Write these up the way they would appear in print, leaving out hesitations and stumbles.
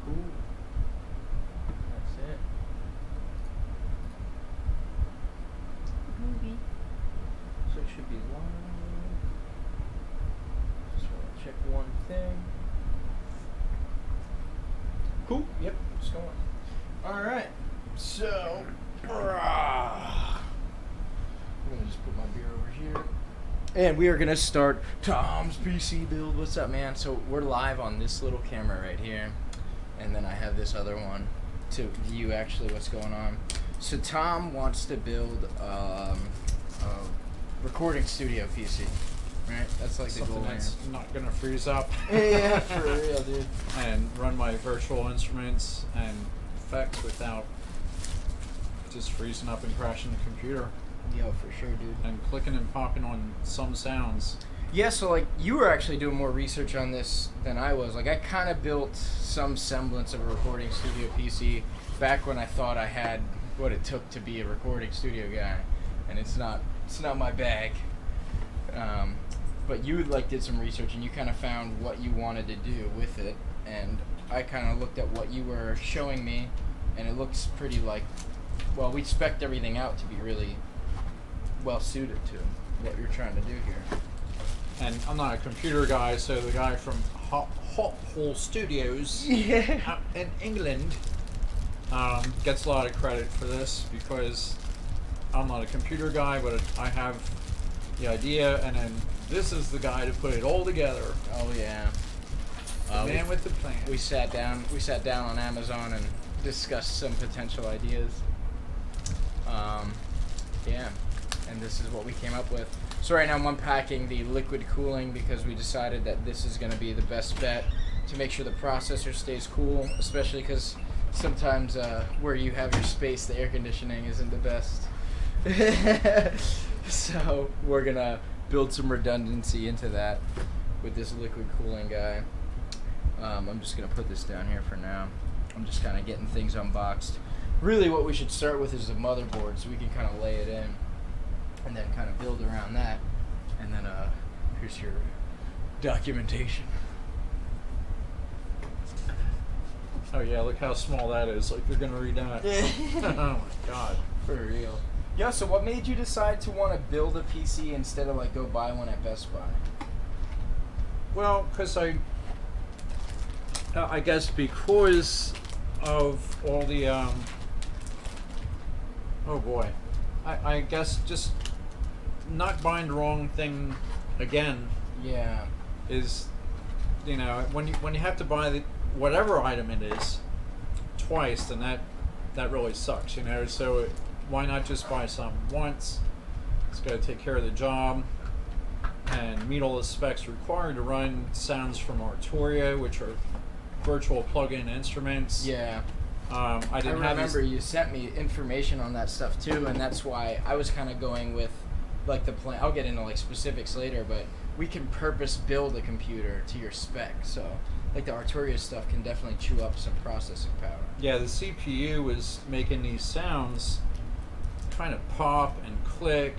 Cool. That's it. Movie. So it should be live. Just want to check one thing. Cool. Yep, it's going. All right. So, I'm gonna just put my beer over here. And we are gonna start Tom's PC build. What's up, man? So we're live on this little camera right here, and then I have this other one to view actually what's going on. So Tom wants to build a recording studio PC, right? That's like the goal here. That's not gonna freeze up. Yeah, for real, dude. And run my virtual instruments and effects without just freezing up and crashing the computer. Yo, for sure, dude. And clicking and popping on some sounds. Yeah, so like you were actually doing more research on this than I was. Like I kind of built some semblance of a recording studio PC back when I thought I had what it took to be a recording studio guy, and it's not my bag. But you like did some research and you kind of found what you wanted to do with it, and I kind of looked at what you were showing me, and it looks pretty like, well, we spec'd everything out to be really well suited to what you're trying to do here. And I'm not a computer guy, so the guy from Hot Hole Studios out in England gets a lot of credit for this, because I'm not a computer guy, but I have the idea, and then this is the guy to put it all together. Oh yeah. The man with the plan. We sat down on Amazon and discussed some potential ideas. Yeah, and this is what we came up with. So right now I'm unpacking the liquid cooling because we decided that this is going to be the best bet to make sure the processor stays cool, especially because sometimes where you have your space, the air conditioning isn't the best. So we're going to build some redundancy into that with this liquid cooling guy. I'm just going to put this down here for now. I'm just kind of getting things unboxed. Really what we should start with is the motherboard, so we can kind of lay it in and then kind of build around that. And then here's your documentation. Oh yeah, look how small that is. Like, you're gonna read that. Oh my god. For real. Yeah, so what made you decide to want to build a PC instead of like go buy one at Best Buy? Well, because I guess because of all the oh boy, I guess just not buying the wrong thing again. Yeah. Is, you know, when you have to buy whatever item it is twice, then that really sucks, you know. So why not just buy something once? It's got to take care of the job and meet all the specs required to run sounds from Arturia, which are virtual plug-in instruments. Yeah. I remember you sent me information on that stuff too, and that's why I was kind of going with like the plan. I'll get into like specifics later, but we can purpose build a computer to your spec. So like the Arturia stuff can definitely chew up some processing power. Yeah, the CPU was making these sounds kind of pop and click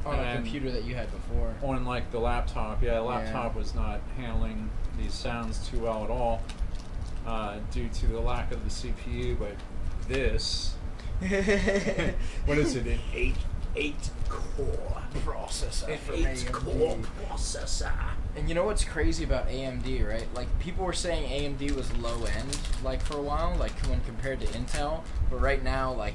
on a computer that you had before. On like the laptop. Yeah, the laptop was not handling these sounds too well at all. Due to the lack of the CPU, but this, what is it, an 8 core processor? An 8 core processor. And you know what's crazy about AMD, right? Like people were saying AMD was low end, like for a while, like when compared to Intel. But right now, like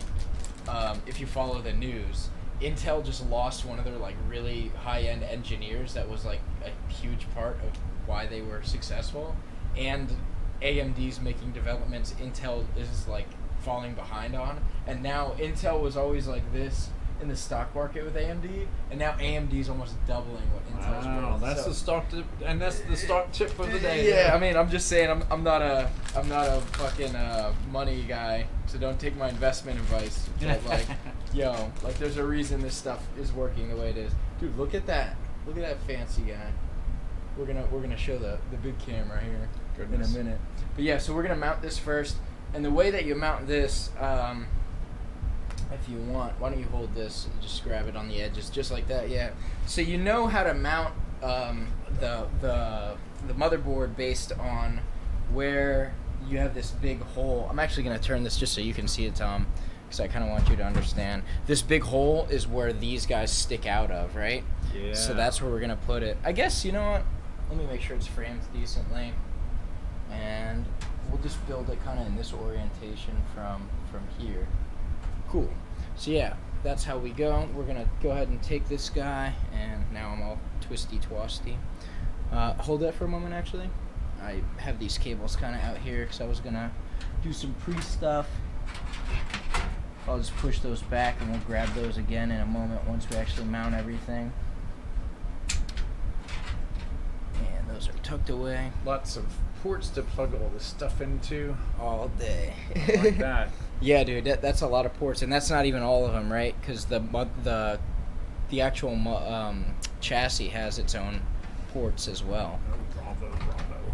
if you follow the news, Intel just lost one of their like really high end engineers that was like a huge part of why they were successful, and AMD's making developments Intel is like falling behind on, and now Intel was always like this in the stock market with AMD, and now AMD's almost doubling what Intel's worth. Wow, that's the stock tip, and that's the stock tip for the day. Yeah, I mean, I'm just saying, I'm not a fucking money guy, so don't take my investment advice. But like, yo, like there's a reason this stuff is working the way it is. Dude, look at that fancy guy. We're gonna show the big camera here. Goodness. In a minute. But yeah, so we're gonna mount this first, and the way that you mount this, if you want, why don't you hold this and just grab it on the edges, just like that. Yeah. So you know how to mount the motherboard based on where you have this big hole. I'm actually going to turn this just so you can see it, Tom, because I kind of want you to understand. This big hole is where these guys stick out of, right? Yeah. So that's where we're going to put it. I guess, you know what? Let me make sure it's framed decently. And we'll just build it kind of in this orientation from here. Cool. So yeah, that's how we go. We're going to go ahead and take this guy, and now I'm all twisty-twasty. Hold that for a moment, actually. I have these cables kind of out here because I was going to do some pre-stuff. I'll just push those back and we'll grab those again in a moment once we actually mount everything. And those are tucked away. Lots of ports to plug all this stuff into. All day. Like that. Yeah, dude, that's a lot of ports, and that's not even all of them, right? Because the actual chassis has its own ports as well.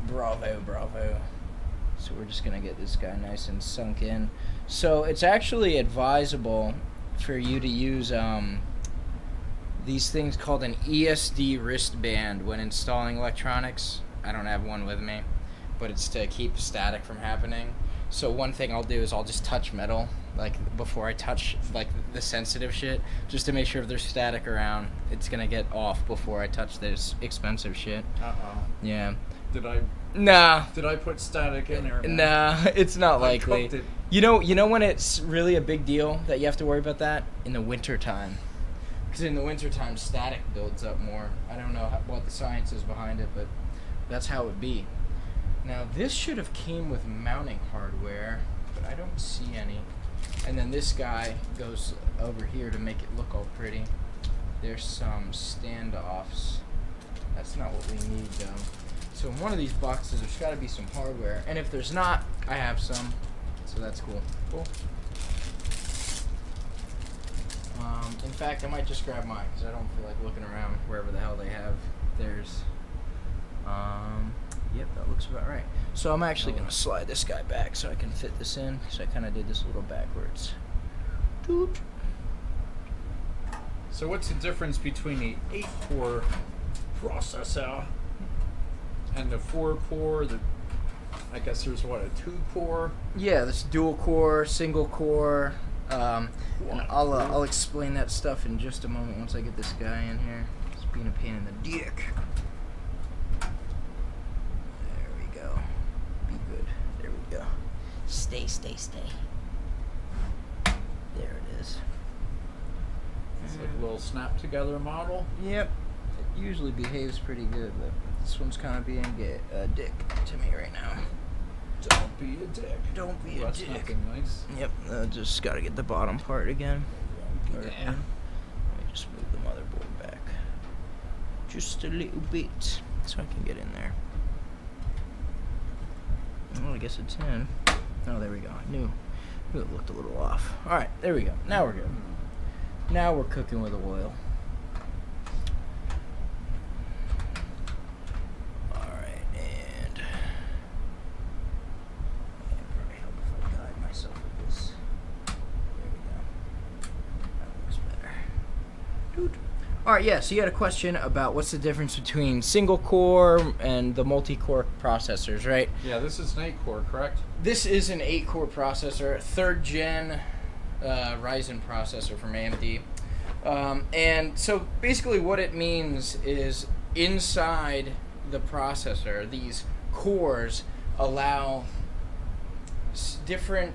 Bravo. So we're just gonna get this guy nice and sunk in. So it's actually advisable for you to use these things called an ESD wristband when installing electronics. I don't have one with me, but it's to keep static from happening. So one thing I'll do is I'll just touch metal, like before I touch like the sensitive shit, just to make sure if there's static around, it's gonna get off before I touch this expensive shit. Yeah. Nah. Did I put static in there? Nah, it's not likely. It. You know when it's really a big deal that you have to worry about that? In the winter time. Because in the winter time, static builds up more. I don't know what the science is behind it, but that's how it would be. Now this should have came with mounting hardware, but I don't see any. And then this guy goes over here to make it look all pretty. There's some standoffs. That's not what we need though. So in one of these boxes, there's got to be some hardware. And if there's not, I have some. So that's cool. In fact, I might just grab mine because I don't feel like looking around wherever the hell they have theirs. Yep, that looks about right. So I'm actually going to slide this guy back so I can fit this in because I kind of did this a little backwards. Doot. So what's the difference between the 8-core processor and the 4-core? I guess there's what, a 2-core? Yeah, this dual core, single core. And I'll explain that stuff in just a moment once I get this guy in here. It's being a pain in the dick. There we go. Be good. There we go. Stay. There it is. It's like a little snap together model. Yep. It usually behaves pretty good, but this one's kind of being a dick to me right now. Don't be a dick. Don't be a That's dick. nothing nice. Yep. Just got to get the bottom part again. Yeah. Let me just move the motherboard back just a little bit so I can get in there. Well, I guess it's in. Oh, there we go. I knew it looked a little off. All right, there we go. Now we're good. Now we're cooking with oil. All right, and probably help if I guide myself with this. There we go. That looks better. Doot. All right, yeah. So you had a question about what's the difference between single core and the multi-core processors, right? Yeah, this is an 8-core, correct? This is an 8-core processor, 3rd gen Ryzen processor from AMD. And so basically what it means is inside the processor, these cores allow different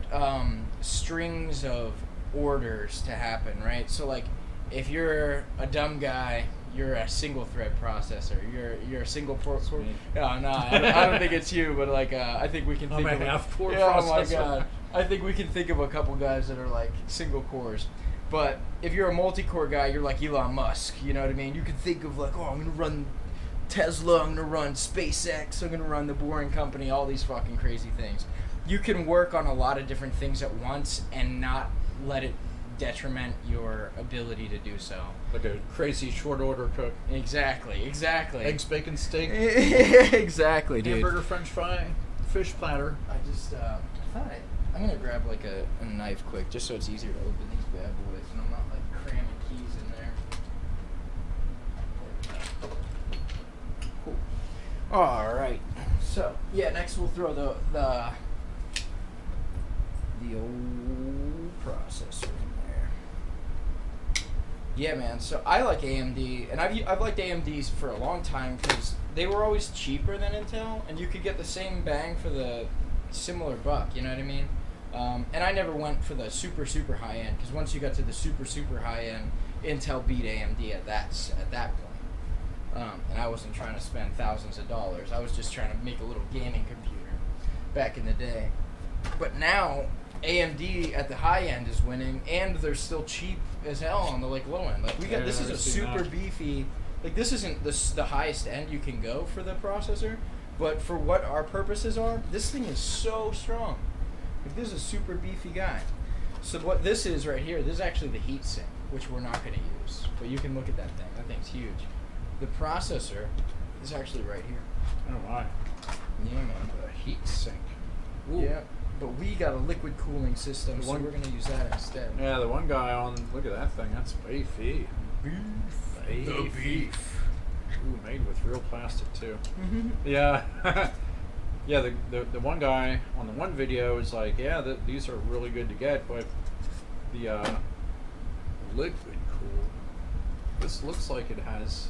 strings of orders to happen, right? So like if you're a dumb guy, you're a single thread processor. You're a single port. No, I don't think it's you, but like I think we can think I'm of a half-core yeah, processor. Oh my god. I think we can think of a couple guys that are like single cores. But if you're a multi-core guy, you're like Elon Musk, you know what I mean? You can think of like, oh, I'm going to run Tesla, I'm going to run SpaceX, I'm going to run the Boring Company, all these fucking crazy things. You can work on a lot of different things at once and not let it detriment your ability to do so. Like a crazy short order cook. Exactly. Eggs, bacon, steak. Exactly, dude. Hamburger, french fry, fish platter. I just thought I'm gonna grab like a knife quick, just so it's easier to open these bad boys, and I'm not like cramming keys in there. Cool. All right. So yeah, next we'll throw the the old processor in there. Yeah, man. So I like AMD, and I've liked AMDs for a long time because they were always cheaper than Intel, and you could get the same bang for the similar buck. You know what I mean? And I never went for the super high end because once you got to the super high end, Intel beat AMD at that point. And I wasn't trying to spend thousands of dollars. I was just trying to make a little gaming computer back in the day. But now AMD at the high end is winning, and they're still cheap as hell on the like low end. Like we got this is a super beefy. Like this isn't the highest end you can go for the processor, but for what our purposes are, this thing is so strong. Like this is a super beefy guy. So what this is right here, this is actually the heat sink, which we're not going to use. But you can look at that thing. That thing's huge. The processor is actually right here. Oh my. Yeah, man. The heat sink. Ooh. Yeah. But we got a liquid cooling system, so we're going to use that instead. Yeah, the one guy on, look at that thing, that's beefy. Beef. The beef. Ooh, made with real plastic too. Yeah. Yeah, the one guy on the one video is like, yeah, these are really good to get, but the liquid cool, this looks like it has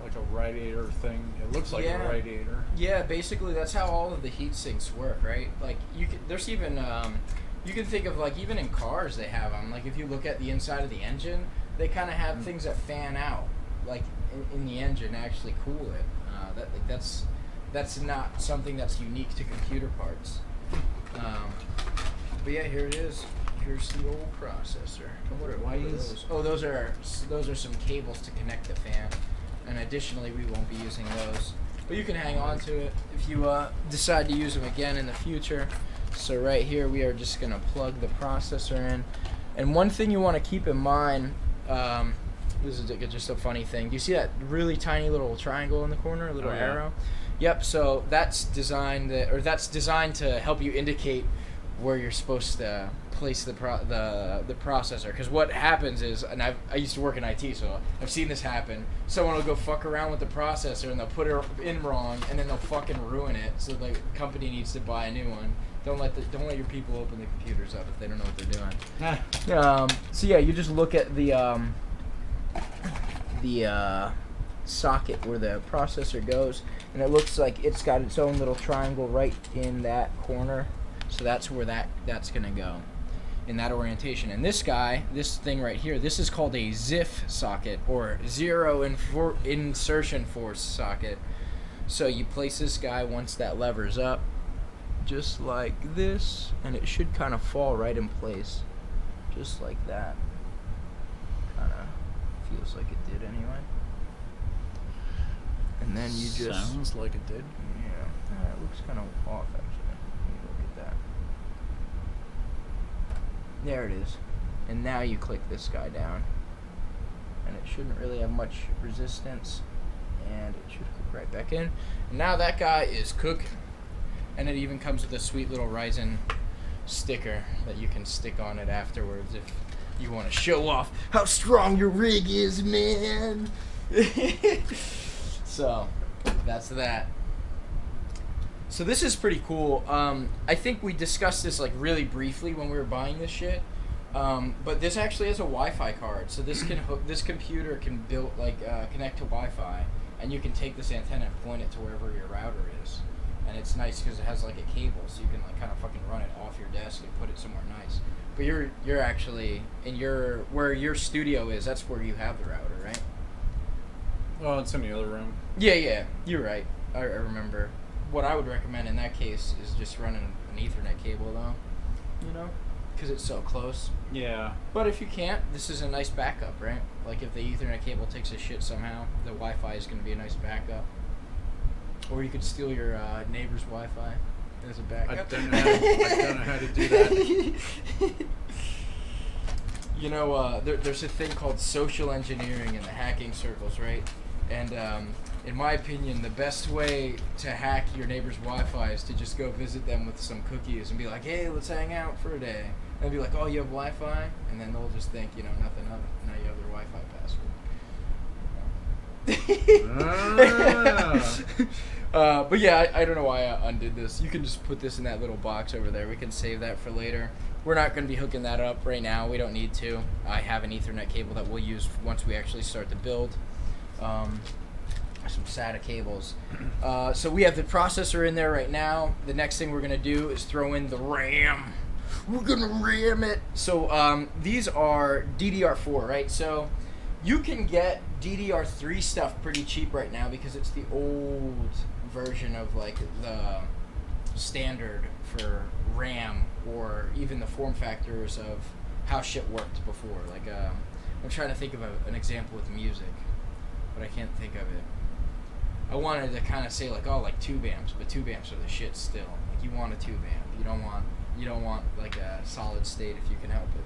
like a radiator thing. It looks like a radiator. Yeah, basically that's how all of the heat sinks work, right? Like there's even you can think of like even in cars they have them. Like if you look at the inside of the engine, they kind of have things that fan out, like in the engine to actually cool it. That's not something that's unique to computer parts. But yeah, here it is. Here's the old processor. What are those? Oh, those are some cables to connect the fan. And additionally, we won't be using those. But you can hang on to it if you decide to use them again in the future. So right here, we are just going to plug the processor in. And one thing you want to keep in mind, this is just a funny thing. Do you see that really tiny little triangle in the corner, a little arrow? Yep, so that's designed to help you indicate where you're supposed to place the processor. Because what happens is, and I used to work in IT, so I've seen this happen. Someone will go fuck around with the processor and they'll put it in wrong, and then they'll fucking ruin it. So the company needs to buy a new one. Don't let your people open the computers up if they don't know what they're doing. So yeah, you just look at the socket where the processor goes, and it looks like it's got its own little triangle right in that corner. So that's where that's gonna go, in that orientation. And this thing right here, this is called a ZIF socket, or zero insertion force socket. So you place this guy once that lever's up, just like this, and it should kind of fall right in place, just like that. Kind of feels like it did anyway. And then you just... Sounds like it did. Yeah. It looks kind of off, actually. Let me look at that. There it is. And now you click this guy down. And it shouldn't really have much resistance. And it should click right back in. And now that guy is cooking. And it even comes with a sweet little Ryzen sticker that you can stick on it afterwards if you want to show off how strong your rig is, man. So, that's that. So this is pretty cool. I think we discussed this like really briefly when we were buying this shit. But this actually has a Wi-Fi card, so this computer can connect to Wi-Fi, and you can take this antenna and point it to wherever your router is. And it's nice because it has like a cable, so you can like kind of fucking run it off your desk and put it somewhere nice. But you're actually in where your studio is. That's where you have the router, right? Well, it's in the other room. Yeah, you're right. I remember. What I would recommend in that case is just running an Ethernet cable, though. You know? Because it's so close. Yeah. But if you can't, this is a nice backup, right? Like if the Ethernet cable takes a shit somehow, the Wi-Fi is going to be a nice backup. Or you could steal your neighbor's Wi-Fi as a backup. I don't know how to do that. You know, there's a thing called social engineering in the hacking circles, right? And in my opinion, the best way to hack your neighbor's Wi-Fi is to just go visit them with some cookies and be like, hey, let's hang out for a day. And they'll be like, oh, you have Wi-Fi? And then they'll just think, nothing of it. Now you have their Wi-Fi password. But yeah, I don't know why I undid this. You can just put this in that little box over there. We can save that for later. We're not going to be hooking that up right now. We don't need to. I have an Ethernet cable that we'll use once we actually start the build. Some SATA cables. So we have the processor in there right now. The next thing we're going to do is throw in the RAM. We're going to RAM it. So these are DDR4, right? So you can get DDR3 stuff pretty cheap right now because it's the old version of like the standard for RAM, or even the form factors of how shit worked before. Like I'm trying to think of an example with music, but I can't think of it. I wanted to kind of say like, oh, like tube amps, but tube amps are the shit still. Like you want a tube amp. You don't want like a solid state if you can help it.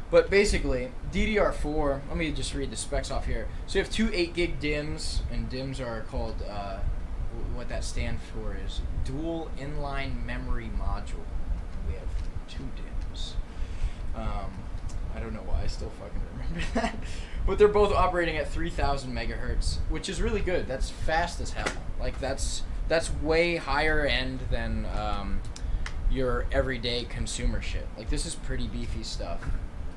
But basically, DDR4, let me just read the specs off here. So you have two 8 gig DIMMs, and DIMMs are called, what that stands for is dual inline memory module. We have two DIMMs. I don't know why I still fucking remember that. But they're both operating at 3000 megahertz, which is really good. That's fast as hell. Like that's way higher end than your everyday consumer shit. Like this is pretty beefy stuff.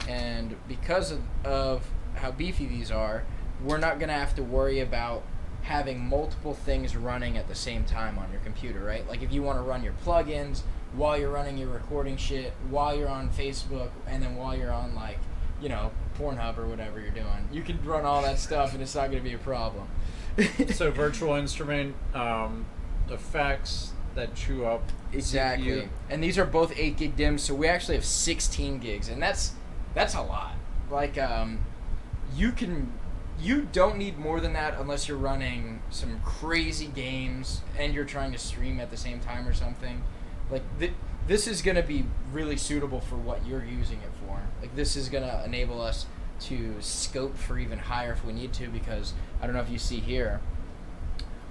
And because of how beefy these are, we're not going to have to worry about having multiple things running at the same time on your computer, right? Like if you want to run your plugins while you're running your recording shit, while you're on Facebook, and then while you're on like, you know, Pornhub or whatever you're doing, you can run all that stuff and it's not going to be a problem. So virtual instrument effects that chew up exactly CPU. And these are both 8 gig DIMMs, so we actually have 16 gigs, and that's a lot. Like you don't need more than that unless you're running some crazy games and you're trying to stream at the same time or something. Like this is going to be really suitable for what you're using it for. Like this is going to enable us to scope for even higher if we need to, because I don't know if you see here,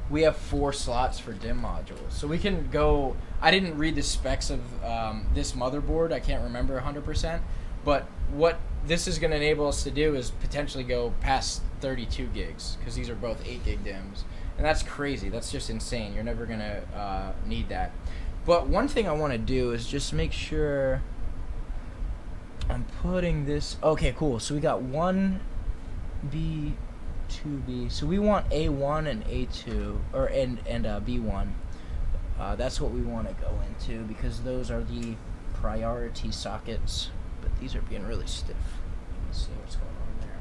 we have 4 slots for DIMM modules. So we can go, I didn't read the specs of this motherboard, I can't remember 100%, but what this is going to enable us to do is potentially go past 32 gigs, because these are both 8 gig DIMMs. And that's crazy, that's just insane, you're never going to need that. But one thing I want to do is just make sure I'm putting this, okay, cool, so we got 1B, 2B, so we want A1 and A2, or and B1. That's what we want to go into, because those are the priority sockets. But these are being really stiff. Let's see what's going on there.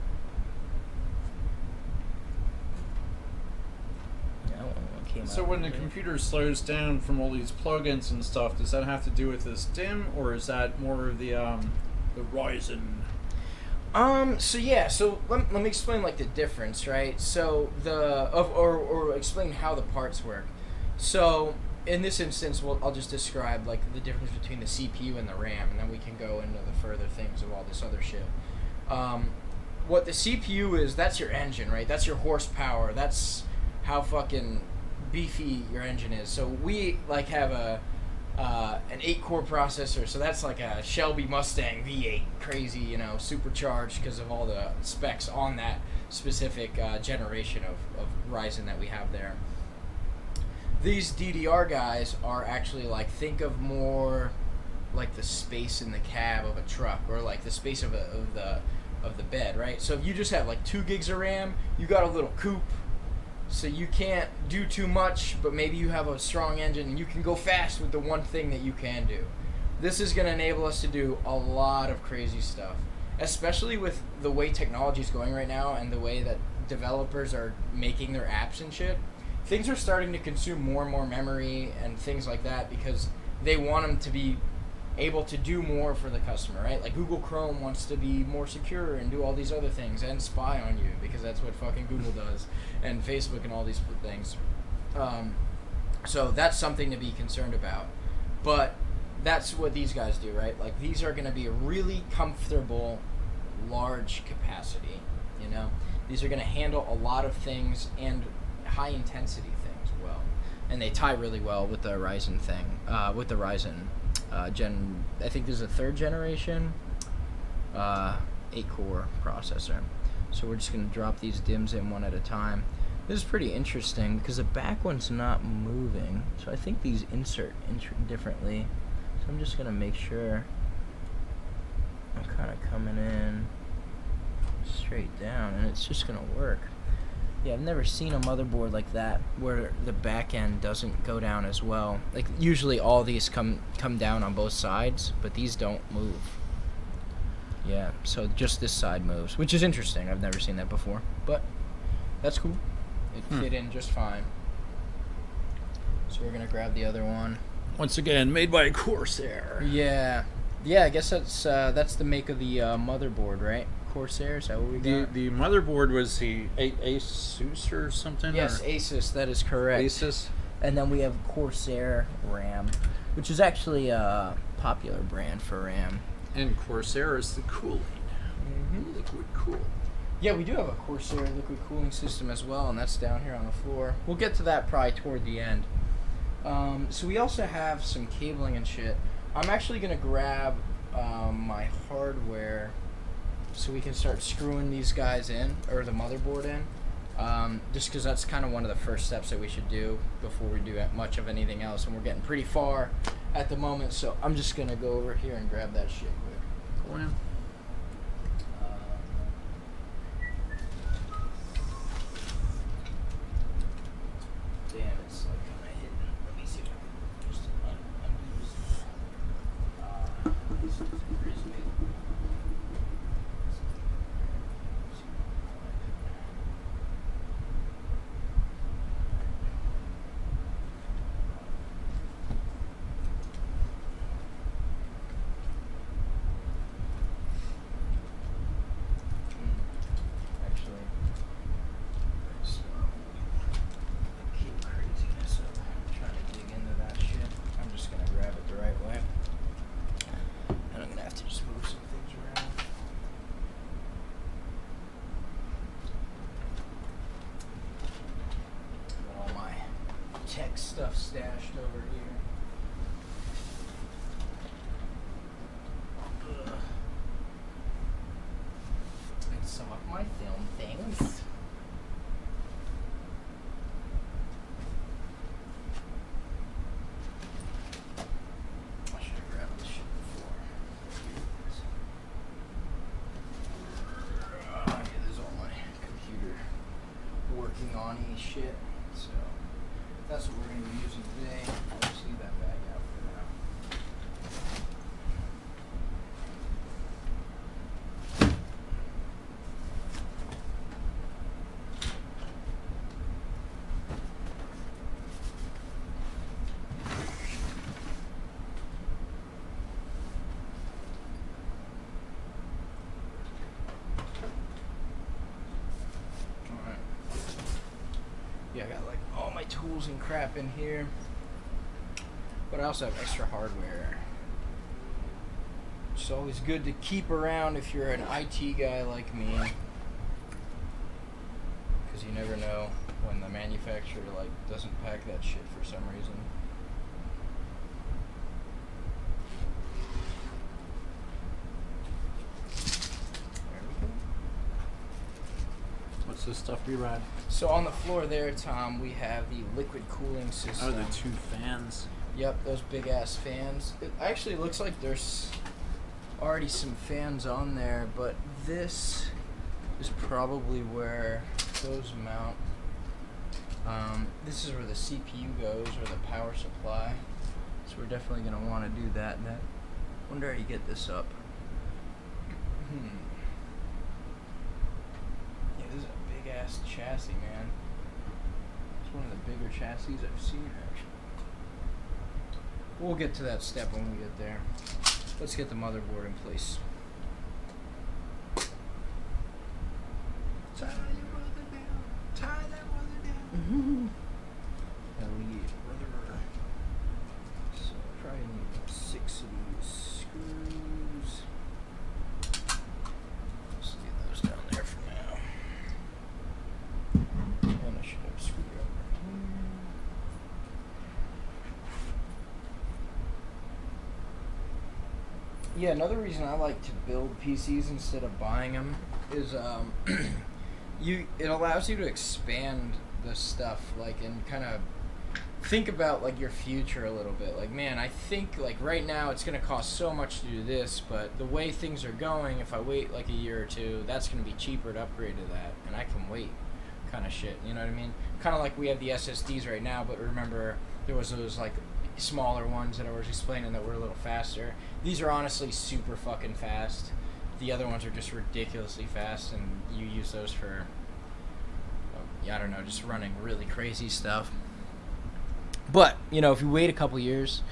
Yeah, that one came So out when the okay. computer slows down from all these plugins and stuff, does that have to do with this DIMM, or is that more of the Ryzen? So yeah, so let me explain like the difference, right? So or explain how the parts work. So in this instance, I'll just describe like the difference between the CPU and the RAM, and then we can go into the further things of all this other shit. What the CPU is, that's your engine, right? That's your horsepower. That's how fucking beefy your engine is. So we like have an 8-core processor, so that's like a Shelby Mustang V8, crazy, you know, supercharged because of all the specs on that specific generation of Ryzen that we have there. These DDR guys are actually like, think of more like the space in the cab of a truck, or like the space of the bed, right? So if you just have like 2 gigs of RAM, you got a little coupe, so you can't do too much, but maybe you have a strong engine and you can go fast with the one thing that you can do. This is going to enable us to do a lot of crazy stuff, especially with the way technology is going right now and the way that developers are making their apps and shit. Things are starting to consume more and more memory and things like that because they want them to be able to do more for the customer, right? Like Google Chrome wants to be more secure and do all these other things and spy on you, because that's what fucking Google does, and Facebook and all these things. So that's something to be concerned about. But that's what these guys do, right? Like these are going to be a really comfortable, large capacity, you know? These are going to handle a lot of things and high intensity things well. And they tie really well with the Ryzen thing, with the Ryzen I think this is a 3rd generation 8-core processor. So we're just going to drop these DIMMs in one at a time. This is pretty interesting because the back one's not moving, so I think these insert differently. So I'm just gonna make sure I'm kind of coming in straight down, and it's just gonna work. Yeah, I've never seen a motherboard like that where the back end doesn't go down as well. Like usually all these come down on both sides, but these don't move. Yeah, so just this side moves, which is interesting. I've never seen that before, but that's cool. It fit in just fine. So we're gonna grab the other one. Once again, made by Corsair. Yeah, yeah. I guess that's the make of the motherboard, right? Corsair. Is that what we got? The motherboard was the Asus or something. Yes, or? Asus. That is correct. Asus. And then we have Corsair RAM, which is actually a popular brand for RAM. And Corsair is the cooling. Liquid cool. Yeah, we do have a Corsair liquid cooling system as well, and that's down here on the floor. We'll get to that probably toward the end. So we also have some cabling and shit. I'm actually going to grab my hardware so we can start screwing these guys in, or the motherboard in, just because that's kind of one of the first steps that we should do before we do much of anything else, and we're getting pretty far at the moment, so I'm just going to go over here and grab that shit quick. Go in. Damn, it's like kind of hidden. Let me see if I can just undo this. This is crazy. Actually, so keep craziness up. Trying to dig into that shit. I'm just gonna grab it the right way, and I'm gonna have to just move some things around. Got all my tech stuff stashed over here. Ugh. And some of my film things. I should have grabbed this shit before. Yeah, there's all my computer working on shit. So that's what we're going to be using today. I'll just leave that bag out for now. Alright. Yeah, I got like all my tools and crap in here. But I also have extra hardware. It's always good to keep around if you're an IT guy like me. Because you never know when the manufacturer like doesn't pack that shit for some reason. There we go. What's this stuff we read? So on the floor there, Tom, we have the liquid cooling system. Oh, the two fans. Yep, those big ass fans. It actually looks like there's already some fans on there, but this is probably where those mount. This is where the CPU goes, or the power supply. So we're definitely going to want to do that. Wonder how you get this up. Yeah, this is a big ass chassis, man. It's one of the bigger chassis I've seen, actually. We'll get to that step when we get there. Let's get the motherboard in place. Tie your mother down. Tie that mother down. Elite brother. So I probably need 6 of these screws. Let's get those down there for now. And I should have a screwdriver here. Yeah, another reason I like to build PCs instead of buying them is it allows you to expand this stuff, like, and kind of think about like your future a little bit. Like, man, I think like right now it's gonna cost so much to do this, but the way things are going, if I wait like a year or two, that's gonna be cheaper to upgrade to that, and I can wait, kind of shit. You know what I mean? Kind of like we have the SSDs right now, but remember there was those like smaller ones that I was explaining that were a little faster. These are honestly super fucking fast. The other ones are just ridiculously fast, and you use those for, I don't know, just running really crazy stuff. But, you know, if you wait a couple years,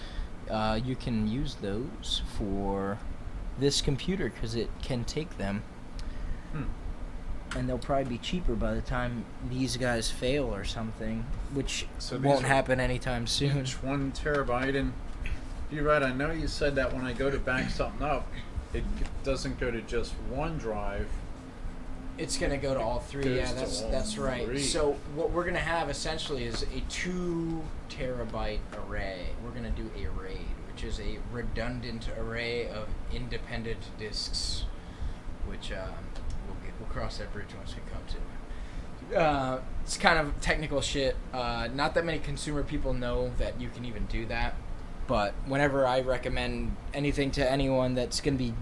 you can use those for this computer because it can take them. And they'll probably be cheaper by the time these guys fail or something, which won't happen anytime soon. Each 1 terabyte, and you're right, I know you said that when I go to back something up, it doesn't go to just one drive. It's going to go to all 3. Yeah, that's right. 3. So what we're going to have essentially is a 2 terabyte array. We're going to do a RAID, which is a redundant array of independent disks, which we'll cross that bridge once we come to it. It's kind of technical shit. Not that many consumer people know that you can even do that, but whenever I recommend anything to anyone that's going to be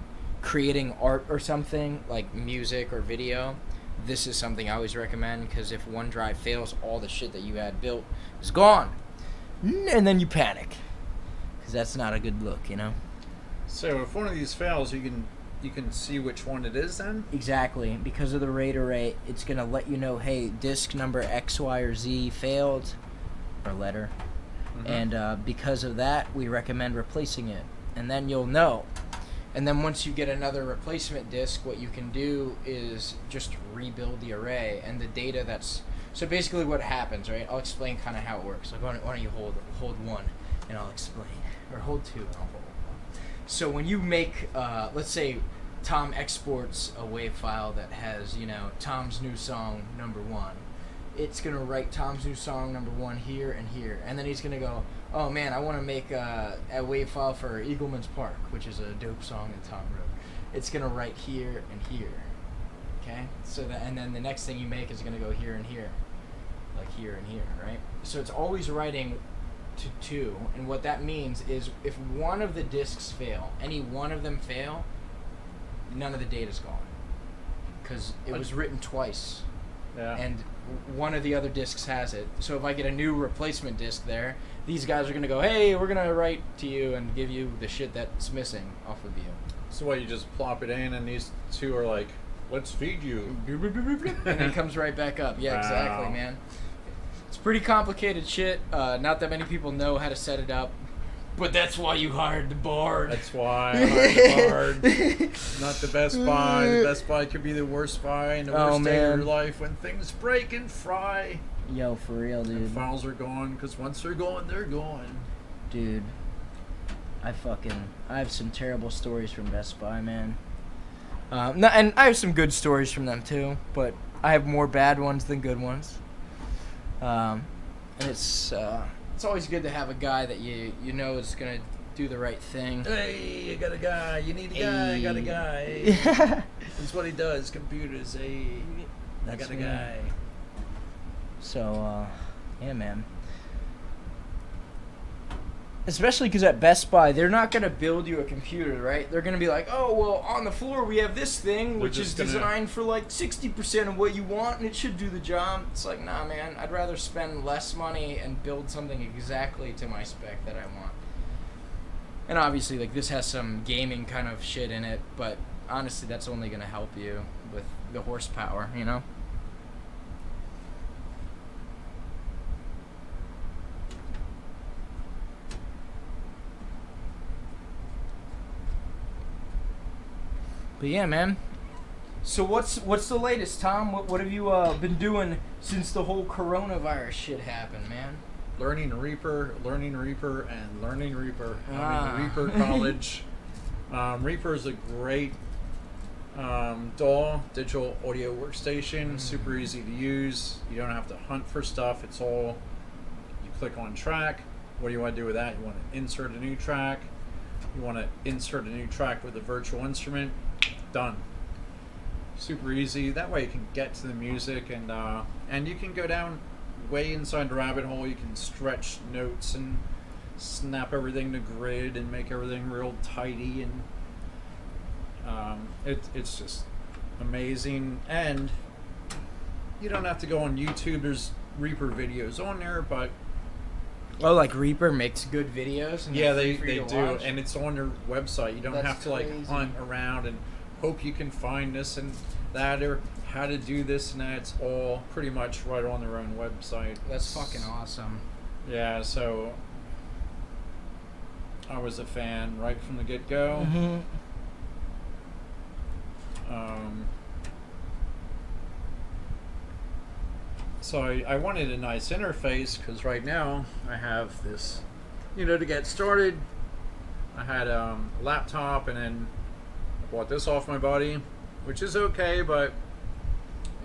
creating art or something like music or video, this is something I always recommend, because if one drive fails, all the shit that you had built is gone, and then you panic, because that's not a good look, you know. So if one of these fails, you can see which one it is then? Exactly. Because of the RAID array, it's going to let you know, hey, disk number X, Y, or Z failed, or letter. And because of that, we recommend replacing it. And then you'll know. And then once you get another replacement disk, what you can do is just rebuild the array. And the data that's... So basically what happens, right? I'll explain kind of how it works. Like, why don't you hold 1, and I'll explain. Or hold 2, and I'll hold 1. So when you make, let's say Tom exports a WAV file that has, you know, Tom's new song number 1. It's going to write Tom's new song number 1 here and here. And then he's going to go, oh man, I want to make a WAV file for Eagleman's Park, which is a dope song that Tom wrote. It's going to write here and here. Okay? So that, and then the next thing you make is going to go here and here. Like here and here, right? So it's always writing to 2, and what that means is if one of the disks fail, any one of them fail, none of the data's gone, because it was written twice. Yeah. And one of the other disks has it. So if I get a new replacement disk there, these guys are going to go, hey, we're going to write to you and give you the shit that's missing off of you. So what, you just plop it in and these 2 are like, let's feed you. And it comes right back up. Yeah, exactly, man. It's pretty complicated shit. Not that many people know how to set it up. But that's why you hired the Bard. That's why I hired the Bard. Not the Best Buy. The Best Buy could be the worst buy in the worst day of your life when things break and fry. Yo, for real, dude. And files are gone, because once they're gone, they're gone. Dude, I have some terrible stories from Best Buy, man. And I have some good stories from them too, but I have more bad ones than good ones. And it's always good to have a guy that you know is gonna do the right thing. Hey, you got a guy. You need a guy. I got a guy. That's what he does. Computers. Hey, I got a guy. So, yeah, man. Especially because at Best Buy, they're not going to build you a computer, right? They're going to be like, oh, well, on the floor we have this thing, which is designed for like 60% of what you want, and it should do the job. It's like, nah, man, I'd rather spend less money and build something exactly to my spec that I want. And obviously, like, this has some gaming kind of shit in it, but honestly, that's only going to help you with the horsepower, you know? But yeah, man. So what's the latest, Tom? What have you been doing since the whole coronavirus shit happened, man? Learning Reaper, and Learning Reaper. I'm in Reaper College. Reaper is a great DAW, digital audio workstation. Super easy to use. You don't have to hunt for stuff. It's all, you click on track. What do you want to do with that? You want to insert a new track. You want to insert a new track with a virtual instrument. Done. Super easy. That way you can get to the music, and you can go down way inside the rabbit hole. You can stretch notes and snap everything to grid and make everything real tidy, and it's just amazing. And you don't have to go on YouTube. There's Reaper videos on there, but Oh, like Reaper makes good videos? And yeah, they're they free for you to do, watch? and it's on their website. You don't That's have to like crazy. hunt around and hope you can find this and that, or how to do this and that. It's all pretty much right on their own website. That's fucking awesome. Yeah, so I was a fan right from the get-go. Mm-hmm. So I wanted a nice interface, because right now I have this, you know, to get started. I had a laptop, and then I bought this off my buddy, which is okay, but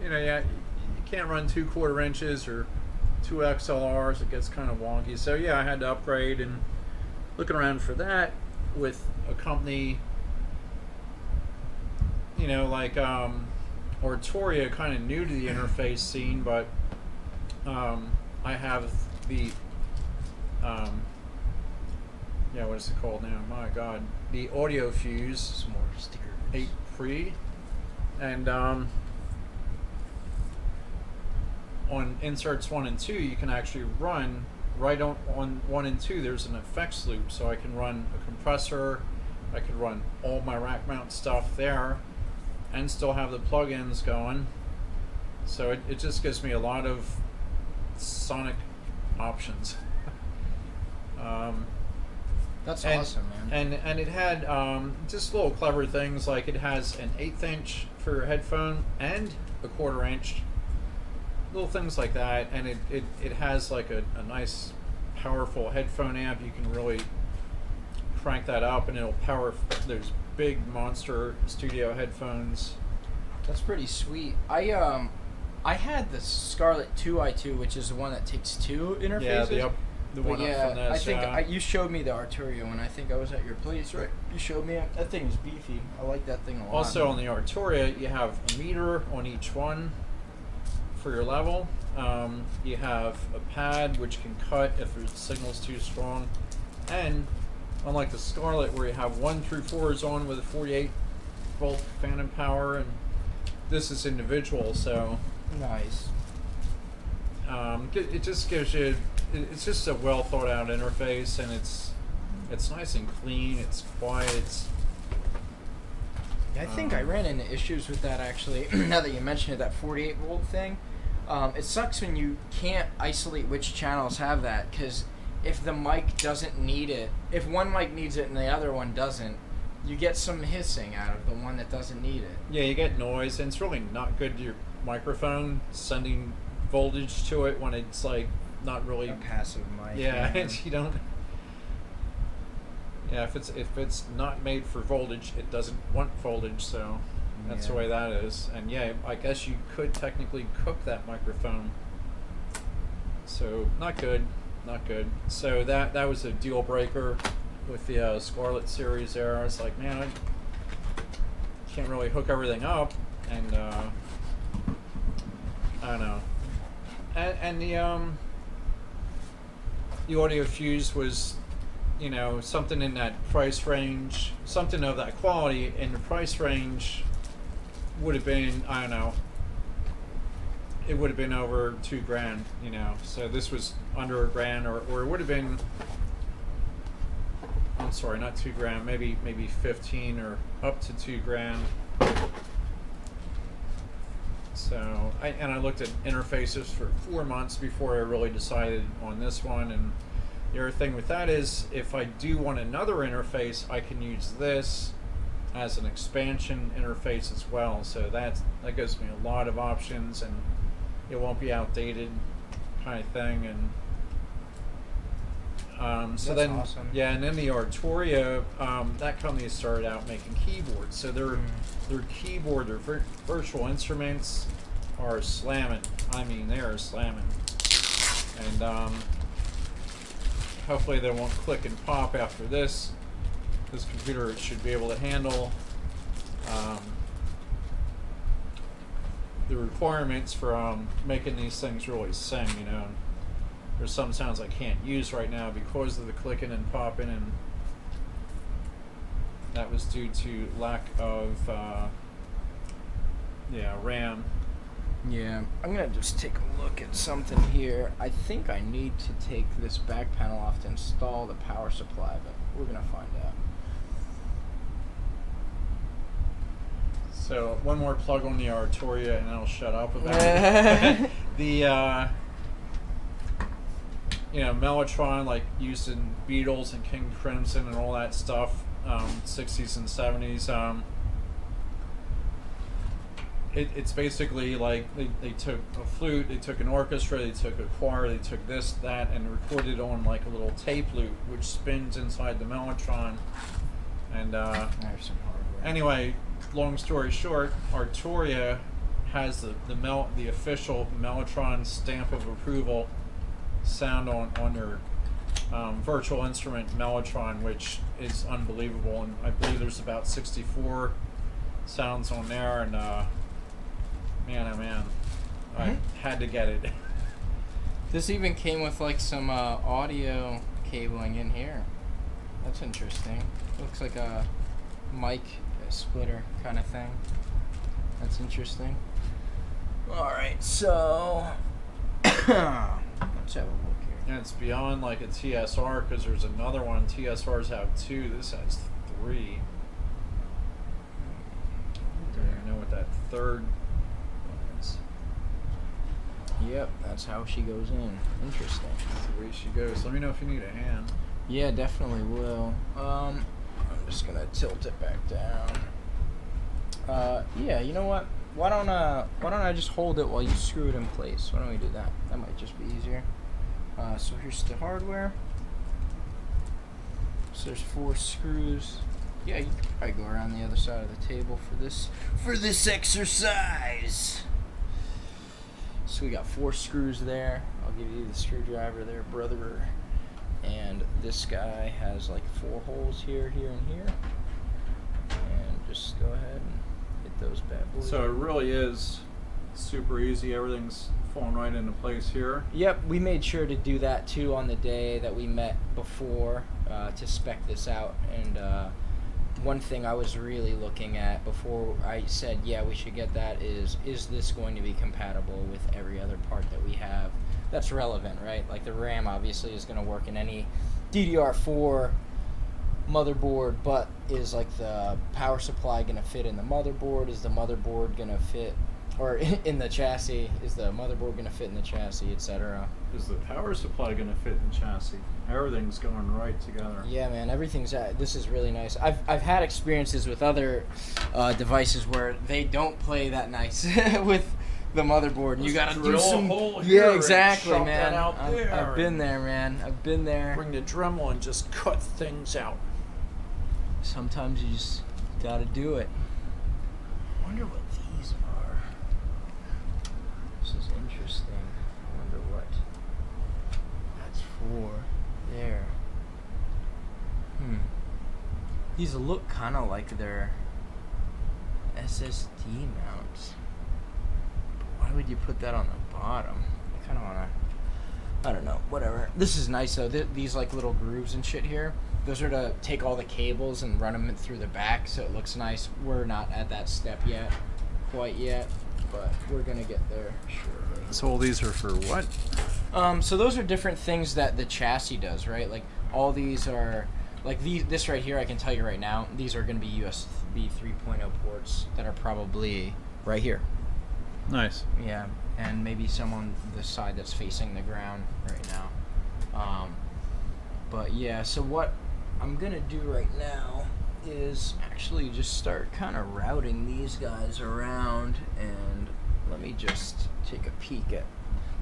you know, yeah, you can't run 2 1/4 or 2 XLRs. It gets kind of wonky. So yeah, I had to upgrade, and looking around for that with a company, you know, like Oratoria, kind of new to the interface scene, but I have the yeah, what is it called now? My God, the Audio Fuse Some more stickers. 8 Pre, and on inserts 1 and 2, you can actually run right on 1 and 2. There's an effects loop, so I can run a compressor. I could run all my rack mount stuff there, and still have the plugins going. So it just gives me a lot of sonic options. That's awesome, man. And it had just little clever things, like it has an 1/8 inch for your headphone and a 1/4 inch. Little things like that, and it has like a nice powerful headphone amp. You can really crank that up, and it'll power those big monster studio headphones. That's pretty sweet. I had the Scarlett 2i2, which is the one that takes 2 interfaces. Yeah, the one But up from this. I think you showed me the Arturio when I think I was at your place, right? You showed me it. That thing is beefy. I like that thing a lot. Also on the Arturia, you have a meter on each one for your level. You have a pad which can cut if the signal's too strong, and unlike the Scarlett, where you have 1 through 4 is on with a 48 volt phantom power, and this is individual, so nice. it just gives you, it's just a well thought out interface, and it's nice and clean, it's quiet, it's I think I ran into issues with that actually. Now that you mention it, that 48 volt thing, it sucks when you can't isolate which channels have that, because if the mic doesn't need it, if one mic needs it and the other one doesn't, you get some hissing out of the one that doesn't need it. Yeah, you get noise, and it's really not good to your microphone, sending voltage to it when it's like not really A passive mic. Yeah, man. you don't. Yeah, if it's not made for voltage, it doesn't want voltage. So that's the Yeah. way that is. And yeah, I guess you could technically cook that microphone. So not good, not good. So that was a deal breaker with the Scarlett series there. I was like, man, I can't really hook everything up, and I don't know. And the Audio Fuse was, you know, something in that price range, something of that quality in the price range would have been, I don't know, it would have been over $2,000, you know. So this was under $1,000, or it would have been, I'm sorry, not $2,000, maybe 15 or up to $2,000. So I looked at interfaces for 4 months before I really decided on this one. And the other thing with that is, if I do want another interface, I can use this as an expansion interface as well. So that gives me a lot of options, and it won't be outdated, kind of thing. And so That's then, awesome. yeah, and then the Arturia, that company started out making keyboards. So their keyboard, their virtual instruments are slamming. I mean, they are slamming. And hopefully they won't click and pop after this. This computer should be able to handle the requirements for making these things really sing. You know, there's some sounds I can't use right now because of the clicking and popping, and that was due to lack of RAM. Yeah, I'm gonna just take a look at something here. I think I need to take this back panel off to install the power supply, but we're gonna find out. So one more plug on the Arturia, and I'll shut up about it. The Mellotron, like used in Beatles and King Crimson and all that stuff, 60s and 70s. It's basically like they took a flute, they took an orchestra, they took a choir, they took this, that, and recorded on like a little tape loop, which spins inside the Mellotron. And There's some hardware. anyway, long story short, Arturia has the official Mellotron stamp of approval sound on their virtual instrument Mellotron, which is unbelievable. And I believe there's about 64 sounds on there, and man, oh man, I had to get it. This even came with like some audio cabling in here. That's interesting. Looks like a mic splitter kind of thing. That's interesting. Alright, so let's have a look here. And it's beyond like a TSR, because there's another one. TSRs have 2. This has 3. Don't even know what that third one is. Yep, that's how she goes in. Interesting. That's the way she goes. Let me know if you need a hand. Yeah, definitely will. I'm just gonna tilt it back down. Yeah, you know what? Why don't I just hold it while you screw it in place? Why don't we do that? That might just be easier. So here's the hardware. So there's 4 screws. Yeah, you can probably go around the other side of the table for this exercise. So we got 4 screws there. I'll give you the screwdriver there, brother. And this guy has like 4 holes here, here, and here. And just go ahead and hit those bad boys. So it really is super easy. Everything's falling right into place here. Yep, we made sure to do that too on the day that we met before to spec this out. And one thing I was really looking at before I said, yeah, we should get that is this going to be compatible with every other part that we have that's relevant, right? Like the RAM obviously is going to work in any DDR4 motherboard, but is like the power supply going to fit in the motherboard? Is the motherboard going to fit, or in the chassis, is the motherboard going to fit in the chassis, etc.? Is the power supply going to fit in the chassis? Everything's going right together. Yeah, man, everything's this is really nice. I've had experiences with other devices where they don't play that nice with the motherboard, and you gotta do some. Hole here, yeah, exactly, and man. that out there, I've been there, man. I've been there. Bring the Dremel and just cut things out. Sometimes you just gotta do it. I wonder what these are. This is interesting. I wonder what that's for. There. These look kind of like they're SSD mounts. Why would you put that on the bottom? I kind of want to, I don't know, whatever. This is nice though. These like little grooves and shit here, those are to take all the cables and run them through the back so it looks nice. We're not at that step yet, quite yet, but we're gonna get there shortly. So all these are for what? So those are different things that the chassis does, right? Like all these are, like this right here, I can tell you right now, these are gonna be USB 3.0 ports that are probably right here. Nice. Yeah, and maybe some on the side that's facing the ground right now. But yeah, so what I'm gonna do right now is actually just start kind of routing these guys around, and let me just take a peek at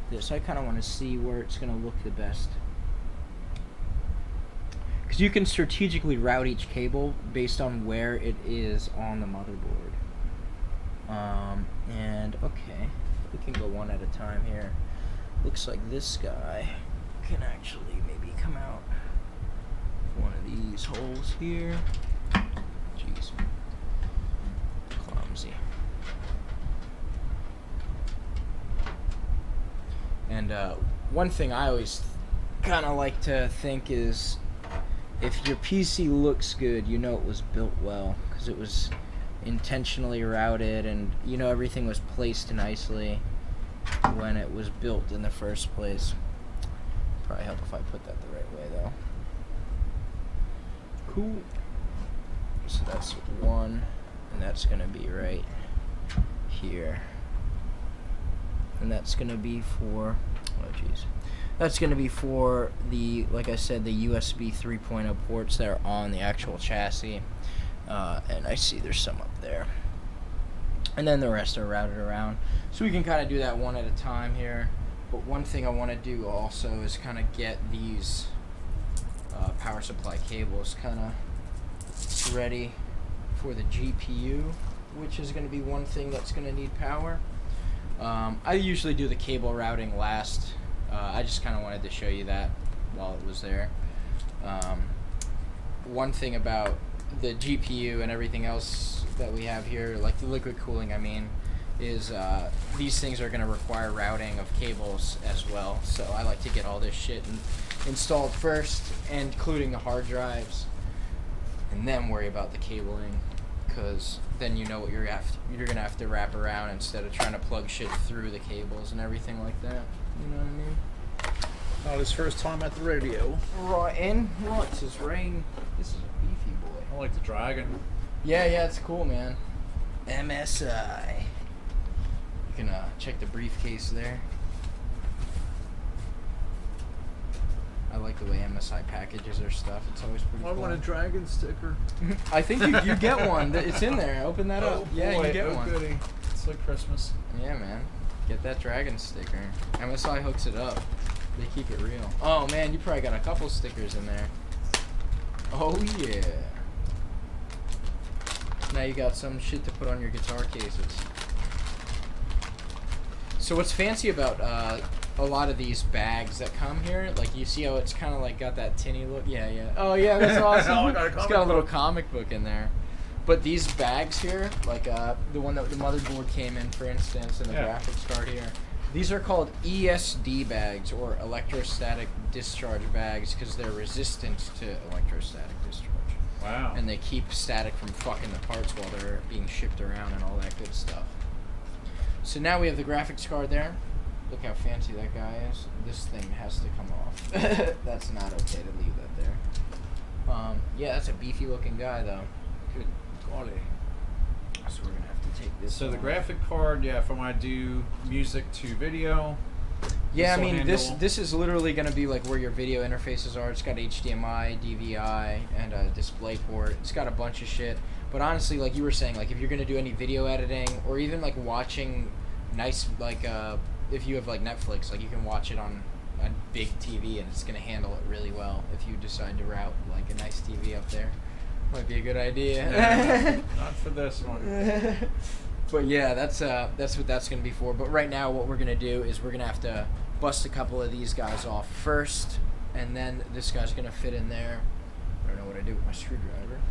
this. I kind of want to see where it's gonna look the best, because you can strategically route each cable based on where it is on the motherboard. And okay, we can go one at a time here. Looks like this guy can actually maybe come out one of these holes here. Jeez, clumsy. And one thing I always kind of like to think is, if your PC looks good, you know it was built well, because it was intentionally routed, and you know everything was placed nicely when it was built in the first place. Probably help if I put that the right way, though. Cool. So that's one, and that's gonna be right here, and that's gonna be for, oh jeez, that's gonna be for the, like I said, the USB 3.0 ports that are on the actual chassis, and I see there's some up there, and then the rest are routed around, so we can kind of do that one at a time here. But one thing I want to do also is kind of get these power supply cables kind of ready for the GPU, which is going to be one thing that's going to need power. I usually do the cable routing last. I just kind of wanted to show you that while it was there. One thing about the GPU and everything else that we have here, like the liquid cooling, I mean, is these things are going to require routing of cables as well. So I like to get all this shit installed first, including the hard drives, and then worry about the cabling, because then you know what you're going to have to wrap around instead of trying to plug shit through the cables and everything like that. You know what I mean? Not his first time at the radio. Right, and what's his rain? This is a beefy boy. I like the Dragon. Yeah, it's cool, man. MSI. You can check the briefcase there. I like the way MSI packages their stuff. It's always pretty cool. I want a Dragon sticker. I think you get one. It's in there. Open that up. Yeah, boy, you get one. Goodie. It's like Christmas. Yeah, man. Get that Dragon sticker. MSI hooks it up. They keep it real. Oh, man, you probably got a couple stickers in there. Oh, yeah. Now you got some shit to put on your guitar cases. So what's fancy about a lot of these bags that come here, like you see how it's kind of like got that tinny look? Yeah. Oh yeah, that's awesome. It's got a little comic book in there. But these bags here, like the one that the motherboard came in, for instance, and the graphics card here, these are called ESD bags, or electrostatic discharge bags, because they're resistant to electrostatic discharge. Wow. And they keep static from fucking the parts while they're being shipped around and all that good stuff. So now we have the graphics card there. Look how fancy that guy is. This thing has to come off. That's not okay to leave that there. Yeah, that's a beefy looking guy though. Good quality. So we're gonna have to take this. So the off. graphic card, yeah, if I want to do music to video. Yeah, I mean this is literally gonna be like where your video interfaces are. It's got HDMI, DVI, and a display port. It's got a bunch of shit. But honestly, like you were saying, like if you're gonna do any video editing or even like watching nice, like if you have like Netflix, like you can watch it on a big TV and it's gonna handle it really well. If you decide to route like a nice TV up there, might be a good idea. No, not for this one. But yeah, that's what that's gonna be for. But right now, what we're gonna do is we're gonna have to bust a couple of these guys off first, and then this guy's gonna fit in there. I don't know what I do with my screwdriver.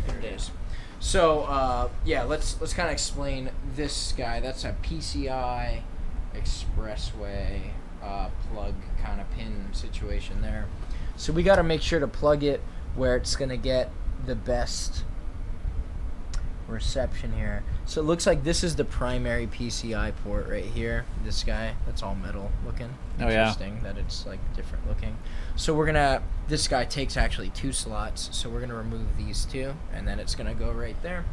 There it is. So yeah, let's kind of explain this guy. That's a PCI Expressway plug kind of pin situation there. So we got to make sure to plug it where it's gonna get the best reception here. So it looks like this is the primary PCI port right here. This guy, that's all metal looking. Oh yeah. Interesting that it's like different looking. So we're gonna, this guy takes actually 2 slots, so we're gonna remove these 2, and then it's gonna go right there.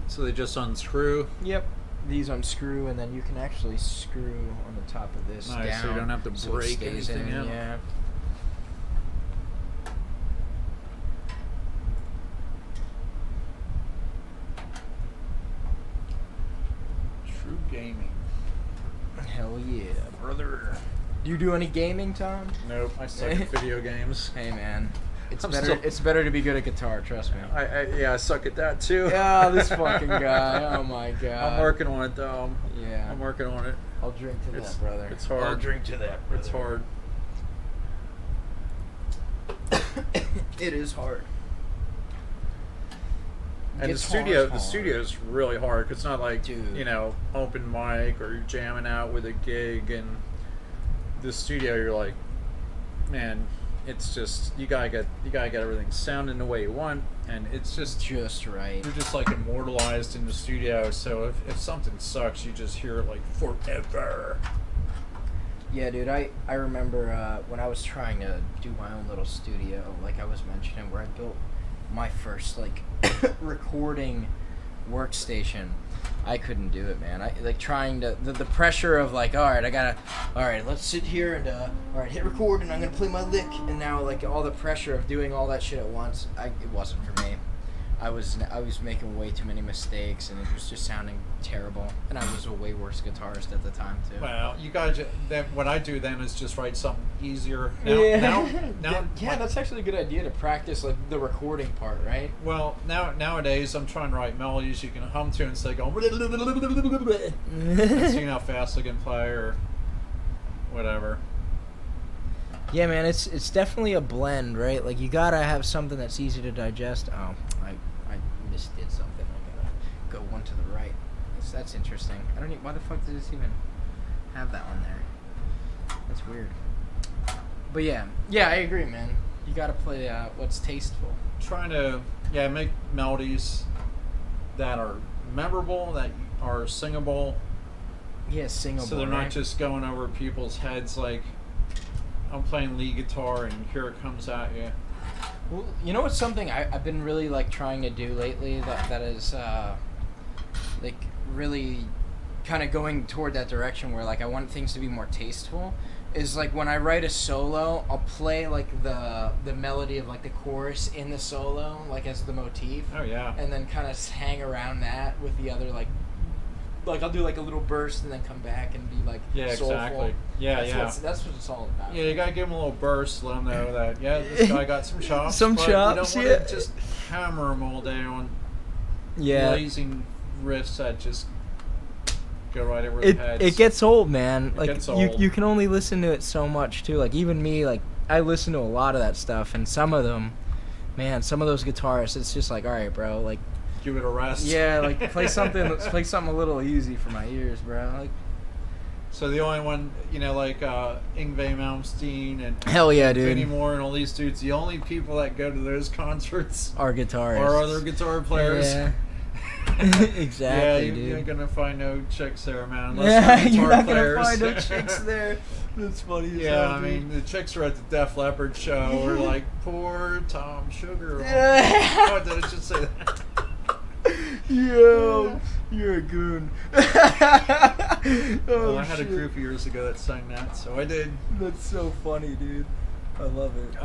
So they just unscrew. Yep. These unscrew, and then you can actually screw on the top of this nice, down. so you don't have to so break anything out. Yeah. True gaming. Hell yeah, brother. Do you do any gaming, Tom? Nope, I suck at video games. Hey man, it's I'm better. still- It's better to be good at guitar. Trust me. I suck at that too. Yeah, this fucking guy. Oh my god. I'm working on it though. Yeah. I'm working on it. I'll drink to It's- that, brother. it's hard. I'll drink to that, brother. It's hard. It is hard. And Guitar's the studio's really hard. 'Cause it's not like, Dude. you know, open mic or you're jamming out with a gig. And the studio, you're like, man, it's just you gotta get everything sounding the way you want, and it's just right. you're just like immortalized in the studio. So if something sucks, you just hear it like forever. Yeah, dude, I remember when I was trying to do my own little studio, like I was mentioning, where I built my first like recording workstation. I couldn't do it, man. I like trying to the pressure of like, all right, let's sit here and all right, hit record and I'm gonna play my lick, and now like all the pressure of doing all that shit at once, it wasn't for me. I was making way too many mistakes, and it was just sounding terrible. And I was a way worse guitarist at the time too. Well, you guys, then what I do then is just write something easier. Now, Now, that's actually a good idea to practice like the recording part, right? Well, nowadays I'm trying to write melodies you can hum to instead of going and seeing how fast I can play or whatever. Yeah, man, it's definitely a blend, right? Like you gotta have something that's easy to digest. Oh, I misdid something. I gotta go one to the right. That's interesting. I don't even. Why the fuck does this even have that one there? That's weird. But yeah, I agree, man. You gotta play what's tasteful. Trying to make melodies that are memorable, that are singable. Yeah, singable. So they're not just going over people's heads like I'm playing lead guitar and here it comes at you. Well, you know what's something I've been really like trying to do lately that is like really kind of going toward that direction where like I want things to be more tasteful, is like when I write a solo, I'll play like the melody of like the chorus in the solo like as the motif. Oh yeah. And then kind of hang around that with the other like I'll do like a little burst and then come back and be like soulful. Exactly. That's what it's all about. Yeah, you gotta give them a little burst, let them know that this guy got some chops. Some but chops, you don't want to just hammer them all day on blazing riffs that just go right over their heads. It gets old, man. It gets old. You can only listen to it so much too. Like even me, like I listen to a lot of that stuff, and some of them, man, some of those guitarists, it's just like, all right, bro, like. Give it a rest. Yeah, like play something a little easy for my ears, bro. Like, so the only one, like Yngwie Malmsteen and hell yeah, dude. Vinnie Moore and all these dudes, the only people that go to those concerts are guitarists. Or other guitar players. Yeah. Exactly, dude. You ain't gonna find no chicks there, man. Unless you're not players. gonna find no chicks there. That's funny. Yeah, I mean the chicks are at the Def Leppard show. We're like, poor Tom Shugar. Oh, did I just say that? Yo, you're a goon. Well, I had a group years ago that sang that, so I did. That's so funny, dude. I love it.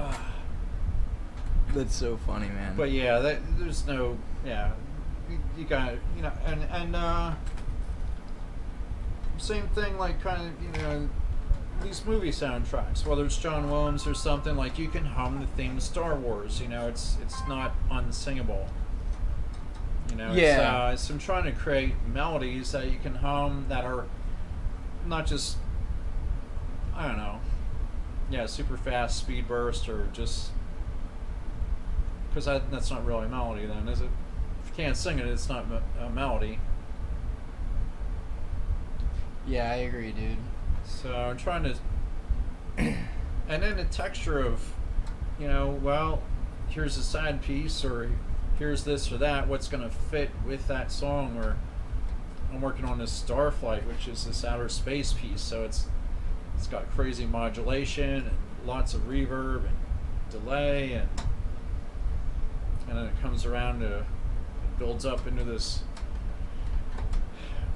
That's so funny, man. But yeah, there's no, you got, and same thing, like kind of, these movie soundtracks, whether it's John Williams or something, like you can hum the theme of Star Wars, it's not unsingable. So I'm trying to create melodies that you can hum that are not just, I don't know, super fast speed burst or just, because that's not really a melody then, is it? If you can't sing it, it's not a melody. Yeah, I agree, dude. So I'm trying to, and then the texture of, well, here's a sad piece or here's this or that, what's going to fit with that song. Or I'm working on this Starflight, which is this outer space piece, so it's got crazy modulation and lots of reverb and delay, and then it comes around to, it builds up into this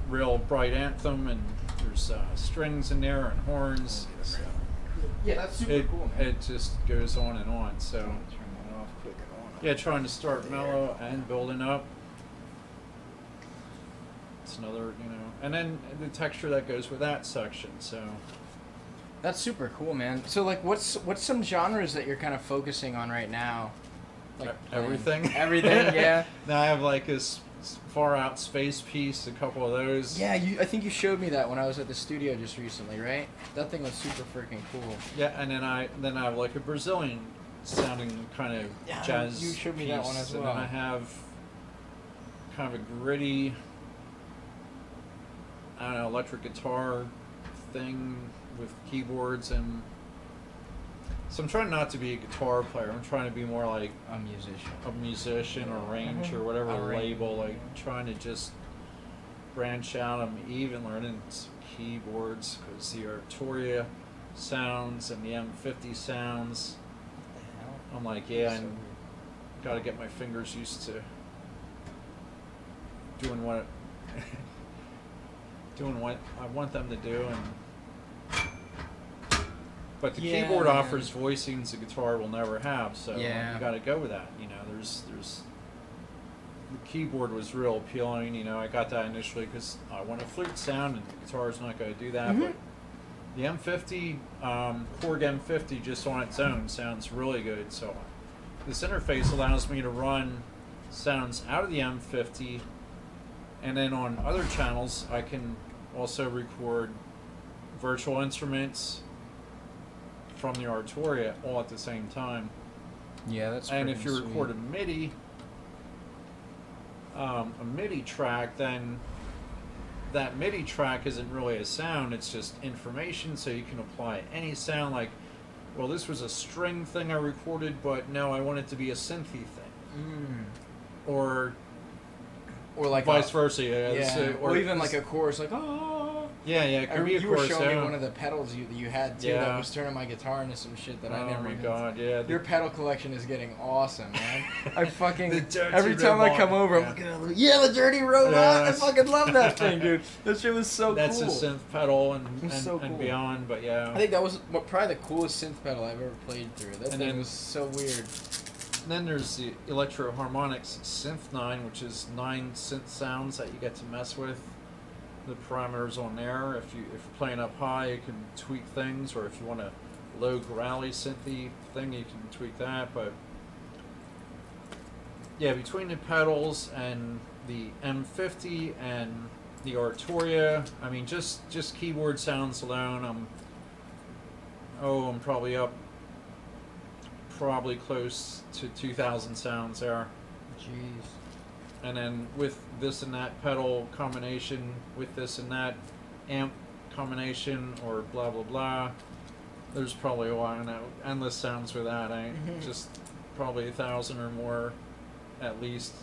real bright anthem, and there's strings in there and horns. So yeah, that's super cool, man. It just goes on and on. So trying to start mellow and building up. It's another, and then the texture that goes with that section. So that's super cool, man. So like, what's some genres that you're kind of focusing on right now? Like everything. Everything, yeah. Now I have like this far out space piece, a couple of those. Yeah, I think you showed me that when I was at the studio just recently, right? That thing was super freaking cool. Yeah, and then I have like a Brazilian sounding kind of jazz. You showed me piece, that one as well. And then I have kind of a gritty, I don't know, electric guitar thing with keyboards, and so I'm trying not to be a guitar player. I'm trying to be more like A musician. a musician or range or whatever label, like trying to just branch out. I'm even learning some keyboards because the Arturia sounds and the M50 sounds. What the hell? I'm like, yeah, So I got to get my fingers used to doing what doing what I want them to do, but the Yeah, keyboard man. offers voicings the guitar will never have, so Yeah. you got to go with that. You know, there's the keyboard was real appealing. You know, I got that initially because I want a flute sound, and the guitar's not going to do that. Mhm. But the M50, Korg M50, just on its own sounds really good. So this interface allows me to run sounds out of the M50, and then on other channels I can also record virtual instruments from the Arturia all at the same time. Yeah, that's And if freaking you sweet. record a MIDI track, then that MIDI track isn't really a sound, it's just information, so you can apply any sound. Like, well, this was a string thing I recorded, but no, I want it to be a synthy thing. Or like vice a, versa. Yeah, So- or even like a chorus, like Yeah, it could be a you were chorus showing me sound. one of the pedals you had too Yeah. that was turning my guitar into some shit that I never Oh my even. god, yeah. Your pedal collection is getting awesome, man. I fucking The dirty every time I robot, come over, I'm yeah. looking at it. Yeah, the dirty robot. Yeah, I that's- fucking love that thing, dude. That shit was so That's cool. a synth pedal and It's so cool. beyond, but yeah. I think that was probably the coolest synth pedal I've ever played through. That And thing then- was so weird. Then there's the Electro Harmonics Synth 9, which is 9 synth sounds that you get to mess with. The parameters on there. If you're playing up high, you can tweak things, or if you want a low growly synthy thing, you can tweak that. But yeah, between the pedals and the M50 and the Arturia, I mean, just keyboard sounds alone, I'm probably up close to 2,000 sounds there. Jeez. And then with this and that pedal combination, with this and that amp combination, or blah blah blah, there's probably endless sounds with that. Just probably 1,000 or more at least.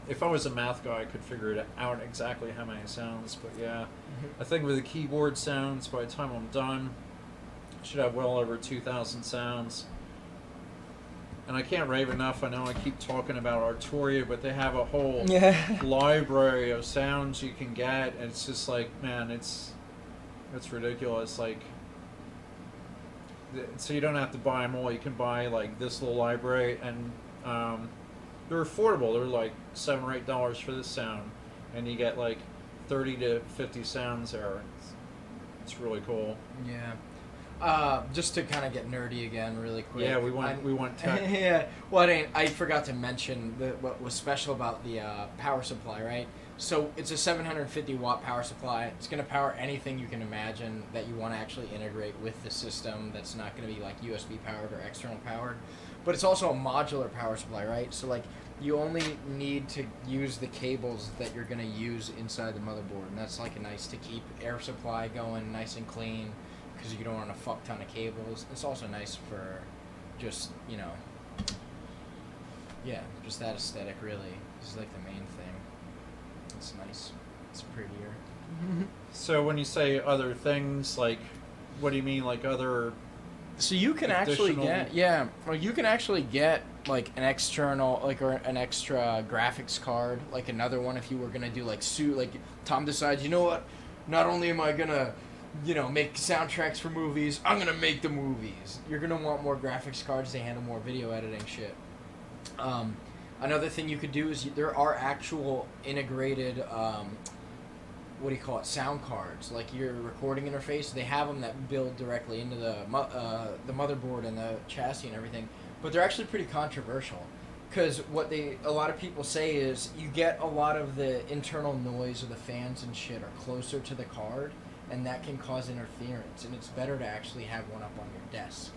If I was a math guy, I could figure it out exactly how many sounds, but yeah. I think with the keyboard sounds, by the time I'm done, I should have well over 2,000 sounds. And I can't rave enough. I know I keep talking about Arturia, but they have a whole library of sounds you can get. And it's just like, man, it's ridiculous. Like, so you don't have to buy them all. You can buy like this little library, and they're affordable. They're like $7 or $8 for this sound, and you get like 30 to 50 sounds there. It's really cool. Yeah. Just to kind of get nerdy again, really quick. Yeah, we want tech. Yeah. Well, I forgot to mention what was special about the power supply, right? So it's a 750 watt power supply. It's going to power anything you can imagine that you want to actually integrate with the system. That's not going to be like USB powered or external powered. But it's also a modular power supply, right? So like you only need to use the cables that you're going to use inside the motherboard, and that's like a nice to keep air supply going nice and clean, because you don't want a fuck ton of cables. It's also nice for just, you know, yeah, just that aesthetic, really. This is like the main thing. It's nice. It's prettier. So when you say other things, like, what do you mean, like other? So you can actually get, or you can actually get like an external, like, or an extra graphics card, like another one if you were gonna do like like Tom decides, you know what, not only am I gonna, you know, make soundtracks for movies, I'm gonna make the movies. You're gonna want more graphics cards to handle more video editing shit. Another thing you could do is there are actual integrated, what do you call it, sound cards, like your recording interface. They have them that build directly into the motherboard and the chassis and everything, but they're actually pretty controversial, because what a lot of people say is you get a lot of the internal noise of the fans and shit are closer to the card, and that can cause interference, and it's better to actually have one up on your desk.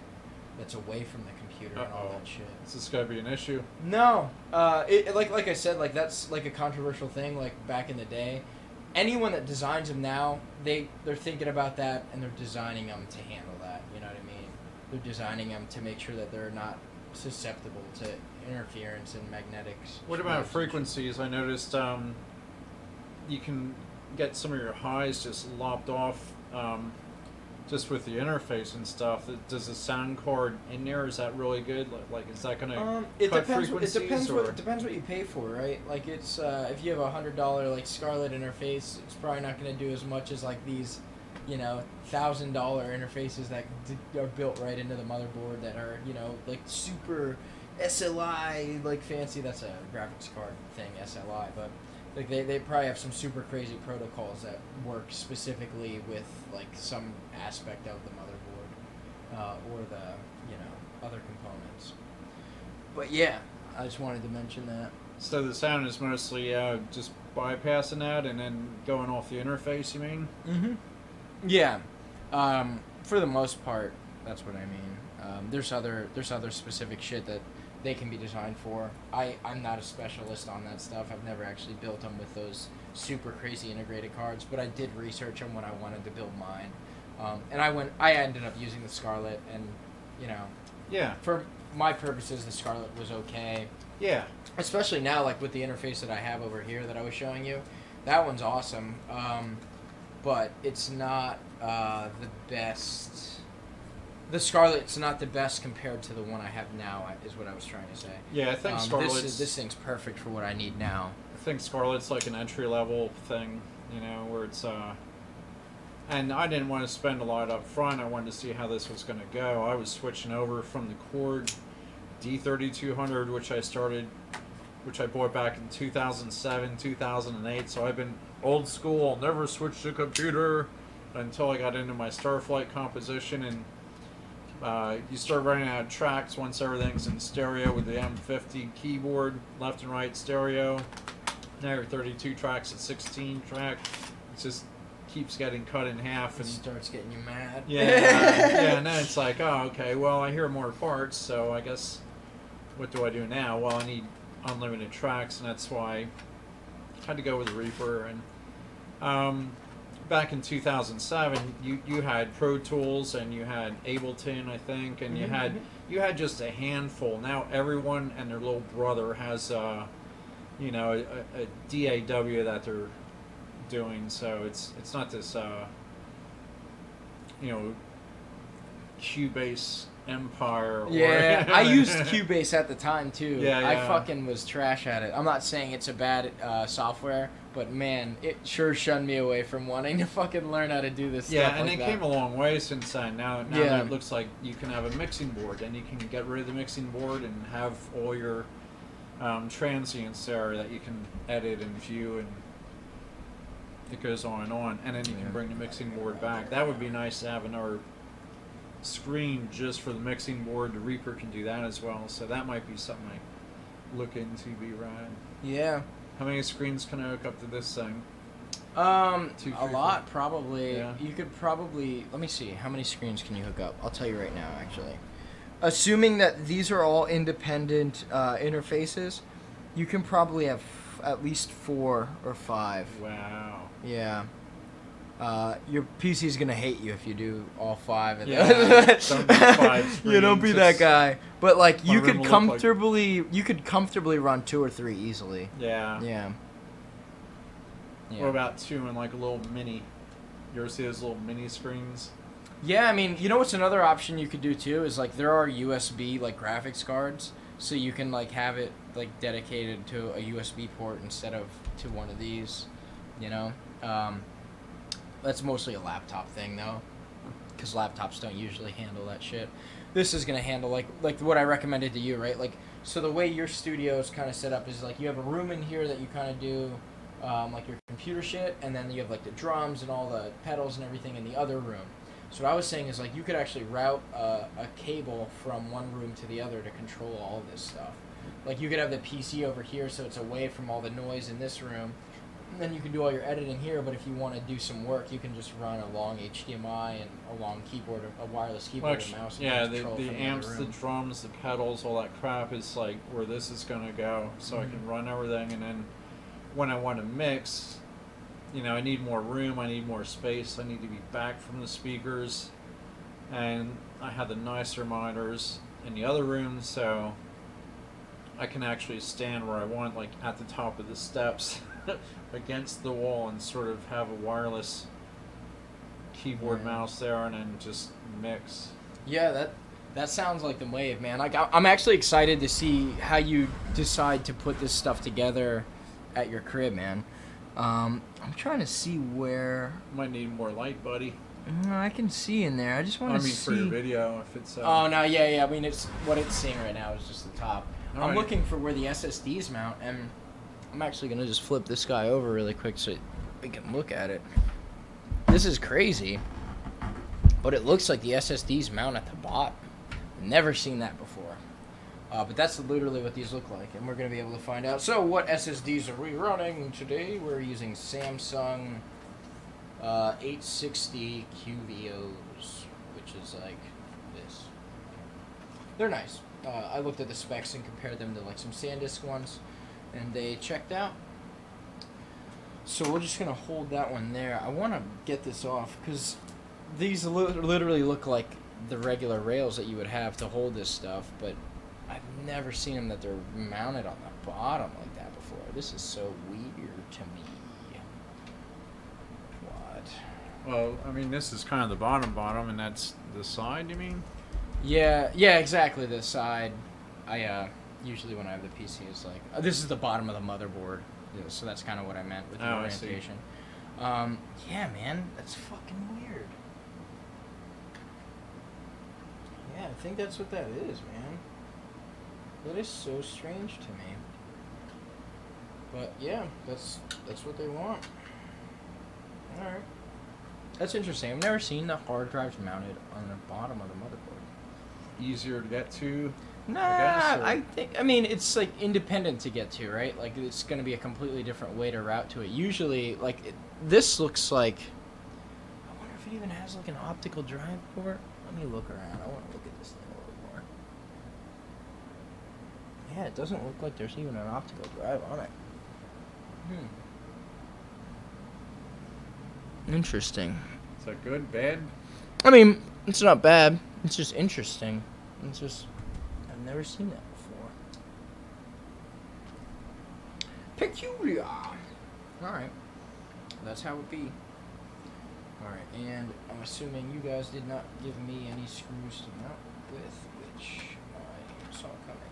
that's away from the computer and all that shit. Is this gonna be an issue? No, like I said, like that's like a controversial thing. Like back in the day, anyone that designs them now, they're thinking about that and they're designing them to handle that. You know what I mean? They're designing them to make sure that they're not susceptible to interference and magnetics. What about frequencies? I noticed you can get some of your highs just lopped off. Just with the interface and stuff, does the sound card in there, is that really good? Like is that gonna cut frequencies? It depends what you pay for, right? Like it's if you have $100 like Scarlett interface, it's probably not gonna do as much as like these, you know, $1,000 interfaces that are built right into the motherboard that are, you know, like super SLI, like fancy. That's a graphics card thing, SLI, but. Like they probably have some super crazy protocols that work specifically with like some aspect of the motherboard or the, you know, other components. But yeah, I just wanted to mention that. So the sound is mostly just bypassing that and then going off the interface, you mean? Mm-hmm. Yeah. For the most part, that's what I mean. There's other specific shit that they can be designed for. I'm not a specialist on that stuff. I've never actually built them with those super crazy integrated cards, but I did research them when I wanted to build mine. And I ended up using the Scarlett, and, you know, yeah, for my purposes, the Scarlett was okay. Yeah. Especially now, like with the interface that I have over here that I was showing you, that one's awesome. But it's not the best. The Scarlett's not the best compared to the one I have now, is what I was trying to say. Yeah, I think Scarlett's... This thing's perfect for what I need now. I think Scarlett's like an entry-level thing, you know, where it's... And I didn't want to spend a lot up front. I wanted to see how this was going to go. I was switching over from the Cord D3200, which I bought back in 2007, 2008. So I've been old school. I'll never switch the computer until I got into my Starflight composition, and you start running out of tracks once everything's in stereo with the M50 keyboard, left and right stereo. Now you're 32 tracks at 16 track. It just keeps getting cut in half. And it starts getting you mad. Yeah, yeah, and then it's like, oh, okay, well, I hear more parts, so I guess what do I do now? Well, I need unlimited tracks, and that's why I had to go with the Reaper. And back in 2007, you had Pro Tools and you had Ableton, I think, and you had just a handful. Now everyone and their little brother has you know, a DAW that they're doing. So it's not this you know, Cubase empire. Yeah, I used Cubase at the time too. Yeah. I fucking was trash at it. I'm not saying it's a bad software, but man, it sure shunned me away from wanting to fucking learn how to do this stuff. Yeah, and like it came a long way since then. Now Yeah. it looks like you can have a mixing board, and you can get rid of the mixing board and have all your transients there that you can edit and view, and it goes on and on. And then you can bring the mixing board back. That would be nice to have another screen just for the mixing board. The Reaper can do that as well, so that might be something I look into. Be right. Yeah. How many screens can I hook up to this thing? A lot, probably. Yeah. You could probably, let me see, how many screens can you hook up? I'll tell you right now, actually. Assuming that these are all independent interfaces, you can probably have at least 4 or 5. Wow. Yeah. Your PC's gonna hate you if you do all 5 of Yeah, those. don't do 5 You don't be screens, that it's- guy. But like My you room could will look comfortably run 2 or 3 easily. Yeah. Yeah. What about 2 in like a little mini? You ever see those little mini screens? Yeah, I mean, you know what's another option you could do too is like there are USB like graphics cards, so you can like have it like dedicated to a USB port instead of to one of these, you know. That's mostly a laptop thing though, because laptops don't usually handle that shit. This is gonna handle like what I recommended to you, right? Like, so the way your studio is kind of set up is like you have a room in here that you kind of do like your computer shit, and then you have like the drums and all the pedals and everything in the other room. So what I was saying is like you could actually route a cable from one room to the other to control all of this stuff. Like you could have the PC over here so it's away from all the noise in this room, And then you can do all your editing here, but if you want to do some work, you can just run a long HDMI and a long keyboard, a wireless keyboard and mouse. And yeah, control the from amps, other the room. drums, the pedals, all that crap is like where this is going to go. So I can run everything, and then when I want to mix, you know, I need more room, I need more space, I need to be back from the speakers, and I have the nicer monitors in the other room, so I can actually stand where I want, like at the top of the steps against the wall, and sort of have a wireless keyboard mouse there, and then just mix. Yeah, that sounds like the wave, man. Like I'm actually excited to see how you decide to put this stuff together at your crib, man. I'm trying to see where. Might need more light, buddy. I can see in there. I just want to see. for your video, if it's. Oh no, yeah. I mean, it's what it's seeing right now is just the top. All I'm right. looking for where the SSDs mount, and I'm actually gonna just flip this guy over really quick so we can look at it. This is crazy, but it looks like the SSDs mount at the bottom. Never seen that before. But that's literally what these look like, and we're going to be able to find out. So what SSDs are we running today? We're using Samsung 860 QVOs, which is like this. They're nice. I looked at the specs and compared them to like some SanDisk ones, and they checked out. So we're just going to hold that one there. I want to get this off because these literally look like the regular rails that you would have to hold this stuff, but I've never seen them that they're mounted on the bottom like that before. This is so weird to me. What? Well, I mean, this is kind of the bottom, and that's the side, you mean? Yeah, exactly. The side. I usually when I have the PC, is like this is the bottom of the motherboard. Yeah, so that's kind of what I meant with the orientation. Yeah, man, that's fucking weird. Yeah, I think that's what that is, man. That is so strange to me. But yeah, that's what they want. Alright. That's interesting. I've never seen the hard drives mounted on the bottom of the motherboard. Easier to get to? Nah, I guess, I mean, it's like independent to get to, right? Like it's going to be a completely different way to route to it. Usually, like this looks like. I wonder if it even has like an optical drive port. Let me look around. I want to look at this thing a little more. Yeah, it doesn't look like there's even an optical drive on it. Interesting. Is that good? Bad? I mean, it's not bad. It's just interesting. It's just. I've never seen that before. Peculiar. Alright. That's how it be. Alright, and I'm assuming you guys did not give me any screws to mount with, which I saw coming.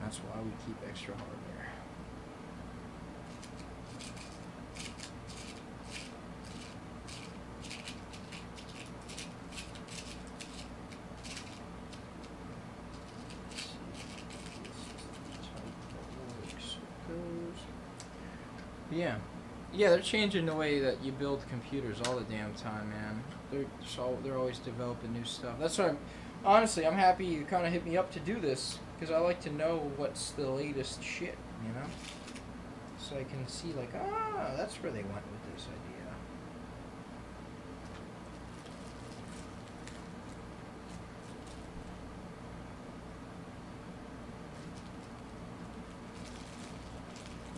That's why we keep extra hardware. Yeah. Yeah, they're changing the way that you build computers all the damn time, man. They're always developing new stuff. That's why honestly, I'm happy you kind of hit me up to do this, because I like to know what's the latest shit, you know? So I can see like, that's where they went with this idea.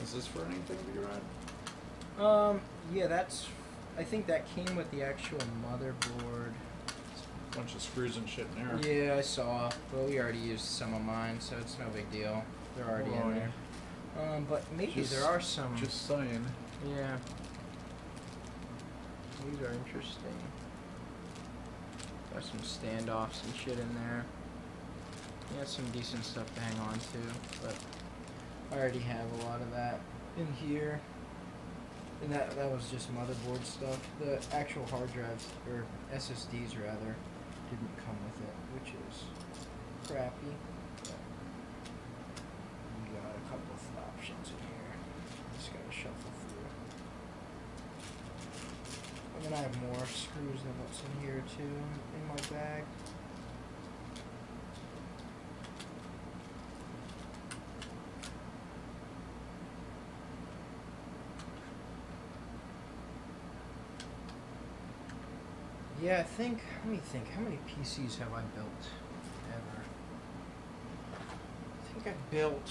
Is this for anything to be read? Yeah, I think that came with the actual motherboard. Bunch of screws and shit in there. Yeah, I saw. But we already used some of mine, so it's no big deal. They're already in there. But maybe there are some. Just saying. Yeah. These are interesting. Got some standoffs and shit in there. Yeah, some decent stuff to hang on to, but I already have a lot of that in here. And that was just motherboard stuff. The actual hard drives, or SSDs rather, didn't come with it, which is crappy. But we got a couple of options in here. Just gotta shuffle through. And then I have more screws than what's in here too, in my bag. Yeah, I think, let me think, how many PCs have I built ever? I think I built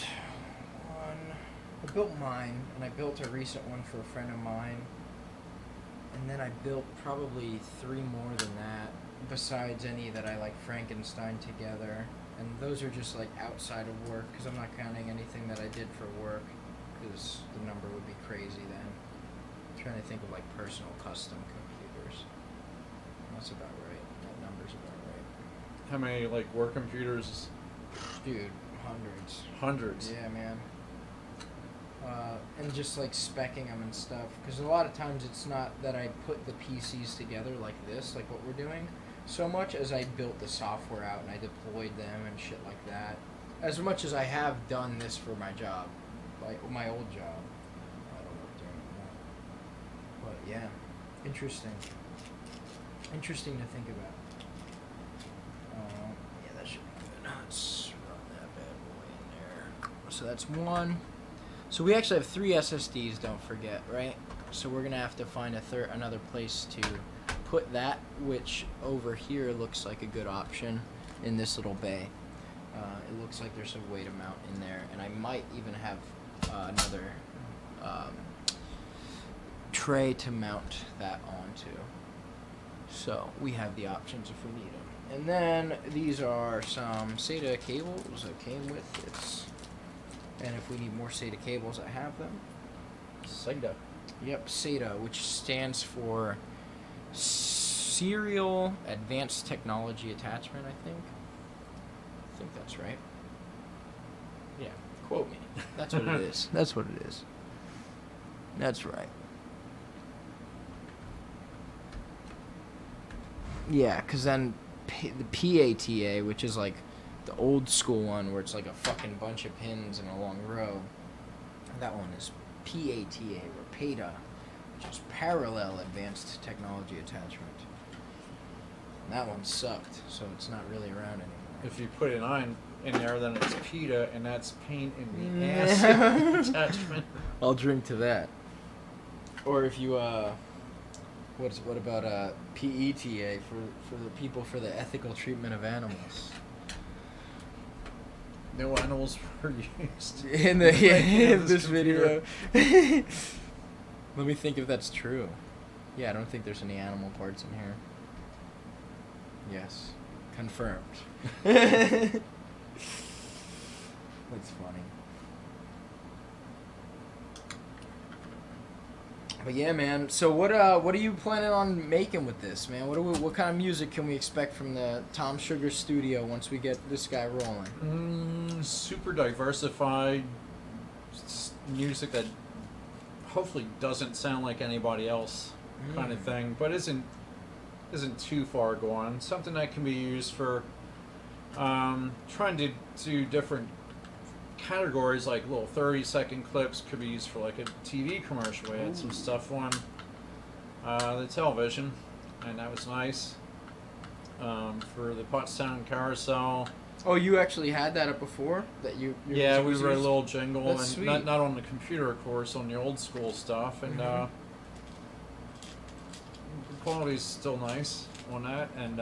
one, I built mine, and I built a recent one for a friend of mine, and then I built probably 3 more than that, besides any that I like Frankenstein together, and those are just like outside of work, because I'm not counting anything that I did for work, because the number would be crazy then. I'm trying to think of like personal custom computers. That's about right. That number's about right. How many like work computers? Dude, hundreds. Hundreds. Yeah, man. And just like specking them and stuff, because a lot of times it's not that I put the PCs together like this, like what we're doing, so much as I built the software out and I deployed them and shit like that. As much as I have done this for my job, like my old job. I don't work during that. But yeah, interesting. Interesting to think about. Yeah, that should be good. Let's run that bad boy in there. So that's one. So we actually have 3 SSDs, don't forget, right? So we're gonna have to find another place to put that, which over here looks like a good option in this little bay. It looks like there's a way to mount in there, and I might even have another tray to mount that onto. So we have the options if we need them. And then these are some SATA cables that came with it. And if we need more SATA cables, I have them. SATA. Yep, SATA, which stands for Serial Advanced Technology Attachment, I think. I think that's right. Yeah, quote me. That's what it is. That's what it is. That's right. Yeah, because then the PATA, which is like the old school one where it's like a fucking bunch of pins in a long row, that one is PATA, or PATA, which is Parallel Advanced Technology Attachment. And that one sucked, so it's not really around anymore. If you put an I in there, then it's PETA, and that's pain in the ass attachment. I'll drink to that. Or if you what about PETA for the people for the ethical treatment of animals? No animals were used In this video. Let me think if that's true. Yeah, I don't think there's any animal parts in here. Yes. Confirmed. That's funny. But yeah, man. So what are you planning on making with this, man? What kind of music can we expect from the Tom Shugar studio once we get this guy rolling? Super diversified music that hopefully doesn't sound like anybody else, kind of thing, but isn't too far gone. Something that can be used for trying to do different categories, like little 30-second clips could be used for like a TV commercial. We had some stuff on the television, and that was nice. For the Pottstown Carousel. Oh, you actually had that up before? That you Yeah, we wrote a little jingle, That's and sweet. not on the computer, of course, on the old school stuff, and the quality's still nice on that, and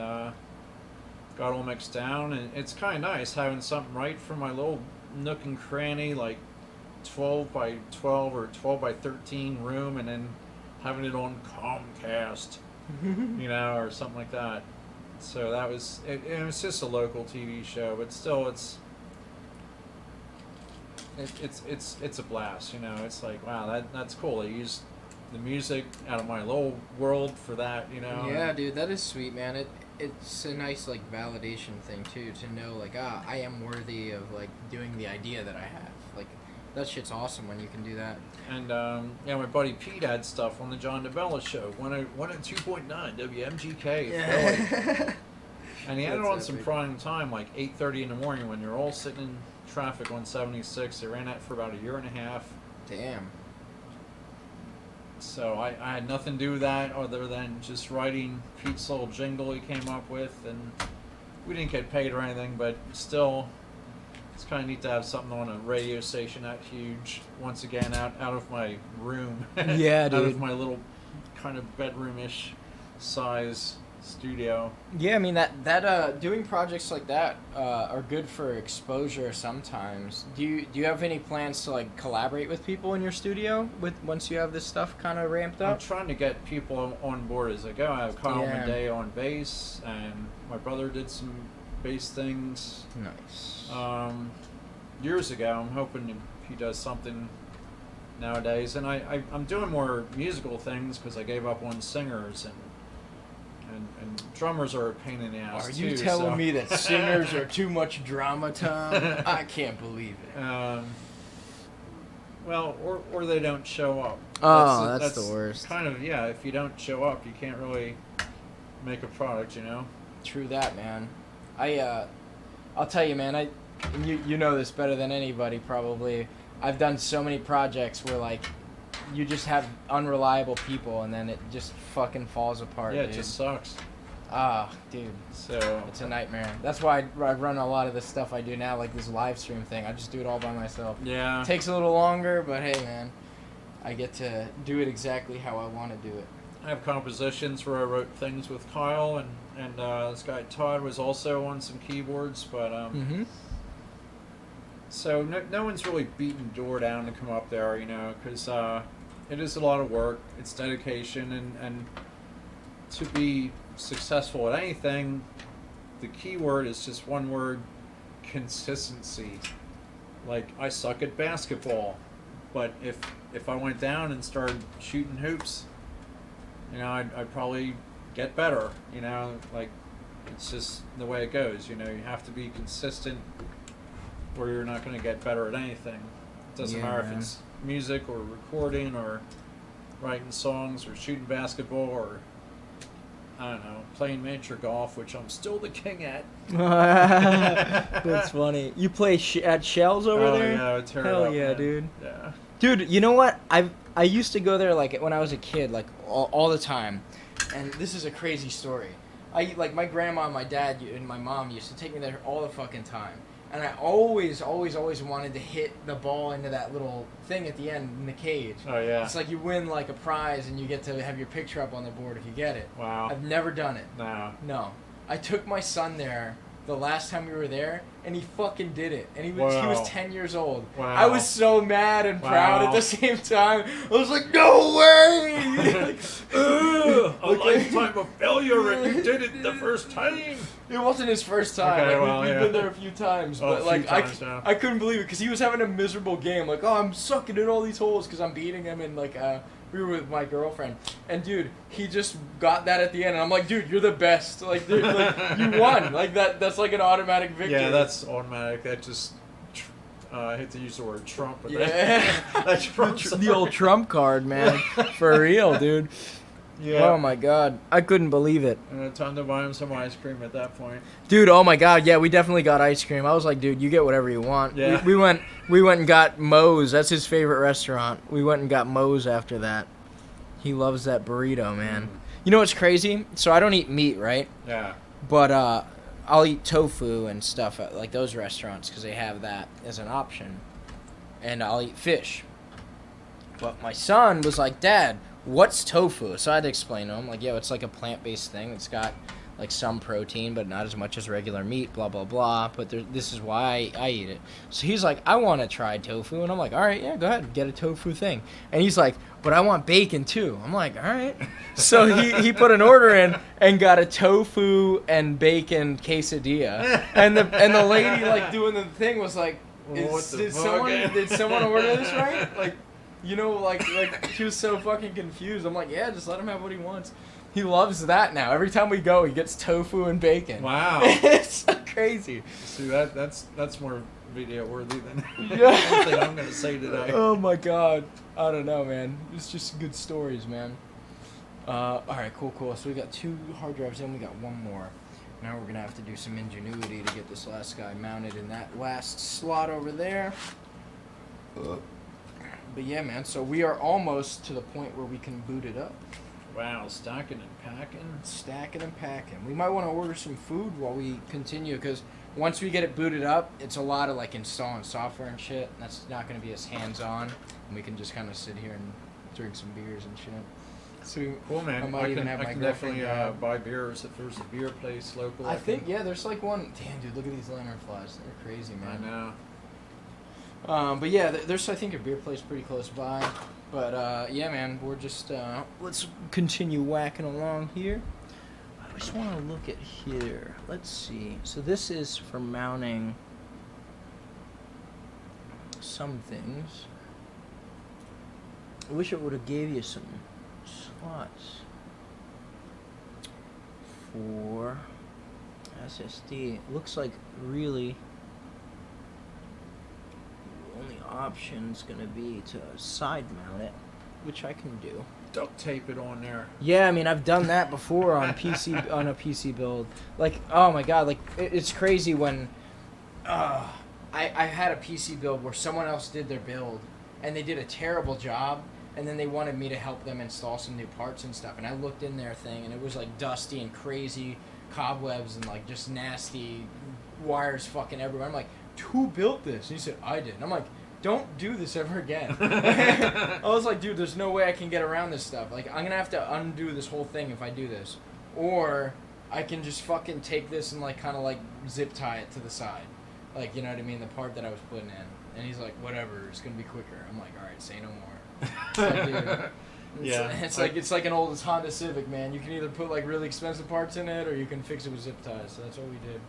got all mixed down, and it's kind of nice having something right for my little nook and cranny, like 12 by 12 or 12 by 13 room, and then having it on Comcast, or something like that. So that was it. It was just a local TV show, but still, it's a blast. It's like, wow, that's cool. They used the music out of my little world for that. Yeah, dude, that is sweet, man. It's a nice like validation thing too, to know like, I am worthy of like doing the idea that I have. Like, that shit's awesome when you can do that. And my buddy Pete had stuff on the John DeBella show, 102.9 WMGK. Yeah. Philly. And he had it on That's some epic. prime time, like 8:30 in the morning, when you're all sitting in traffic on 76. They ran that for about a year and a half. Damn. So I had nothing to do with that other than just writing Pete's little jingle he came up with, and we didn't get paid or anything, but still, it's kind of neat to have something on a radio station that huge. Once again, out of my room. Yeah, Out dude. of my little kind of bedroom-ish size studio. Yeah, I mean that doing projects like that are good for exposure sometimes. Do you have any plans to like collaborate with people in your studio once you have this stuff kind of ramped I'm up? trying to get people on board as I go. I have Kyle Yeah. Madej on bass, and my brother did some bass things Nice. years ago. I'm hoping he does something nowadays, and I'm doing more musical things because I gave up on singers, and drummers are a pain in the ass Are too. you telling so. me that singers are too much drama, Tom? I can't believe it. Well, or they don't show up. Oh, that's the worst. Kind of, yeah. If you don't show up, you can't really make a product, you know. True that, man. I'll tell you, man. You know this better than anybody probably. I've done so many projects where like you just have unreliable people, and then it just fucking falls apart. Yeah, dude. it just sucks. Ah, dude. So It's a nightmare. That's why I run a lot of the stuff I do now, like this live stream thing. I just do it all by myself. yeah. It takes a little longer, but hey, man, I get to do it exactly how I want to do it. I have compositions where I wrote things with Kyle, and this guy Todd was also on some keyboards, but so no one's really beating the door down to come up there, you know, because it is a lot of work. It's dedication, and to be successful at anything, the key word is just one word: consistency. Like, I suck at basketball, but if I went down and started shooting hoops, you know, I'd probably get better, you know, like, it's just the way it goes, you know, you have to be consistent or you're not going to get better at anything. It doesn't Yeah, matter man. if it's music or recording or writing songs or shooting basketball or, I don't know, playing miniature golf, which I'm still the king at. That's funny. You play at Shells over there? Yeah, I tear it Hell up, yeah, man. dude. Yeah. Dude, you know what? I used to go there like when I was a kid, like all the time. And this is a crazy story. Like my grandma, my dad, and my mom used to take me there all the fucking time. And I always wanted to hit the ball into that little thing at the end in the cage. Oh, yeah. It's like you win like a prize and you get to have your picture up on the board if you get it. Wow. I've never done it. No. No. I took my son there the last time we were there, and he fucking did it. And he was Wow. 10 years old. Wow. I was so mad and proud at Wow. the same time. I was like, no way! Ugh, a lifetime of failure, and you did it the first time. It wasn't his first time. Okay, Like, well, we've yeah. been there a few times, Oh, a but few like times, yeah. I couldn't believe it because he was having a miserable game. Like, oh, I'm sucking in all these holes because I'm beating him, and like we were with my girlfriend, and dude, he just got that at the end, and I'm like, dude, you're the best. Like, dude, like you won. Like that's like an automatic victory. Yeah, that's automatic. That just, I hate to use the word Trump, but Yeah. that trumps the old trump card, man. For real, dude. Yeah. Oh my god, I couldn't believe it. Time to buy him some ice cream at that point. Dude, oh my god, yeah, we definitely got ice cream. I was like, dude, you get whatever you want. Yeah. We went and got Mo's. That's his favorite restaurant. We went and got Mo's after that. He loves that burrito, man. You know what's crazy? So I don't eat meat, right? Yeah. But I'll eat tofu and stuff at like those restaurants because they have that as an option. And I'll eat fish. But my son was like, Dad, what's tofu? So I had to explain to him, like, yo, it's like a plant-based thing. It's got like some protein, but not as much as regular meat, blah, blah, blah. But this is why I eat it. So he's like, I want to try tofu. And I'm like, all right, yeah, go ahead, get a tofu thing. And he's like, but I want bacon too. I'm like, all right. So he put an order in and got a tofu and bacon quesadilla. And the lady like doing the thing was like, What the did fuck? someone order this right? Like, you know, like she was so fucking confused. I'm like, yeah, just let him have what he wants. He loves that now. Every time we go, he gets tofu and bacon. Wow. It's so crazy. See, that's more video worthy than Yeah. anything I'm gonna say today. Oh my god. I don't know, man. It's just good stories, man. Alright, cool. So we got 2 hard drives in, we got 1 more. Now we're gonna have to do some ingenuity to get this last guy mounted in that last slot over there. But yeah, man, so we are almost to the point where we can boot it up. Wow, stacking and packing. Stacking and packing. We might want to order some food while we continue, because once we get it booted up, it's a lot of like installing software and shit. That's not going to be as hands-on, and we can just kind of sit here and drink some beers and shit. So Cool, man. I might even have I my can girlfriend definitely grab. buy beers if there's a beer place local. I think, yeah, there's like one. Damn, dude, look at these lantern flies. They're crazy, I man. know. But yeah, there's I think a beer place pretty close by. But yeah, man, we're just let's continue whacking along here. I just want to look at here. Let's see. So this is for mounting some things. I wish it would have gave you some slots for SSD. It looks like really the only option's gonna be to side mount it, which I can do. Duct tape it on there. Yeah, I mean I've done that before on PC on a PC build. Like, oh my god, like it's crazy when I had a PC build where someone else did their build and they did a terrible job, and then they wanted me to help them install some new parts and stuff, and I looked in their thing and it was like dusty and crazy cobwebs and like just nasty wires fucking everywhere. I'm like, who built this? And he said, I did. And I'm like, don't do this ever again. I was like, dude, there's no way I can get around this stuff. Like, I'm gonna have to undo this whole thing if I do this, or I can just fucking take this and like kind of like zip tie it to the side, like, you know what I mean, the part that I was putting in. And he's like, whatever, it's gonna be quicker. I'm like, all right, say no more. Like, dude, it's like an old Honda Civic, man. You can either put like really expensive parts in it, or you can fix it with zip ties. So that's what we did.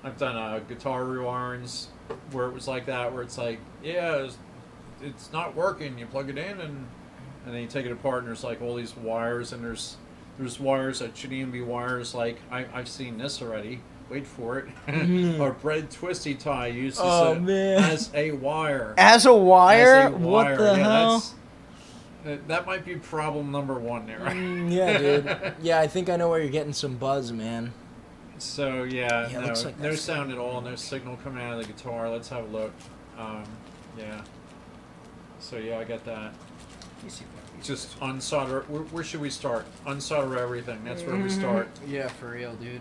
I've done guitar rewirings where it was like that, where it's like, yeah, it's not working. You plug it in, and then you take it apart, and there's like all these wires, and there's wires that shouldn't even be wires. Like I've seen this already. Wait for it. Our bread twisty tie uses as a wire. As a wire? As a wire. What the hell? That might be problem number one there. Yeah, dude. Yeah, I think I know where you're getting some buzz, man. So yeah, Yeah, no, looks like no that's sound at all, no signal coming out of the guitar. Let's have a look. Yeah. So yeah, I got that. Just unsolder. Where should we start? Unsolder everything. That's where we start. Yeah, for real, dude.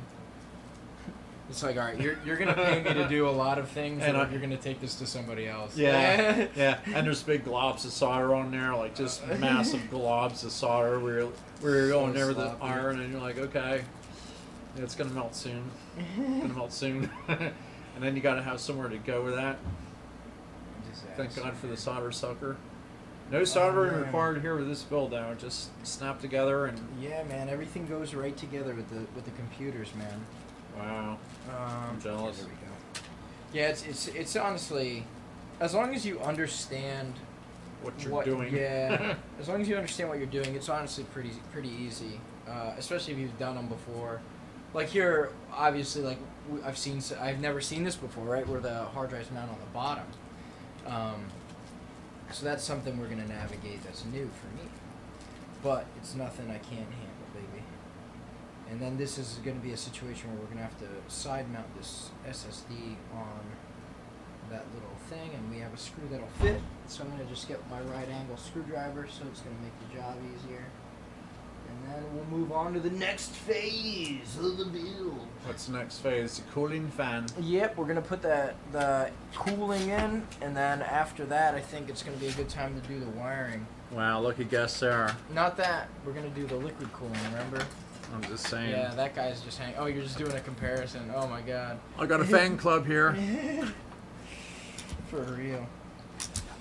It's like, all right, you're gonna pay me to do a lot of things, and you're gonna take this to somebody else. Yeah, yeah. And there's big globs of solder on there, like just massive globs of solder. Where you're going there with the iron, and you're like, okay, it's gonna melt soon. And then you gotta have somewhere to go with that. Thank God for the solder sucker. No soldering required here with this build now. Just snap together and. Yeah, man. Everything goes right together with the computers, man. Wow. I'm jealous. There we go. Yeah, it's honestly, as long as you understand what you're doing. Yeah, as long as you understand what you're doing, it's honestly pretty easy. Especially if you've done them before. Like here, obviously, like I've never seen this before, right? Where the hard drives mount on the bottom. So that's something we're gonna navigate. That's new for me, but it's nothing I can't handle, baby. And then this is going to be a situation where we're going to have to side mount this SSD on that little thing, and we have a screw that'll fit. So I'm going to just get my right angle screwdriver, so it's going to make the job easier. And then we'll move on to the next phase of the build. What's the next phase? The cooling fan. Yep, we're going to put the cooling in, and then after that, I think it's going to be a good time to do the wiring. Wow, lucky guess there. Not that. We're going to do the liquid cooling, remember? I'm just saying. Yeah, that guy's just hanging. Oh, you're just doing a comparison. Oh my god. I got a fan club here. For real.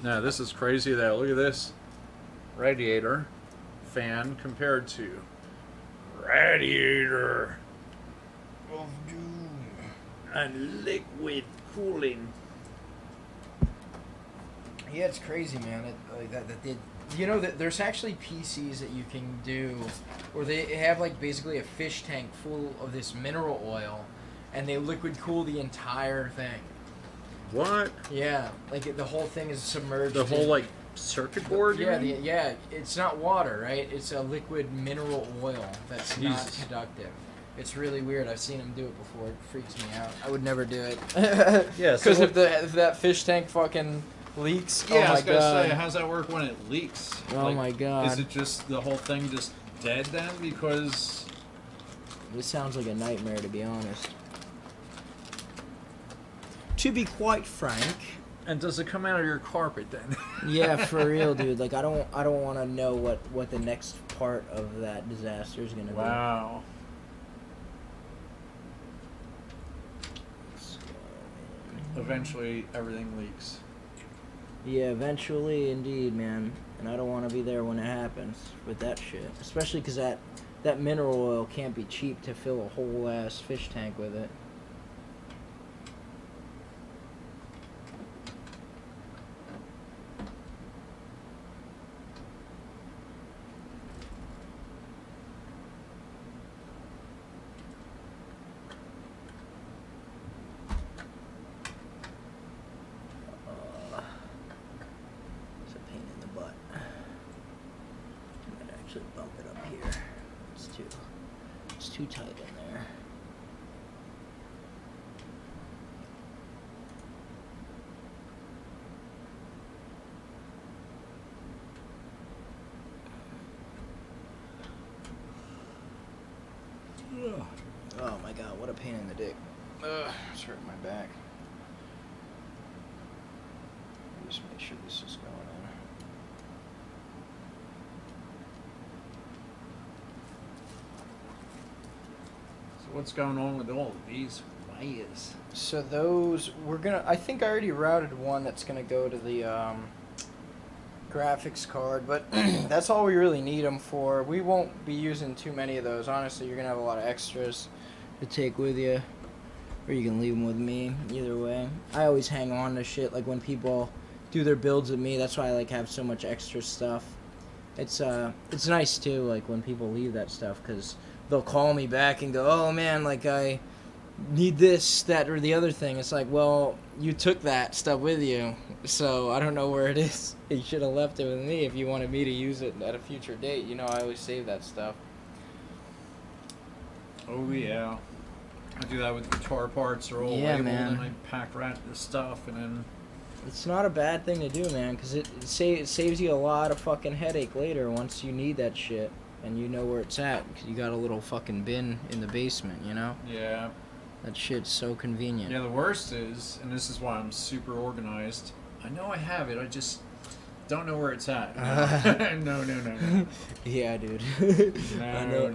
No, this is crazy though. Look at this. Radiator fan compared to radiator of doom and liquid cooling. Yeah, it's crazy, man. That did. You know that there's actually PCs that you can do, where they have like basically a fish tank full of this mineral oil, and they liquid cool the entire thing. What? Yeah, like the whole thing is submerged. The whole like circuit board? Yeah, yeah. It's not water, right? It's a liquid mineral oil that's not Jesus. conductive. It's really weird. I've seen them do it before. It freaks me out. I would never do it. Yeah, because if that fish tank fucking leaks. Yeah, oh my I was gonna god. say, how's that work when it leaks? Oh my god. Is it just the whole thing just dead then? Because this sounds like a nightmare, to be honest. To be quite frank. And does it come out of your carpet then? Yeah, for real, dude. Like I don't want to know what the next part of that disaster is going to Wow. be. Let's go in. Eventually, everything leaks. Yeah, eventually, indeed, man. And I don't want to be there when it happens with that shit. Especially because that mineral oil can't be cheap to fill a whole ass fish tank with it. It's a pain in the butt. I might actually bump it up here. It's too tight in there. Oh my god, what a pain in the dick. It's hurting my back. Just make sure this is going in. So what's going on with all of these wires? So those I think I already routed one that's gonna go to the graphics card, but that's all we really need them for. We won't be using too many of those. Honestly, you're gonna have a lot of extras to take with you, or you can leave them with me. Either way, I always hang on to shit. Like when people do their builds with me, that's why I like have so much extra stuff. It's nice too, like when people leave that stuff, because they'll call me back and go, oh man, like I need this, that, or the other thing. It's like, well, you took that stuff with you, so I don't know where it is. You should have left it with me if you wanted me to use it at a future date. You know, I always save that stuff. Oh yeah. I do that with guitar parts. They're all Yeah, labeled, man. and I pack rat the stuff, and then It's not a bad thing to do, man, because it saves you a lot of fucking headache later once you need that shit and you know where it's at, because you got a little fucking bin in the basement, you know? yeah. That shit's so convenient. Yeah, the worst is, and this is why I'm super organized, I know I have it, I just don't know where it's at. No. No. Yeah, dude. No,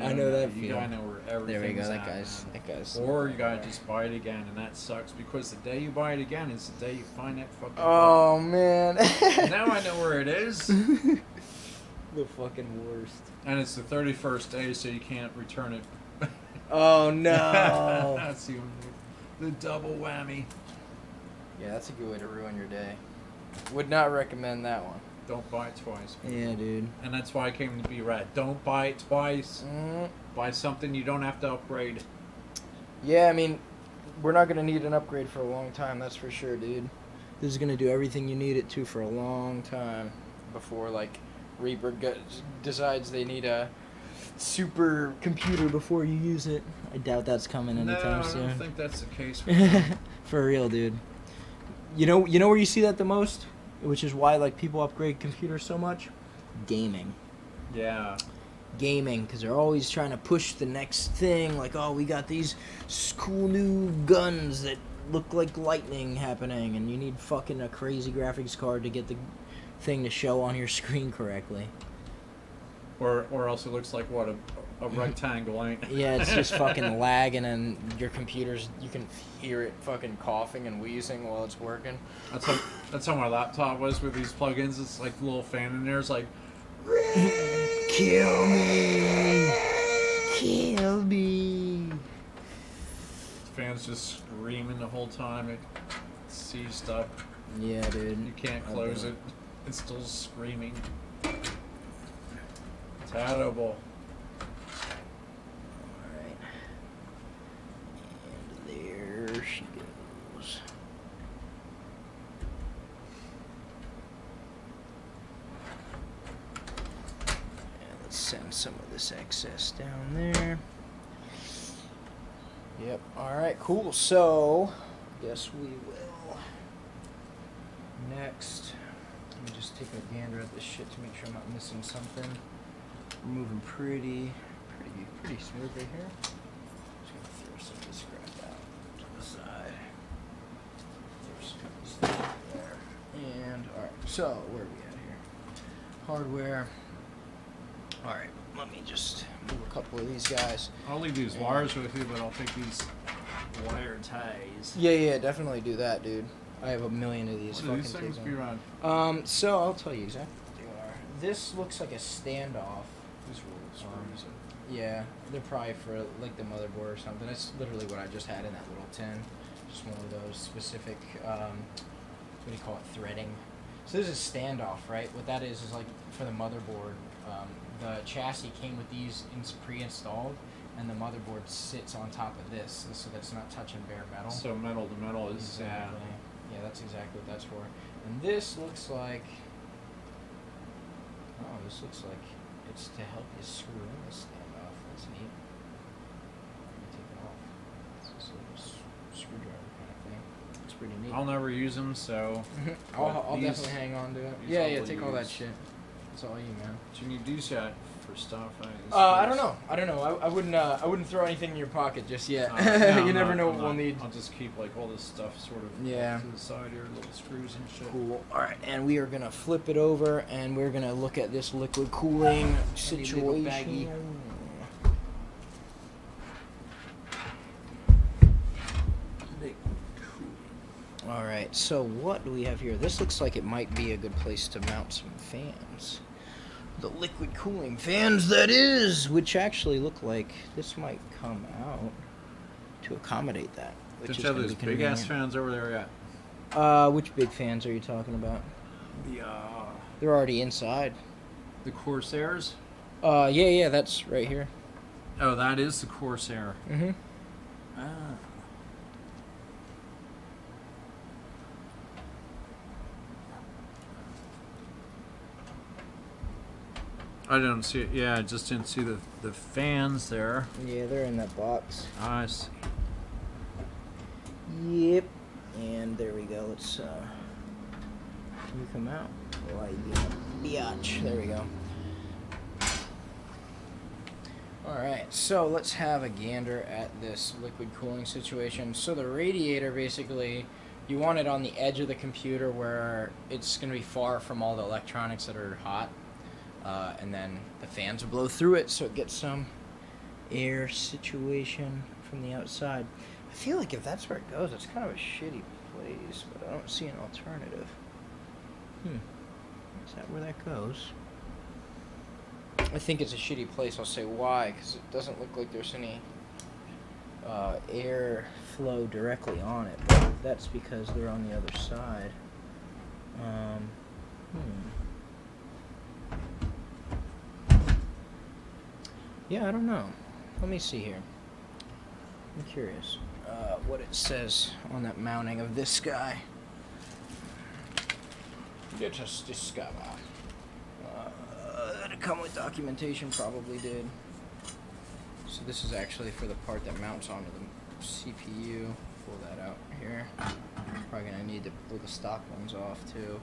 I know that You feeling. gotta know where everything's There we go. at, That guy's. Or you gotta just buy it again, and that sucks, because the day you buy it again is the day you find that fucking Oh man. button. Now I know where it is, The fucking worst. and it's the 31st day, so you can't return it. Oh no. That's the double whammy. Yeah, that's a good way to ruin your day. Would not recommend that one. Don't buy it twice. Yeah, dude. And that's why I came to be rat. Don't buy it twice. Buy something you don't have to upgrade. Yeah, I mean, we're not gonna need an upgrade for a long time. That's for sure, dude. This is gonna do everything you need it to for a long Time before like Reaper decides they need a super computer before you use it. I doubt that's coming anytime No, I soon. don't think that's the case. For me. For real, dude. You know where you see that the most, which is why like people upgrade computers so much. Gaming, Yeah. because they're always trying to push the next thing. Like, oh, we got these cool new guns that look like lightning happening, and you need fucking a crazy graphics card to get the thing to show on your screen correctly. Or else it looks like what a rectangle, ain't? Yeah, it's just fucking lagging, and your computer's, you can hear it fucking coughing and wheezing while it's working. That's how my laptop was with these plugins. It's like a little fan in there. It's like, Kill me! Kill me! the fan's just screaming the whole time. It sees stuff. Yeah, dude. You can't close it. It's still screaming. Terrible. Alright. And there she goes. And let's send some of this excess down there. Yep. All right. Cool. So, guess we will. Next, let me just take a gander at this shit to make sure I'm not missing something. We're moving pretty smooth right here. Just gonna throw some of this crap out to the side. There's some stuff there. And all right. So where are we at here? Hardware. All right. let me just move a couple of these guys. I'll leave these wires with you, but I'll take these wire ties. Yeah, definitely do that, dude. I have a million of these. What do these things be around? So I'll tell you exactly what they are. This looks like a standoff. These were screws. Yeah, they're probably for like the motherboard or something. That's literally what I just had in that little tin. Just one of those specific, what do you call it, threading. So this is standoff, right? What that is like for the motherboard. The chassis came with these pre-installed, and the motherboard sits on top of this, so that's not touching bare metal. So metal to metal is exactly. Yeah, that's exactly what that's for. And this looks like, oh, this looks like it's to help you screw in the standoff. That's neat. Let me take it off. It's just a little screwdriver kind of thing. It's pretty neat. I'll never use them, so. I'll definitely hang on to it. Yeah, take all that shit. It's all you, man. Do you need these yet for stuff? I don't know. I wouldn't throw anything in your pocket just yet. No, You never know what we'll need. I'll just keep like all this stuff sort of Yeah. to the side here, little screws and shit. Cool. All right, and we are gonna flip it over, and we're gonna look at this liquid cooling situation. All right, so what do we have here? This looks like it might be a good place to mount some fans. The liquid cooling fans, that is, which actually look like this might come out to accommodate that. Don't you have those big ass fans over there yet? Which big fans are you talking about? The They're already inside. the Corsairs? Yeah, that's right here. Oh, that is the Corsair. Mm-hmm. Ah. I don't see it. Yeah, I just didn't see the fans there. Yeah, they're in that box. I see. Yep. And there we go. Let's, can you come out? Biatch. There we go. Alright, so let's have a gander at this liquid cooling situation. So the radiator, basically, you want it on the edge of the computer where it's going to be far from all the electronics that are hot. And then the fans will blow through it, so it gets some air situation from the outside. I feel like if that's where it goes, it's kind of a shitty place, but I don't see an alternative. Is that where that goes? I think it's a shitty place. I'll say why, because it doesn't look like there's any air flow directly on it, but that's because they're on the other side. Yeah, I don't know. Let me see here. I'm curious what it says on that mounting of this guy. Let us discover. Did it come with documentation? Probably did. So this is actually for the part that mounts onto the CPU. Pull that out here. Probably gonna need to pull the stock ones off too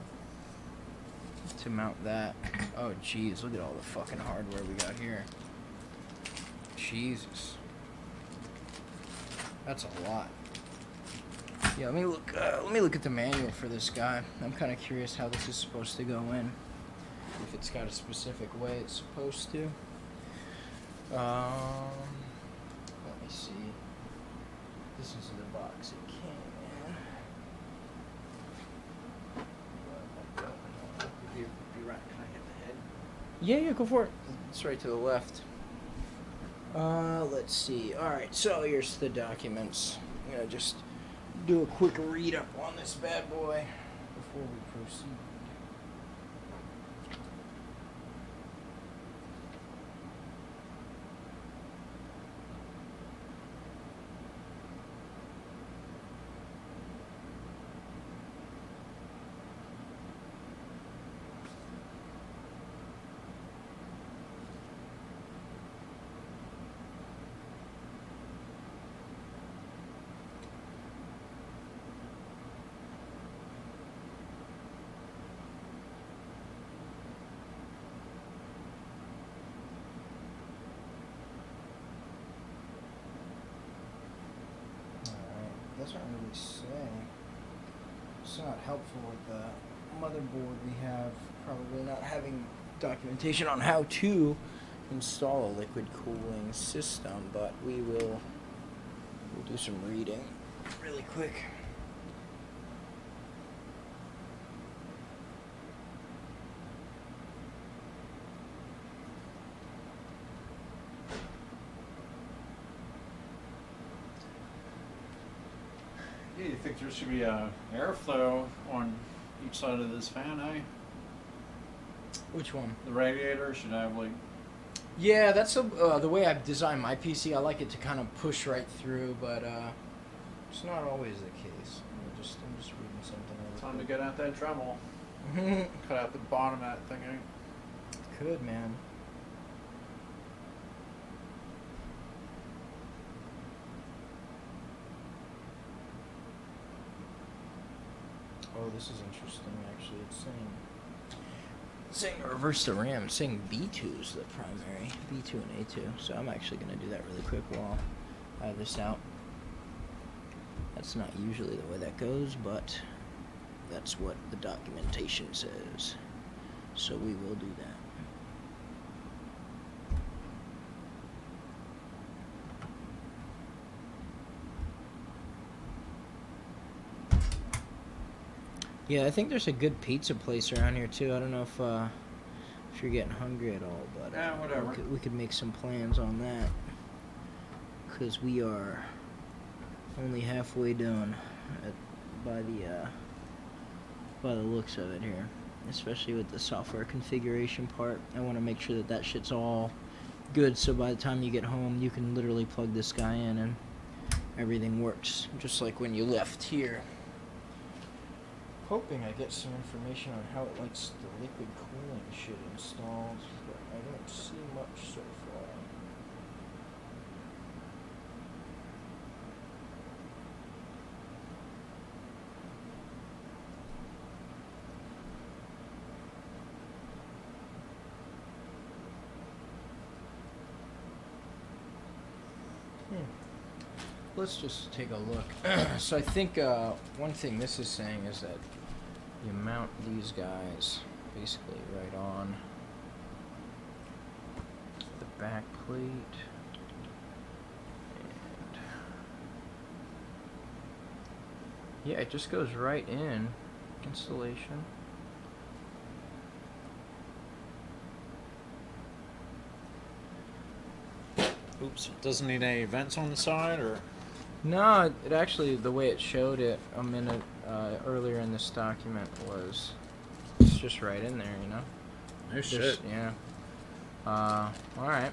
to mount that. Oh geez, look at all the fucking hardware we got here. Jesus, that's a lot. Yeah, let me look at the manual for this guy. I'm kind of curious how this is supposed to go in. If it's got a specific way it's supposed to. Let me see. This is the box it came in. Be right. Can I hit the head? Yeah, go for it. It's right to the left. Let's see. Alright, so here's the documents. I'm gonna just do a quick read up on this bad boy before we proceed. Doesn't really say. It's not helpful with the motherboard we have. Probably not having documentation on how to install a liquid cooling system, but we'll do some reading really quick. Yeah, you think there should be airflow on each side of this fan, eh? Which one? The radiator should have like. Yeah, that's the way I've designed my PC. I like it to kind of push right through, but it's not always the case. I'm just reading something. Time to get out that Dremel. Cut out the bottom of that thing, eh? Could, man. Oh, this is interesting, actually. It's saying reverse the RAM. It's saying B2 is the primary. B2 and A2. So I'm actually going to do that really quick while I have this out. That's not usually the way that goes, but that's what the documentation says. So we will do that. Yeah, I think there's a good pizza place around here too. I don't know if you're getting hungry at all, but Yeah, whatever. we could make some plans on that, because we are only halfway done by the looks of it here, especially with the software configuration part. I want to make sure that shit's all good, so by the time you get home, you can literally plug this guy in and everything works, just like when you left here. Hoping I get some information on how it likes the liquid cooling shit installed, but I don't see much so far. Let's just take a look. So I think one thing this is saying is that you mount these guys basically right on the back plate, and yeah, it just goes right in installation. Oops, it doesn't need any vents on the side, or? No, it actually, the way it showed it a minute earlier in this document was, it's just right in there, you know? No Just, shit. yeah. Alright.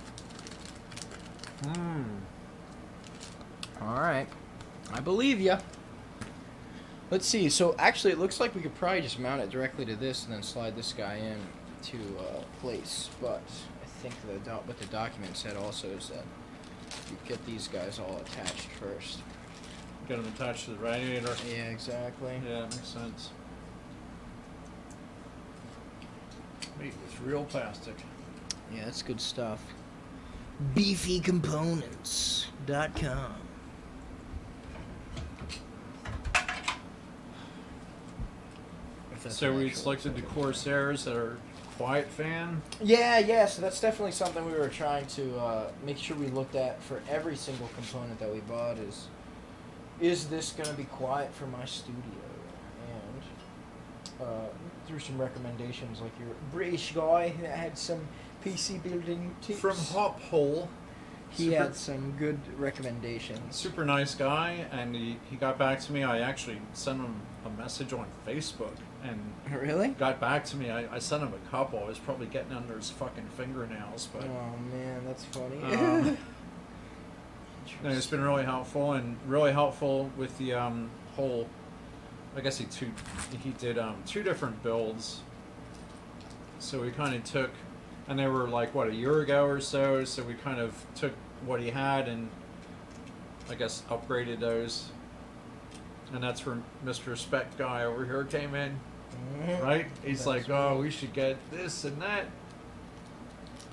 Alright. I believe ya. Let's see, so actually it looks like we could probably just mount it directly to this and then slide this guy in to place, but I think what the document said also is that you get these guys all attached first. Get them attached to the radiator. Yeah, exactly. Yeah, that makes sense. Made with real plastic. Yeah, that's good stuff. BeefyComponents.com. So we selected the Corsairs that are quiet fan. Yeah, so that's definitely something we were trying to make sure we looked at for every single component that we bought is this going to be quiet for my studio? And through some recommendations, like your British guy that had some PC building tips. From Hop Hole. He had some good recommendations. Super nice guy, and he got back to me. I actually sent him a message on Facebook, and Really? got back to me. I sent him a couple. I was probably getting under his fucking fingernails, but Oh man, that's funny. no, it's been really helpful, and really helpful with the whole. I guess he did two different builds. So we kind of took, and they were like what, a year ago or so. So we kind of took what he had and I guess upgraded those. And that's where Mr. Spec guy over here came in, right? He's That's like, oh, we should get this and that.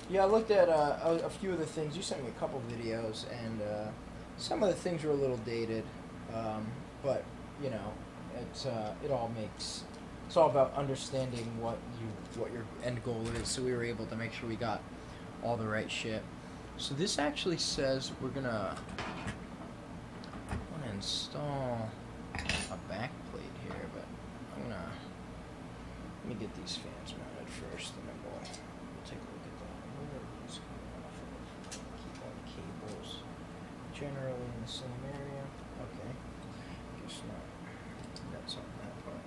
Yeah, I looked at a few of the things. You sent me a couple videos, and some of the things were a little dated, but you know, it all makes. It's all about understanding what your end goal is. So we were able to make sure we got all the right shit. So this actually says we're gonna install a back plate here, but let me get these fans mounted first, and then we'll take a look at that. Where are these coming off of? Keep all the cables generally in the same area. Okay, guess not. That's on that part.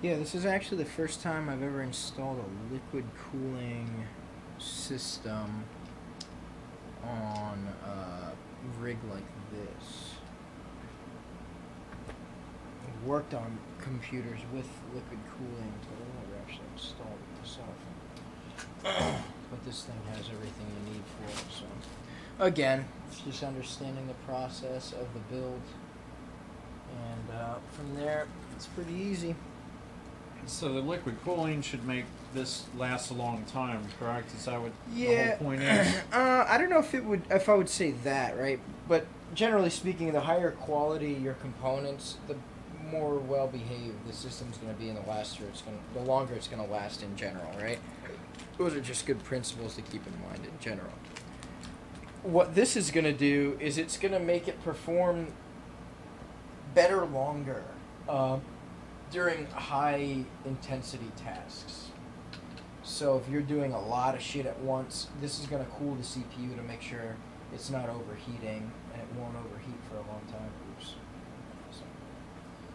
Yeah, this is actually the first time I've ever installed a liquid cooling system on a rig like this. I've worked on computers with liquid cooling, but I've never actually installed it myself. But this thing has everything you need for it, so. Again, just understanding the process of the build. And from there, it's pretty easy. So the liquid cooling should make this last a long time, correct? Is that what the Yeah. whole point is? I don't know if I would say that, right? But generally speaking, the higher quality your components, the more well behaved the system's going to be, and the longer it's going to last in general, right? Those are just good principles to keep in mind in general. What this is going to do is it's going to make it perform better longer during high intensity tasks. So if you're doing a lot of shit at once, this is going to cool the CPU to make sure it's not overheating, and it won't overheat for a long time. Oops.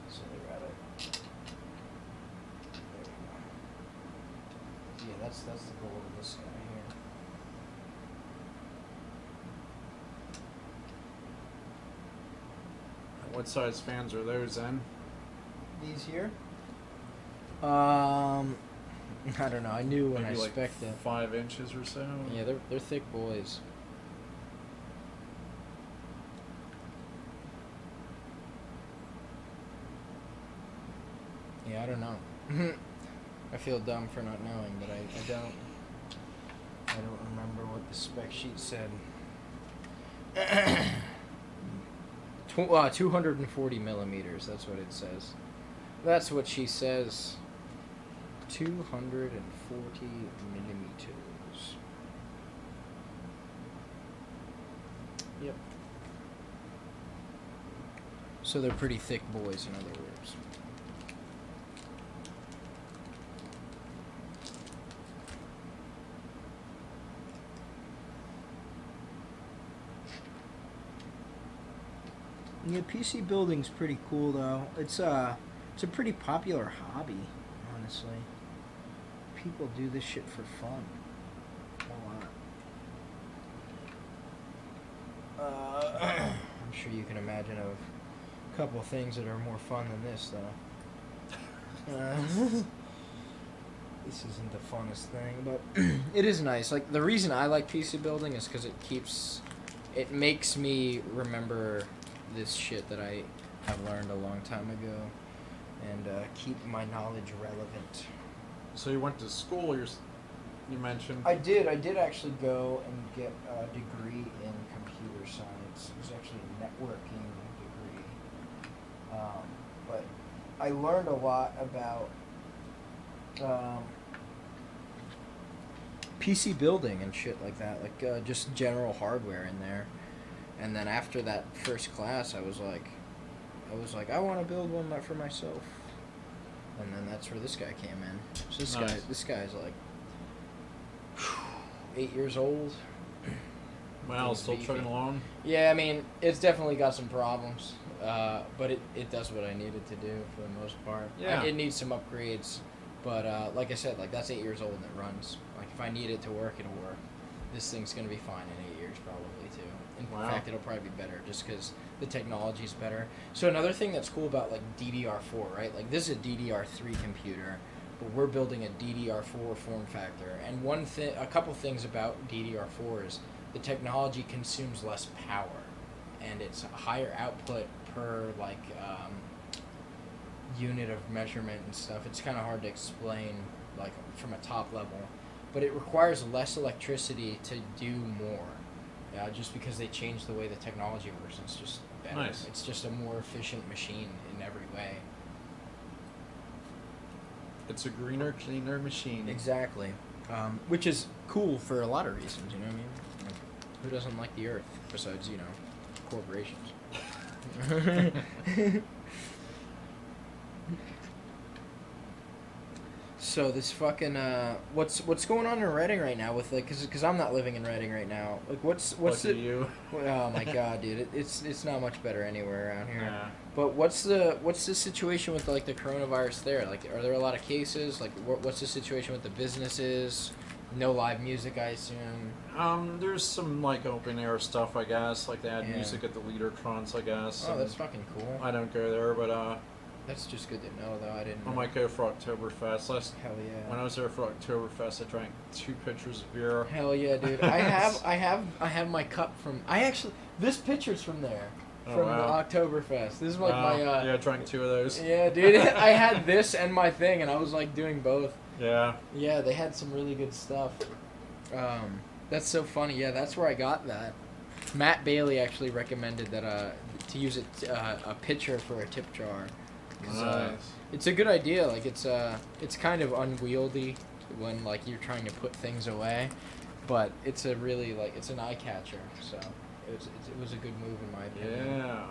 Silly rabbit. There we go. Yeah, that's the goal of this guy here. What size fans are those then? These here? I don't know. I knew when Maybe I like spec'd it. 5 inches or so? Yeah, they're thick boys. Yeah, I don't know. I feel dumb for not knowing, but I don't remember what the spec sheet said. 240 millimeters, that's what it says. That's what she says. 240 millimeters. Yep. So they're pretty thick boys, in other words. Yeah, PC building's pretty cool though. It's a pretty popular hobby, honestly. People do this shit for fun. A lot. I'm sure you can imagine of a couple of things that are more fun than this though. This isn't the funnest thing, but it is nice. Like, the reason I like PC building is because it makes me remember this shit that I have learned a long time ago, and keep my knowledge relevant. So you went to school, you mentioned? I did actually go and get a degree in computer science. It was actually a networking degree. But I learned a lot about PC building and shit like that, like just general hardware in there. And then after that first class, I was like, I want to build one for myself. And then that's where this guy came in. So this guy's like 8 years old. Wow, still chugging along? Yeah, I mean, it's definitely got some problems, but it does what I need it to do for the most part. Yeah. It needs some upgrades, but like I said, like, that's 8 years old and it runs. Like, if I need it to work, it'll work. This thing's gonna be fine in 8 years probably too. In fact, it'll probably be better just because the technology's better. So another thing that's cool about like DDR4, right? Like, this is a DDR3 computer, but we're building a DDR4 form factor. And a couple things about DDR4 is the technology consumes less power, and it's a higher output per like unit of measurement and stuff. It's kind of hard to explain like from a top level, but it requires less electricity to do more. Just because they changed the way the technology works. It's just better. Nice. It's just a more efficient machine in way. It's a greener, cleaner machine. Exactly. Which is cool for a lot of reasons, you know what I mean? Like, who doesn't like the earth besides, you know, corporations? So this fucking what's going on in Reading right now with like cuz I'm not living in Reading right now. Like what's Lucky the you. Oh my god, dude. It's not much better anywhere around here. Yeah. But what's the situation with like the coronavirus there? Like are there a lot of cases? Like what's the situation with the businesses? No live music, I assume. There's some like open air stuff, I guess. Like they had Yeah. music at the Leadertrons, I guess. Oh, and that's fucking cool. I don't go there, but That's just good to know, though. I didn't I know. might go for Oktoberfest. Hell yeah. When I was there for Oktoberfest, I drank 2 pitchers of beer. Hell yeah, dude. I have my cup from. This picture's from there, Oh, from wow. the Oktoberfest. This is like my. Yeah, I drank 2 of those. Yeah, dude. I had this and my thing, and I was like doing both. Yeah. Yeah, they had some really good stuff. That's so funny. Yeah, that's where I got that. Matt Bailey actually recommended that to use a pitcher for a tip jar. 'Cause, Nice. it's a good idea. Like it's kind of unwieldy when like you're trying to put things away, but it's a really like it's an eye catcher. So it was a good move in my opinion. Yeah.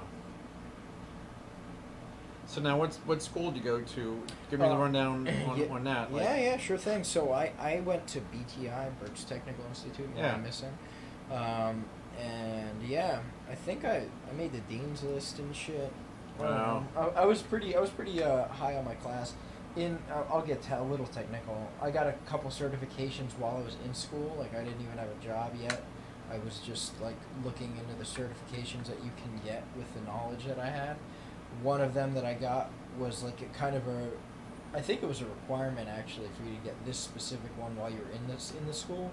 So now, what school did you go to? Give me the rundown on that. Like, Yeah, sure thing. So I went to BTI, Berks Technical Institute, in Yeah. missing. And yeah, I think I made the dean's list and shit. Wow. I was pretty high on my class. I'll get a little technical. I got a couple certifications while I was in school. Like I didn't even have a job yet. I was just like looking into the certifications that you can get with the knowledge that I had. One of them that I got was like I think it was a requirement actually for you to get this specific one while you were in the school,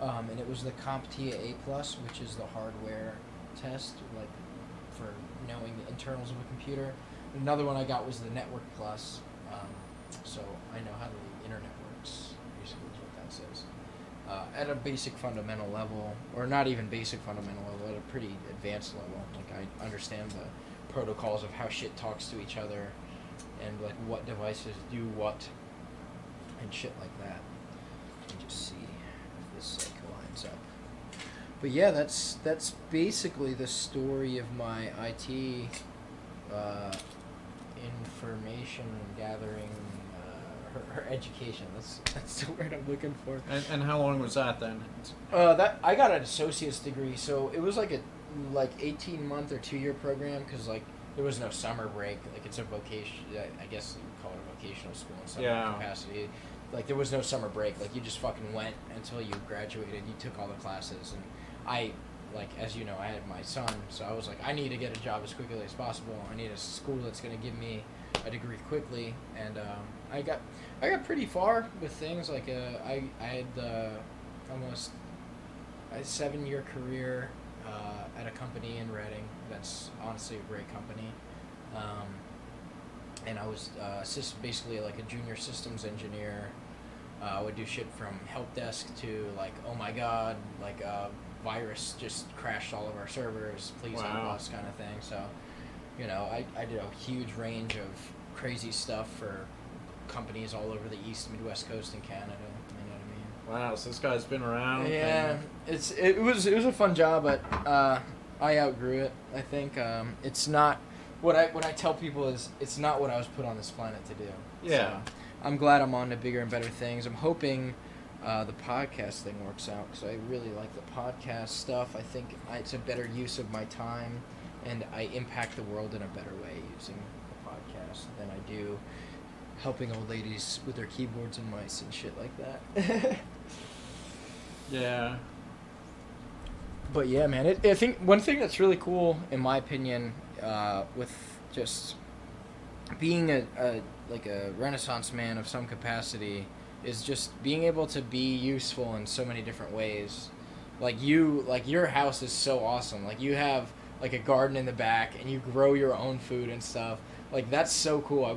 and it was the CompTIA A+, which is the hardware test, like for knowing the internals of a computer. Another one I got was the Network Plus, so I know how the internet works. Basically, is what that says. At a basic fundamental level, or not even basic fundamental level, at a pretty advanced level. Like I understand the protocols of how shit talks to each other, and like what devices do what, and shit like that. Let me just see if this like lines up. But yeah, that's basically the story of my IT information gathering, her education. That's the word I'm looking for. And how long was that then? That I got an associate's degree, so it was like a 18-month or 2-year program because like there was no summer break. Like it's a vocation. I guess you would call it a vocational school in some capacity. Like there was no summer break. Like you just fucking went until you graduated. You took all the classes, and I, like as you know, I had my son, so I was like, I need to get a job as quickly as possible. I need a school that's gonna give me a degree quickly, and I got pretty far with things. Like I had almost a 7-year career at a company in Reading. That's honestly a great company. And I was basically like a junior systems engineer. I would do shit from help desk to like, oh my god, like a virus just crashed all of our servers, please help us kind of thing. So, you know, I did a huge range of crazy stuff for companies all over the East Midwest coast in Canada. You know what I mean? Wow, so this guy's been around. Yeah, it was a fun job, but I outgrew it. I think it's not what I tell people is it's not what I was put on this planet to do. Yeah. So, I'm glad I'm on to bigger and better things. I'm hoping the podcast thing works out because I really like the podcast stuff. I think it's a better use of my time, and I impact the world in a better way using the podcast than I do helping old ladies with their keyboards and mice and shit like that. Yeah. But yeah, man, I think one thing that's really cool, in my opinion, with just being a Renaissance man of some capacity, is just being able to be useful in so many different ways. Like your house is so awesome. Like you have like a garden in the back, and you grow your own food and stuff. Like that's so cool.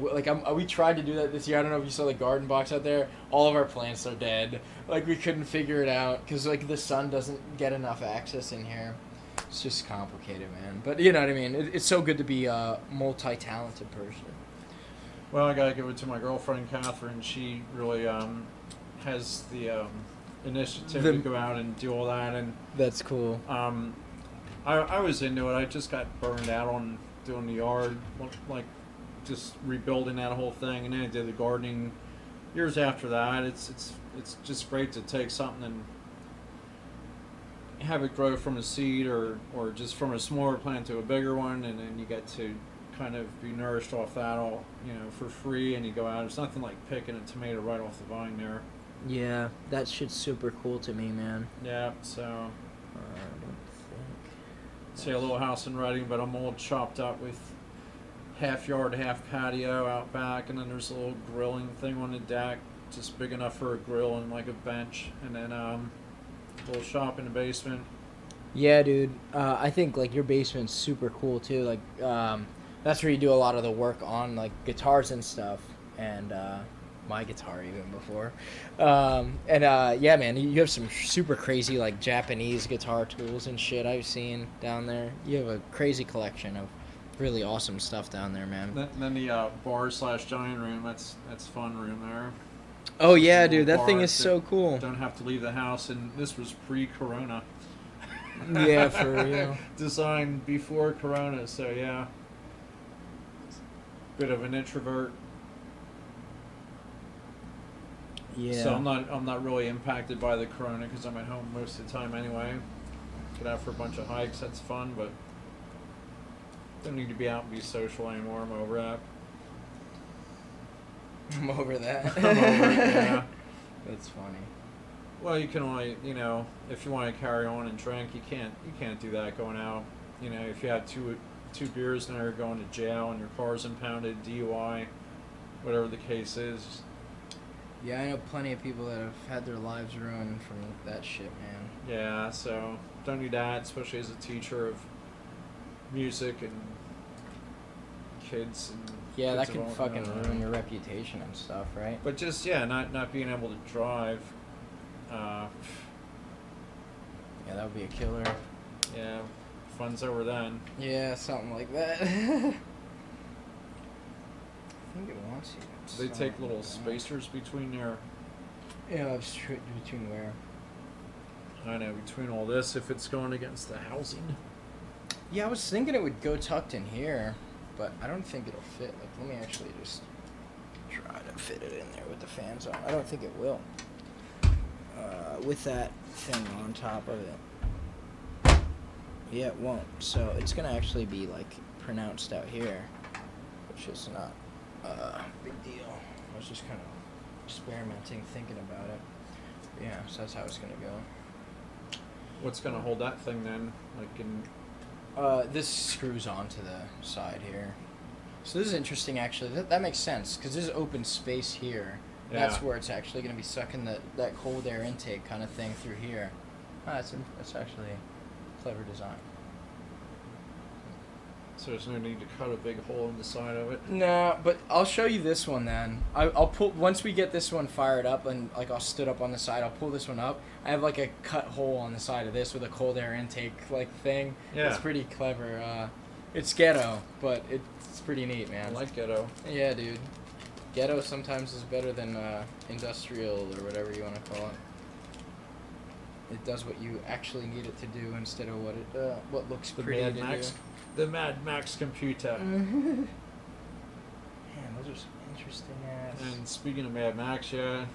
We tried to do that this year. I don't know if you saw the garden box out there. All of our plants are dead. Like we couldn't figure it out because like the sun doesn't get enough access in here. It's just complicated, man. But you know what I mean. It's so good to be a multi-talented person. Well, I gotta give it to my girlfriend Catherine. She really has the initiative to go out and do all that, and That's cool. I was into it. I just got burned out on doing the yard, like just rebuilding that whole thing, and then I did the gardening years after that. It's just great to take something and have it grow from a seed or just from a smaller plant to a bigger one, and then you get to kind of be nourished off that all, for free, and you go out. It's nothing like picking a tomato right off the vine there. Yeah, that shit's super cool to me, man. Yeah, so I don't think. see a little house in Reading, but I'm all chopped up with half yard, half patio out back, and then there's a little grilling thing on the deck, just big enough for a grill and like a bench, and then a little shop in the basement. Yeah, dude. I think like your basement's super cool too. Like, that's where you do a lot of the work on like guitars and stuff, and my guitar even before. Yeah, man, you have some super crazy like Japanese guitar tools and shit I've seen down there. You have a crazy collection of really awesome stuff down there, man. Then the bar/giant room. That's fun room there. Oh yeah, dude, that Bar thing is so cool. Don't have to leave the house, and this was pre-Corona. Yeah, for real. Designed before Corona, so yeah. Bit of an introvert. Yeah. So I'm not really impacted by the Corona because I'm at home most of the time anyway. Get out for a bunch of hikes, that's fun, but don't need to be out and be social anymore. I'm over that. I'm over that. I'm over it, yeah. That's funny. Well, you can only, if you want to carry on and drink, you can't do that going out. If you had two beers and you're going to jail and your car's impounded, DUI, whatever the case is. Yeah, I know plenty of people that have had their lives ruined from that shit, man. Yeah, so don't need that, especially as a teacher of music and kids and Yeah, that kids could of all- fucking ruin your reputation and stuff, right? But just not being able to drive. Yeah, that would be a killer. Yeah, fun's over then. Yeah, something like that. I think it wants you. They take little spacers between their. Yeah, it's true. Between where? I know, between all this, if it's going against the housing. Yeah, I was thinking it would go tucked in here, but I don't think it'll fit. Like, let me actually just try to fit it in there with the fans on. I don't think it will. With that thing on top of it. Yeah, it won't. So it's gonna actually be like pronounced out here, which is not a big deal. I was just kind of experimenting, thinking about it. Yeah, so that's how it's gonna go. What's gonna hold that thing then? Like in. This screws onto the side here. So this is interesting, actually. That makes sense, because there's open space here. Yeah. That's where it's actually going to be sucking that cold air intake kind of thing through here. That's actually a clever design. So there's no need to cut a big hole in the side of it. No, but I'll show you this one then. I'll pull, once we get this one fired up and like I'll stood up on the side, I'll pull this one up. I have like a cut hole on the side of this with a cold air intake like thing. Yeah. It's pretty clever. It's ghetto, but it's pretty neat, man. I like ghetto. Yeah, dude. Ghetto sometimes is better than industrial or whatever you want to call it. It does what you actually need it to do instead of what looks pretty to do. The Mad Max computer. Man, those are some interesting ass. And speaking of Mad Max, yeah,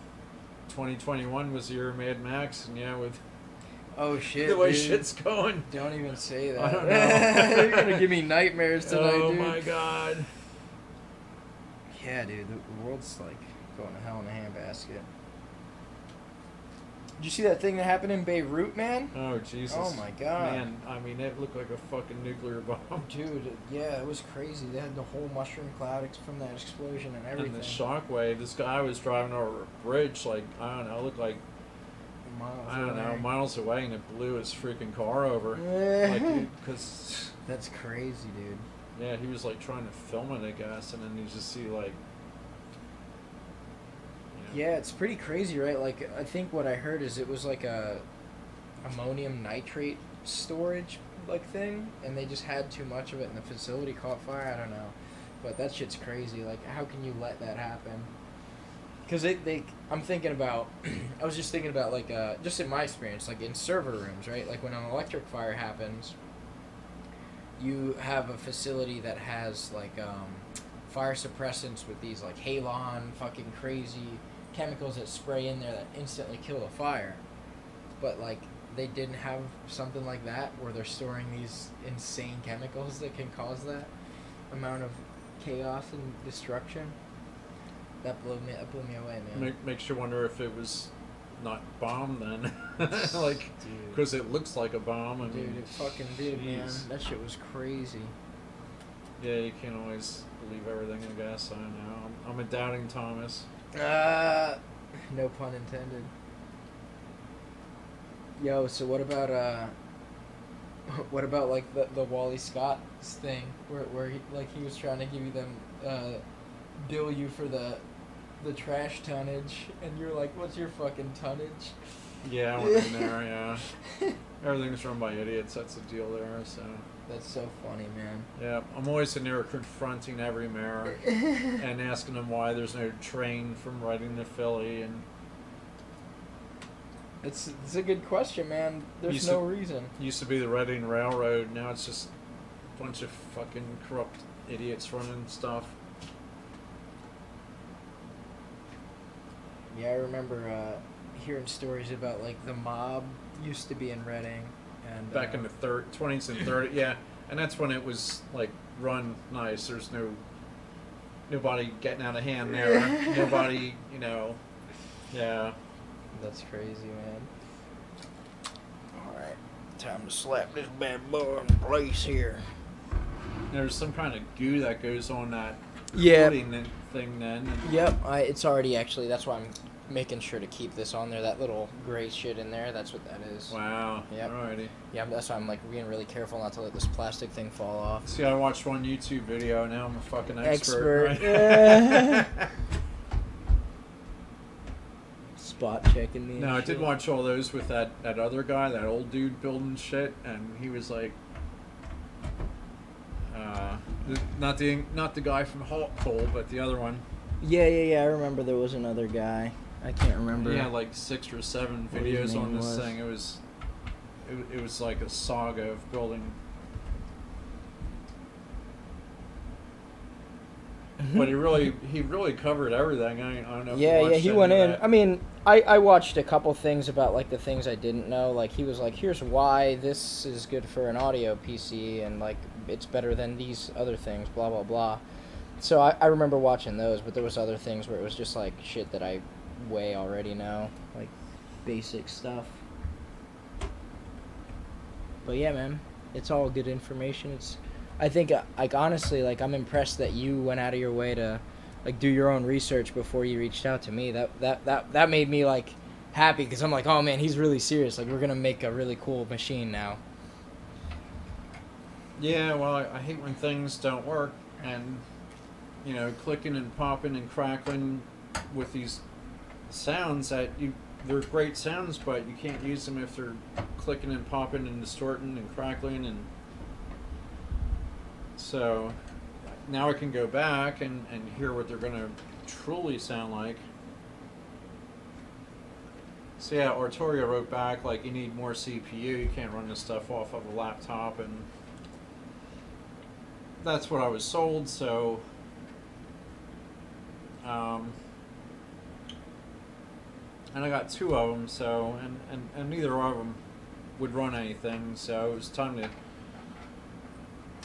2021 was the year of Mad Max, and yeah, with Oh shit, the way dude. shit's going. Don't even say that. I don't know. You're gonna give me nightmares tonight, Oh dude. my god. Yeah, dude, the world's like going to hell in a handbasket. Did you see that thing that happened in Beirut, man? Oh Jesus. Oh my god. Man, I mean, it looked like a fucking nuclear bomb. Dude, yeah, it was crazy. They had the whole mushroom cloud from that explosion and everything. And the shockwave. This guy was driving over a bridge, like, I don't know, it looked like, miles away, and it blew his freaking car over. Like, because That's crazy, dude. yeah, he was like trying to film it, I guess, and then you just see like. Yeah, it's pretty crazy, right? Like, I think what I heard is it was like a ammonium nitrate storage like thing, and they just had too much of it, and the facility caught fire. I don't know. But that shit's crazy. Like, how can you let that happen? Because I'm thinking about, I was just thinking about, like, just in my experience, like, in server rooms, right? Like, when an electric fire happens, you have a facility that has, like, fire suppressants with these, like, halon, fucking crazy chemicals that spray in there that instantly kill a fire. But, like, they didn't have something like that where they're storing these insane chemicals that can cause that amount of chaos and destruction. That blew me away, man. Makes you wonder if it was not bomb then. Like, because it looks like a bomb. I mean, dude, it fucking did, man. That shit was crazy. Yeah, you can't always believe everything, I guess. I don't know. I'm a doubting Thomas. No pun intended. Yo, so what about like the Wally Scott's thing where he was trying to give you them bill you for the trash tonnage, and you're like, what's your fucking tonnage? Yeah, I went in there, yeah. Everything's run by idiots, that's the deal there, so. That's so funny, man. Yeah, I'm always in there confronting every mayor and asking them why there's no train from Reading to Philly, and it's a good question, man. There's no reason. Used to be the Reading Railroad, now it's just a bunch of fucking corrupt idiots running stuff. Yeah, I remember hearing stories about, like, the mob used to be in Reading. And, back in the 20s and 30s, yeah. And that's when it was, like, run nice. There's nobody getting out of hand there. Nobody, you know, yeah. That's crazy, man. Alright, time to slap this bad boy in place here. There's some kind of goo that goes on that thing then. Yep, it's already actually, that's why I'm making sure to keep this on there. That little gray shit in there, that's what that is. Wow. Yep. Alrighty. Yeah, that's why I'm like being really careful not to let this plastic thing fall off. See, I watched one YouTube video, now I'm a fucking expert. Right? Yeah. Spot checking me. No, I did watch all those with that other guy, that old dude building shit, and he was like, not the guy from Halt Pole, but the other one. Yeah. I remember there was another guy. I can't remember. He had like 6 or 7 videos on this thing. It was like a saga of building. But he really covered everything. I don't know. Yeah, he went in. I mean, I watched a couple things about, like, the things I didn't know. Like, he was like, here's why this is good for an audio PC, and, like, it's better than these other things, blah, blah, blah. So I remember watching those, but there was other things where it was just, like, shit that I way already know. Like, basic stuff. But, yeah, man, it's all good information. I think, like, honestly, like, I'm impressed that you went out of your way to, like, do your own research before you reached out to me. That made me, like, happy, because I'm like, oh, man, he's really serious. Like, we're going to make a really cool machine now. Yeah, well, I hate when things don't work, and, you know, clicking and popping and crackling with these sounds they're great sounds, but you can't use them if they're clicking and popping and distorting and crackling, and so now I can go back and hear what they're going to truly sound like. So yeah, Arturia wrote back, like, you need more CPU, you can't run this stuff off of a laptop, and that's what I was sold, so and I got 2 of them, so and neither of them would run anything, so it was time to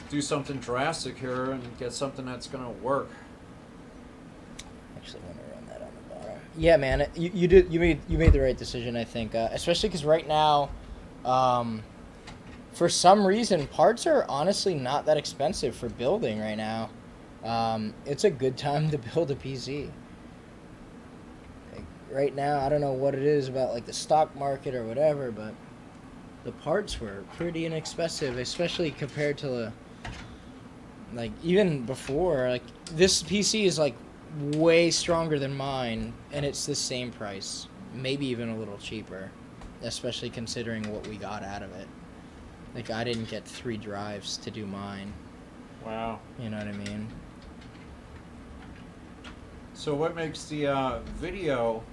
do something drastic here and get something that's gonna work. Actually, want to run that on the bottom. Yeah, man, you made the right decision, I think, especially because right now, for some reason, parts are honestly not that expensive for building right now. It's a good time to build a PC. Like, right now, I don't know what it is about, like, the stock market or whatever, but the parts were pretty inexpensive, especially compared to like, even before. Like, this PC is, like, way stronger than mine, and it's the same price, maybe even a little cheaper, especially considering what we got out of it. Like, I didn't get 3 drives to do mine. Wow. You know what I mean? So what makes the video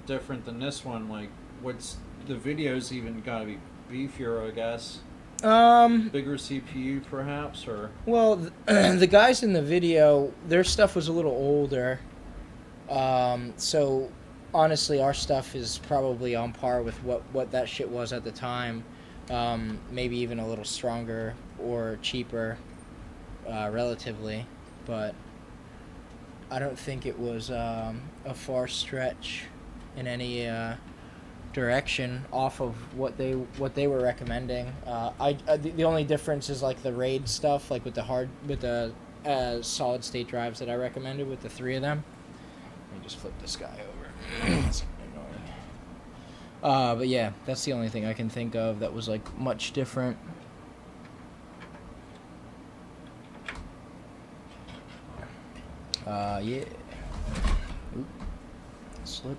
different than this one? Like, what's the video's even got to be beefier, I guess. Bigger CPU, perhaps, or well, the guys in the video, their stuff was a little older. So honestly, our stuff is probably on par with what that shit was at the time. Maybe even a little stronger or cheaper, relatively, but I don't think it was a far stretch in any direction off of what they were recommending. The only difference is like the RAID stuff, like with the solid state drives that I recommended with the 3 of them. Let me just flip this guy over. It's annoying. But yeah, that's the only thing I can think of that was like much different. Yeah. Oop. Slip.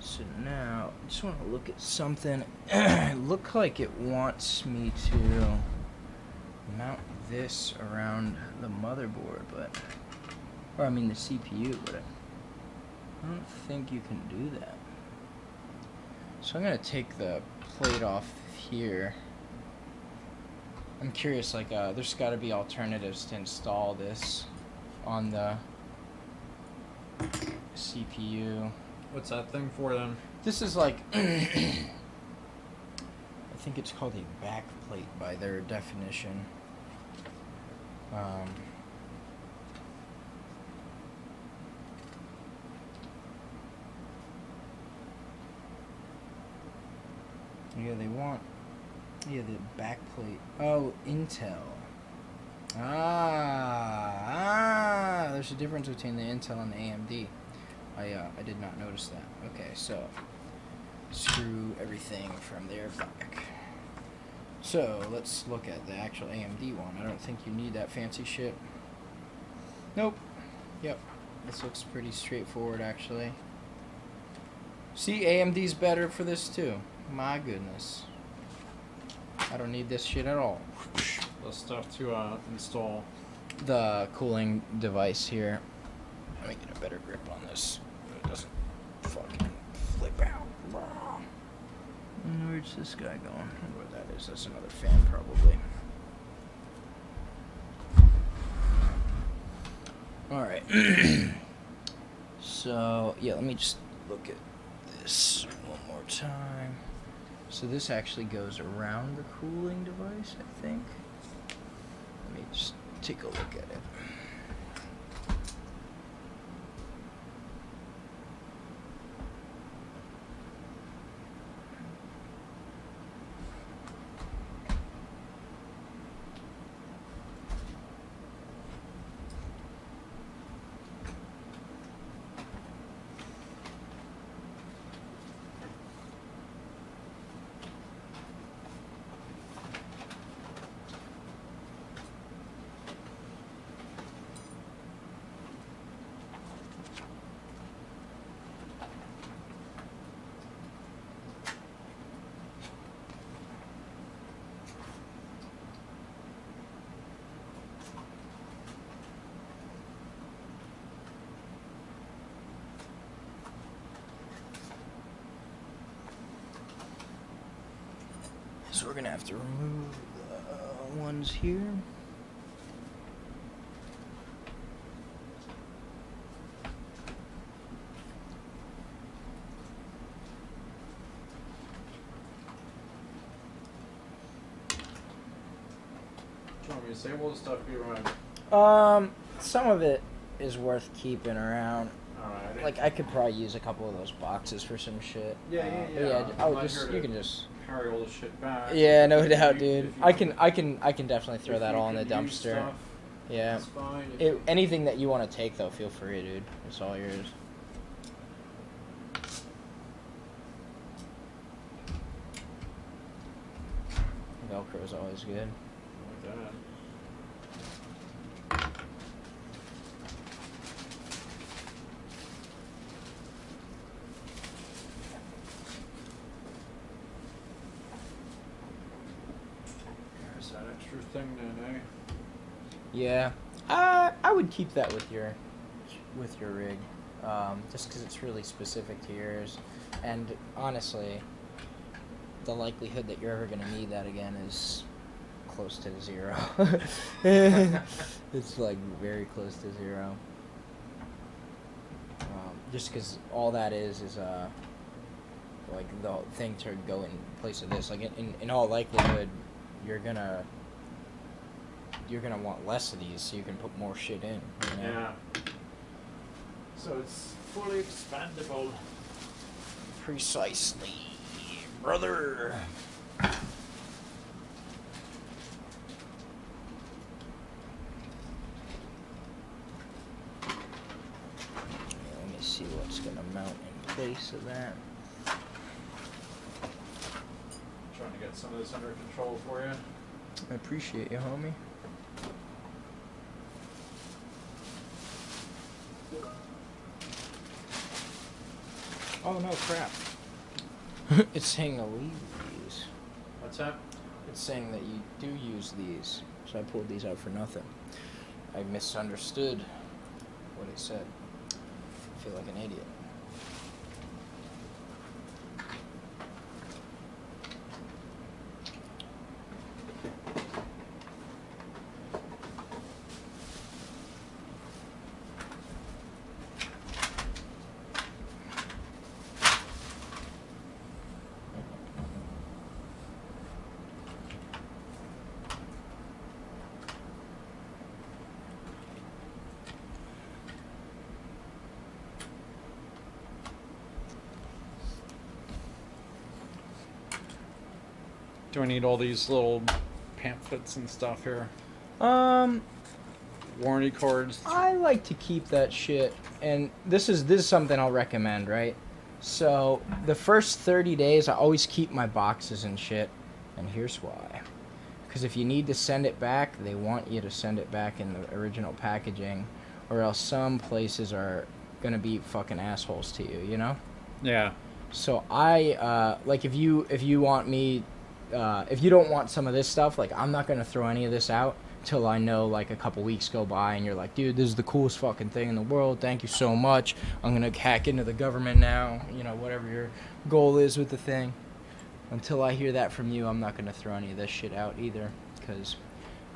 So now, I just want to look at something. It looked like it wants me to mount this around the motherboard, or I mean the CPU, but I don't think you can do that. So I'm gonna take the plate off here. I'm curious, like, there's gotta be alternatives to install this on the CPU. what's that thing for then? This is like, I think it's called a back plate by their definition. Yeah, they want, the back plate. Oh, Intel. There's a difference between the Intel and the AMD. I did not notice that. Okay, so screw everything from there back. So let's look at the actual AMD one. I don't think you need that fancy shit. Nope. Yep. This looks pretty straightforward, actually. See, AMD's better for this too. My goodness. I don't need this shit at all. The stuff to install. The cooling device here. Let me get a better grip on this. It doesn't fucking flip out. Where's this guy going? I wonder what that is. That's another fan, probably. Alright. So, yeah, let me just look at this one more time. So this actually goes around the cooling device, I think. Let me just take a look at it. So we're gonna have to remove the ones here. Do you want me to say, will the stuff be around? Some of it is worth keeping around. Alright. Like I could probably use a couple of those boxes for some shit. Yeah. I'll just you can just carry all the shit back. Yeah, no doubt, dude. I can definitely throw that all in the dumpster. Stuff, yeah. that's fine. Anything that you want to take though, feel free, dude. It's all yours. Velcro is always good. Like that. your thing then, eh? Yeah, I would keep that with your rig, just because it's really specific to yours, and honestly, the likelihood that you're ever gonna need that again is close to zero. It's like very close to zero. Just because all that is like the thing to go in place of this. Like in all likelihood, you're gonna want less of these, so you can put more shit in. You know? Yeah. So it's fully expandable. Precisely, brother. Let me see what's gonna mount in place of that. Trying to get some of this under control for you. I appreciate you, homie. Oh no, crap. It's saying to leave these. What's that? It's saying that you do use these. So I pulled these out for nothing. I misunderstood what it said. I feel like an idiot. Do I need all these little pamphlets and stuff here? Warranty cards? I like to keep that shit, and this is something I'll recommend, right? So the first 30 days, I always keep my boxes and shit, and here's why. Because if you need to send it back, they want you to send it back in the original packaging, or else some places are gonna be fucking assholes to you, you know? Yeah. So I like if you want me. If you don't want some of this stuff, like, I'm not going to throw any of this out till I know, like, a couple weeks go by and you're like, dude, this is the coolest fucking thing in the world. Thank you so much. I'm going to hack into the government now. You know, whatever your goal is with the thing. Until I hear that from you, I'm not going to throw any of this shit out either. Because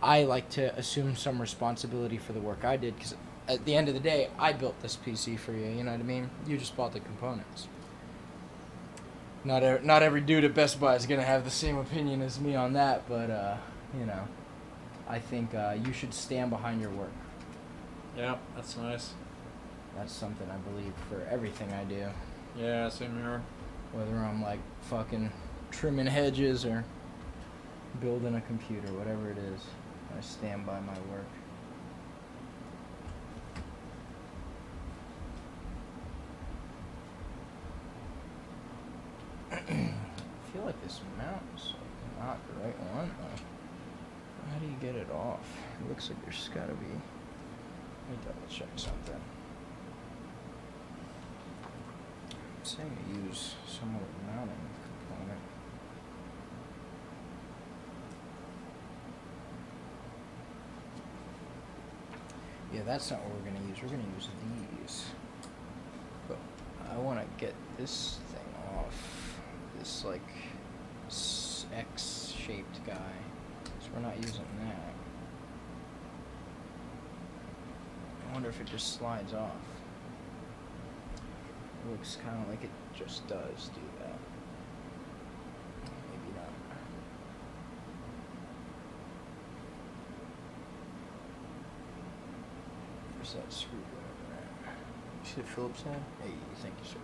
I like to assume some responsibility for the work I did. Because at the end of the day, I built this PC for you. You know what I mean? You just bought the components. Not every dude at Best Buy is going to have the same opinion as me on that, but, you know, I think you should stand behind your work. Yeah, that's nice. That's something I believe for everything I do. Yeah, same here. Whether I'm, like, fucking trimming hedges or building a computer, whatever it is, I stand by my work. I feel like this mount is like not the right one though. How do you get it off? It looks like there's gotta be. Let me double check something. I'm saying to use some other mounting component. Yeah, that's not what we're gonna use. We're gonna use these. But I wanna get this thing off. This like X-shaped guy, so we're not using that. I wonder if it just slides off. It looks kind of like it just does do that. Maybe not. Where's that screwdriver at? You see the Phillips head? Hey, thank you, sir.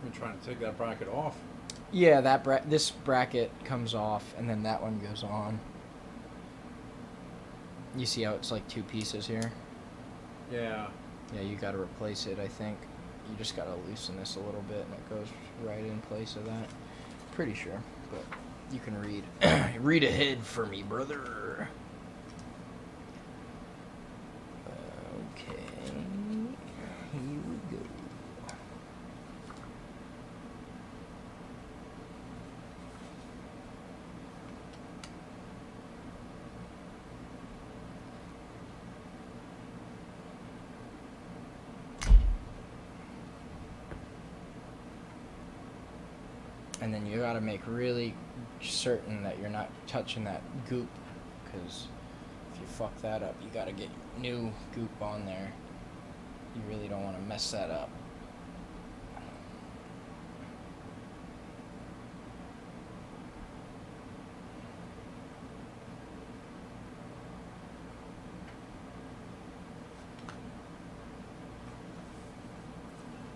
I'm trying to take that bracket off. Yeah, this bracket comes off, and then that one goes on. You see how it's like two pieces here? Yeah. Yeah, you gotta replace it, I think. You just gotta loosen this a little bit, and it goes right in place of that. Pretty sure, but you can read. Read ahead for me, brother. And then you gotta make really certain that you're not touching that goop, because if you fuck that up, you gotta get new goop on there. You really don't want to mess that up.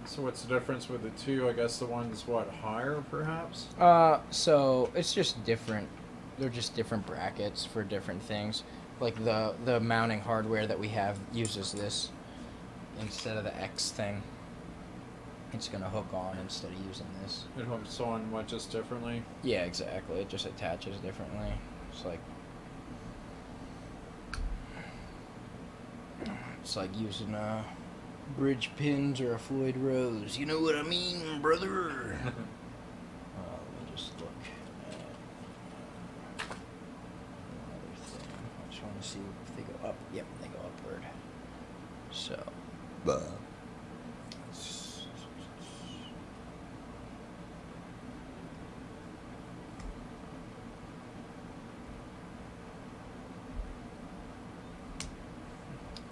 So what's the difference with the two? I guess the one's what, higher perhaps? So it's just different. They're just different brackets for different things. Like the mounting hardware that we have uses this instead of the X thing. It's gonna hook on instead of using this. It hooks on what, just differently? Yeah, exactly. It just attaches differently. It's like using a bridge pins or a Floyd Rose. You know what I mean, brother? Let me just look at another thing. I just want to see if they go up. Yep, they go upward. So,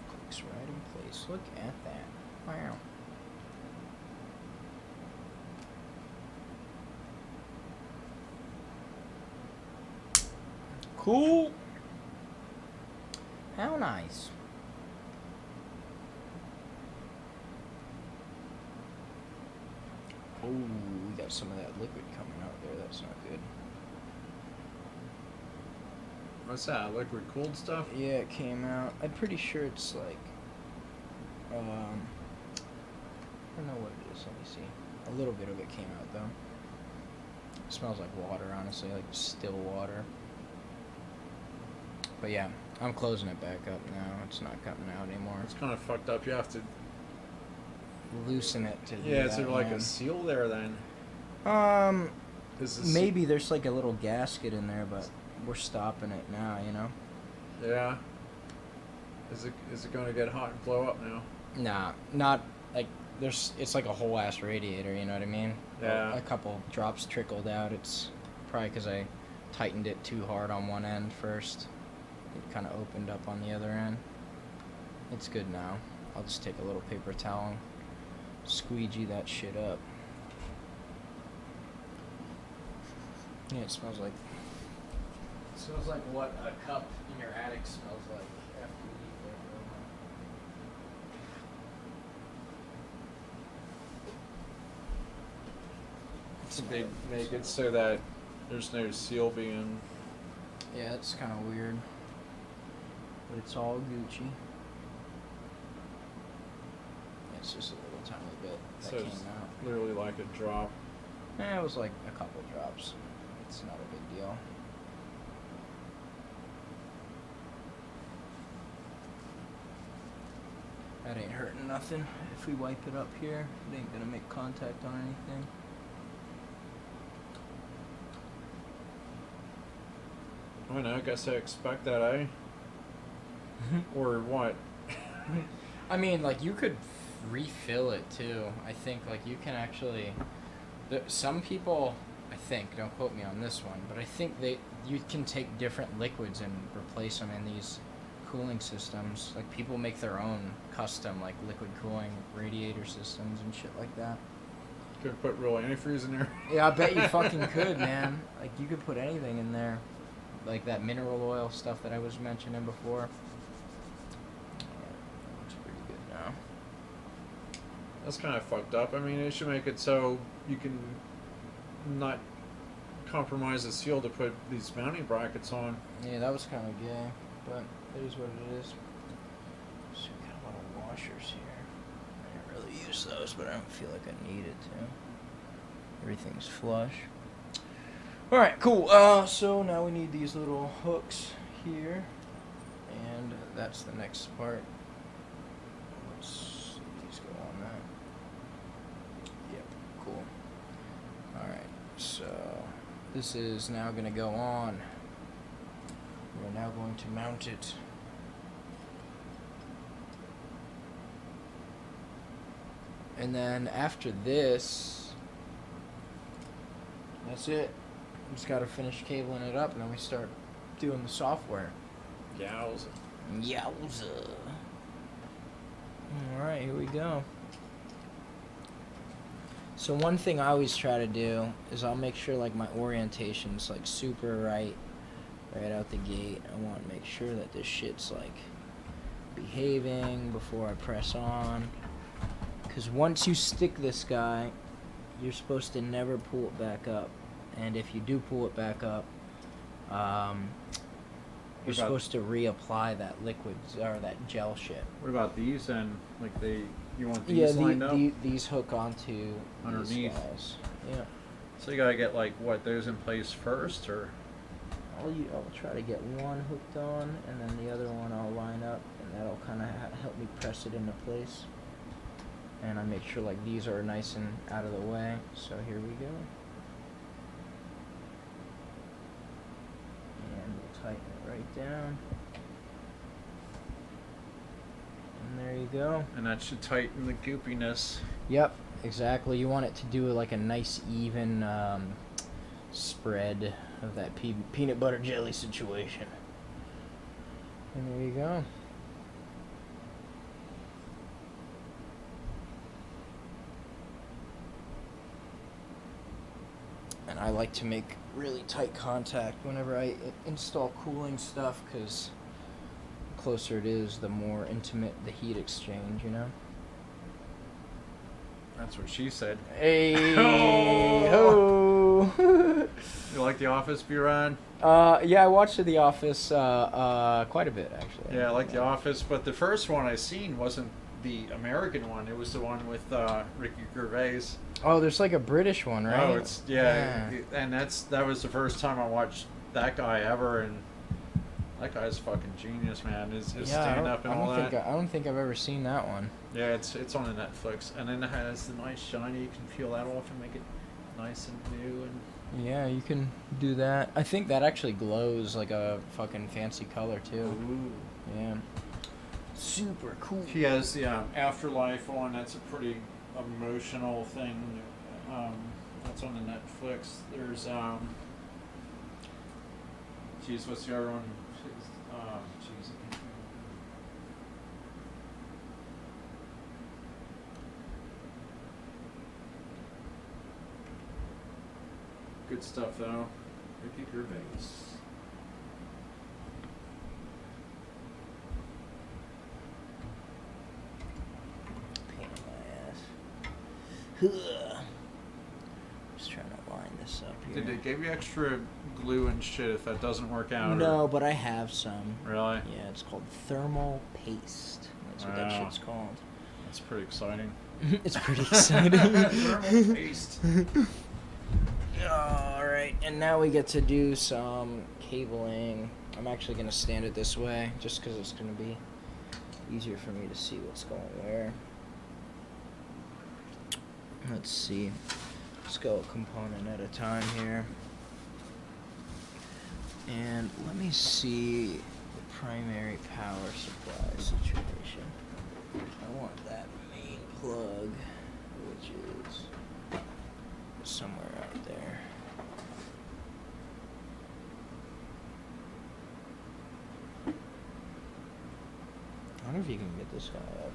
clicks right in place. Look at that. Wow. Cool. How nice. Oh, we got some of that liquid coming out there. That's not good. What's that, liquid cooled stuff? Yeah, it came out. I'm pretty sure it's like, I don't know what it is. Let me see. A little bit of it came out though. It smells like water, honestly, like still water. But yeah, I'm closing it back up now. It's not coming out anymore. It's kind of fucked up. You have to. Loosen it to do Yeah, is that, there like man. a seal there then? Is this Maybe there's like a little gasket in there, but we're stopping it now, you know? Yeah. Is it going to get hot and blow up now? Nah, not like it's like a whole ass radiator, you know what I mean? Yeah. A couple drops trickled out. It's probably because I tightened it too hard on one end first. It kind of opened up on the other end. It's good now. I'll just take a little paper towel and squeegee that shit up. Yeah, it smells like what a cup in your attic smells like after you eat there for a while. They make it so that there's no seal being. Yeah, it's kind of weird, but it's all Gucci. It's just a little tiny bit that So came it's out. literally like a drop. It was like a couple drops. It's not a big deal. That ain't hurting nothing. If we wipe it up here, it ain't gonna make contact on anything. I don't know, I guess I expect that, eh? Or what? I mean, like, you could refill it too. I think, like, you can actually. Some people, I think, don't quote me on this one, but I think you can take different liquids and replace them in these cooling systems. Like, people make their own custom, like, liquid cooling radiator systems and shit like that. Could put real antifreeze in there. Yeah, I bet you fucking could, man. Like, you could put anything in there. Like that mineral oil stuff that I was mentioning before. Looks pretty good now. That's kind of fucked up. I mean, it should make it so you can not compromise the seal to put these mounting brackets on. Yeah, that was kind of gay, but it is what it is. So we got a lot of washers here. I didn't really use those, but I don't feel like I needed to. Everything's flush. Alright, cool. So now we need these little hooks here. And that's the next part. Let's see these go on that. Yep, cool. Alright, so this is now going to go on. We're now going to mount it. And then after this, That's it. Just gotta finish cabling it up, and then we start doing the software. Yowza. Yowza. Alright, here we go. So one thing I always try to do is I'll make sure like my orientation's like super right out the gate. I want to make sure that this shit's like behaving before I press on. Because once you stick this guy, you're supposed to never pull it back up. And if you do pull it back up, you're supposed to reapply that liquid or that gel shit. What about these and like you want these lined up? These hook onto underneath. These guys. Yeah. So you gotta get like what, those in place first, or? I'll try to get one hooked on, and then the other one I'll line up, and that'll kind of help me press it into place. And I make sure like these are nice and out of the way. So here we go. And we'll tighten it right down. And there you go. And that should tighten the goopiness. Yep, exactly. You want it to do like a nice even spread of that peanut butter jelly situation. And there you go. And I like to make really tight contact whenever I install cooling stuff, because the closer it is, the more intimate the heat exchange, you know? That's what she said. Hey, Oh. ho! You like The Office, B-Rod? Yeah, I watched The Office quite a bit, actually. Yeah, I like The Office, but the first one I seen wasn't the American one. It was the one with Ricky Gervais. Oh, there's like a British one, right? Oh, it's and that was the first time I watched that guy ever, and that guy's fucking genius, man. His stand up and all that. I don't think I've ever seen that one. Yeah, it's on the Netflix, and then it has the nice shiny. You can peel that off and make it nice and new. And Yeah, you can do that. I think that actually glows like a fucking fancy color too. ooh. Yeah. Super cool. He has the Afterlife on. That's a pretty emotional thing. That's on the Netflix. There's geez, what's the other one? Geez, I can't remember. Good stuff though. Ricky Gervais. Pain in my ass. Just trying to line this up here. Did they give you extra glue and shit if that doesn't work out? No, Or? but I have some. Really? Yeah, it's called thermal paste. That's what that Wow. shit's called. That's pretty exciting. It's pretty exciting. Thermal paste. Alright, and now we get to do some cabling. I'm actually going to stand it this way, just because it's going to be easier for me to see what's going where. Let's see. Let's go a component at a time here. And let me see the primary power supply situation. I want that main plug, which is somewhere out there. I wonder if you can get this guy up.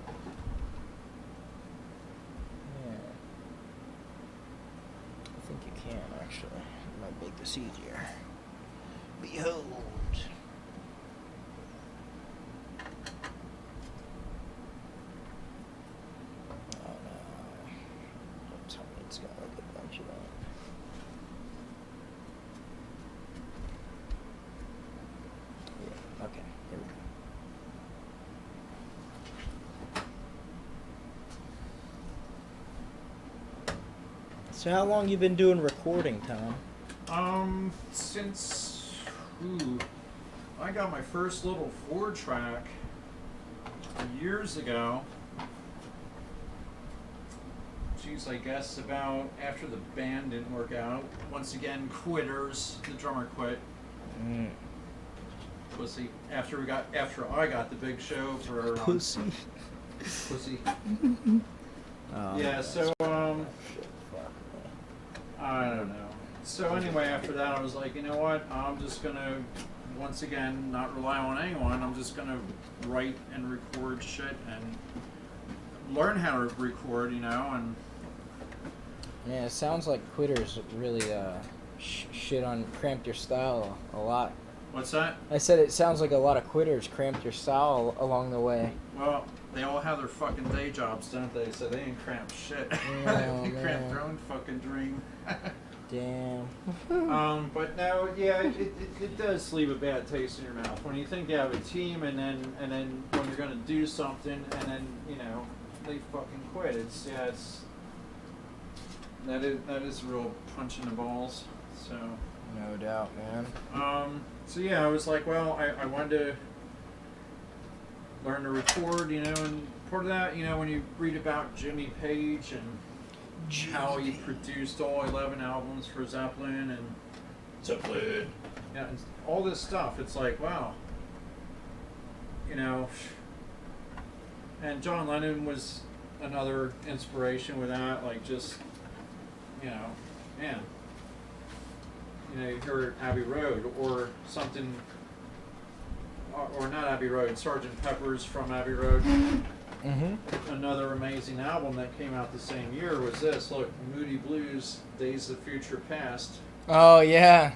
Yeah. I think you can, actually. It might make this easier. Behold. Oh no. Don't tell me it's got like a bunch of that. Yeah, okay, here we go. So how long you been doing recording, Tom? Since I got my first little 4-track years ago. Geez, I guess about after the band didn't work out. Once again, quitters. The drummer quit. Pussy. After I got the big show for Pussy. pussy. Oh, Yeah. that's So shit, fuck me. I don't know. So anyway, after that, I was like, you know what? I'm just gonna, once again, not rely on anyone. I'm just gonna write and record shit and learn how to record, you know. And Yeah, it sounds like quitters really shit on cramped your style a lot. what's that? I said it sounds like a lot of quitters cramped your style along the way. Well, they all have their fucking day jobs, don't they? So they ain't cramped shit. Oh, they cramped man. their own fucking dream. Damn. But no, yeah, it does leave a bad taste in your mouth when you think you have a team, and then when you're gonna do something, and then you know they fucking quit. That is a real punch in the balls. So. No doubt, man. So yeah, I was like, well, I wanted to learn to record, you know, and part of that, you know, when you read about Jimmy Page and how he produced all 11 albums for Zeppelin and yeah, and all this stuff, it's like, wow, you know, and John Lennon was another inspiration with that, like just, you know, man. You know, you heard Abbey Road or something, or not Abbey Road, Sgt. Pepper's from Abbey Road. Mm-hmm. Another amazing album that came out the same year was this. Look, Moody Blues, Days of Future Past. Oh, yeah.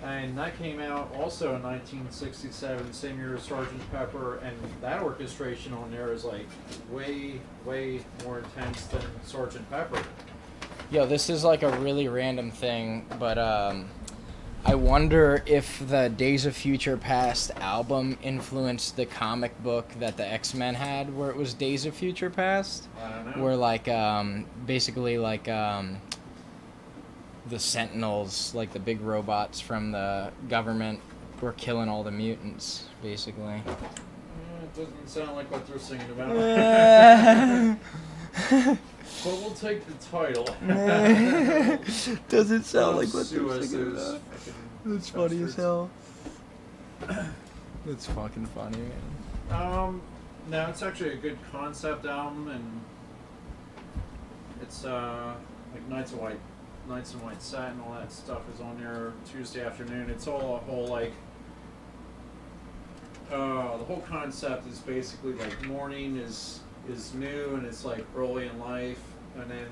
And that came out also in 1967, same year as Sgt. Pepper, and that orchestration on there is like way, way more intense than Sgt. Pepper. Yo, this is like a really random thing, but I wonder if the Days of Future Past album influenced the comic book that the X-Men had, where it was Days of Future Past, I don't know. where like basically like the Sentinels, like the big robots from the government, were killing all the mutants, basically. It doesn't sound like what they're singing about. But we'll take the title. Doesn't sound like Don't what sue they're us, singing those about. fucking That's funny as bastards. hell. That's fucking funny, man. No, it's actually a good concept album, and it's like Nights in White Satin, all that stuff is on there. Tuesday Afternoon. It's all a whole like. The whole concept is basically like morning is new and it's like early in life, and then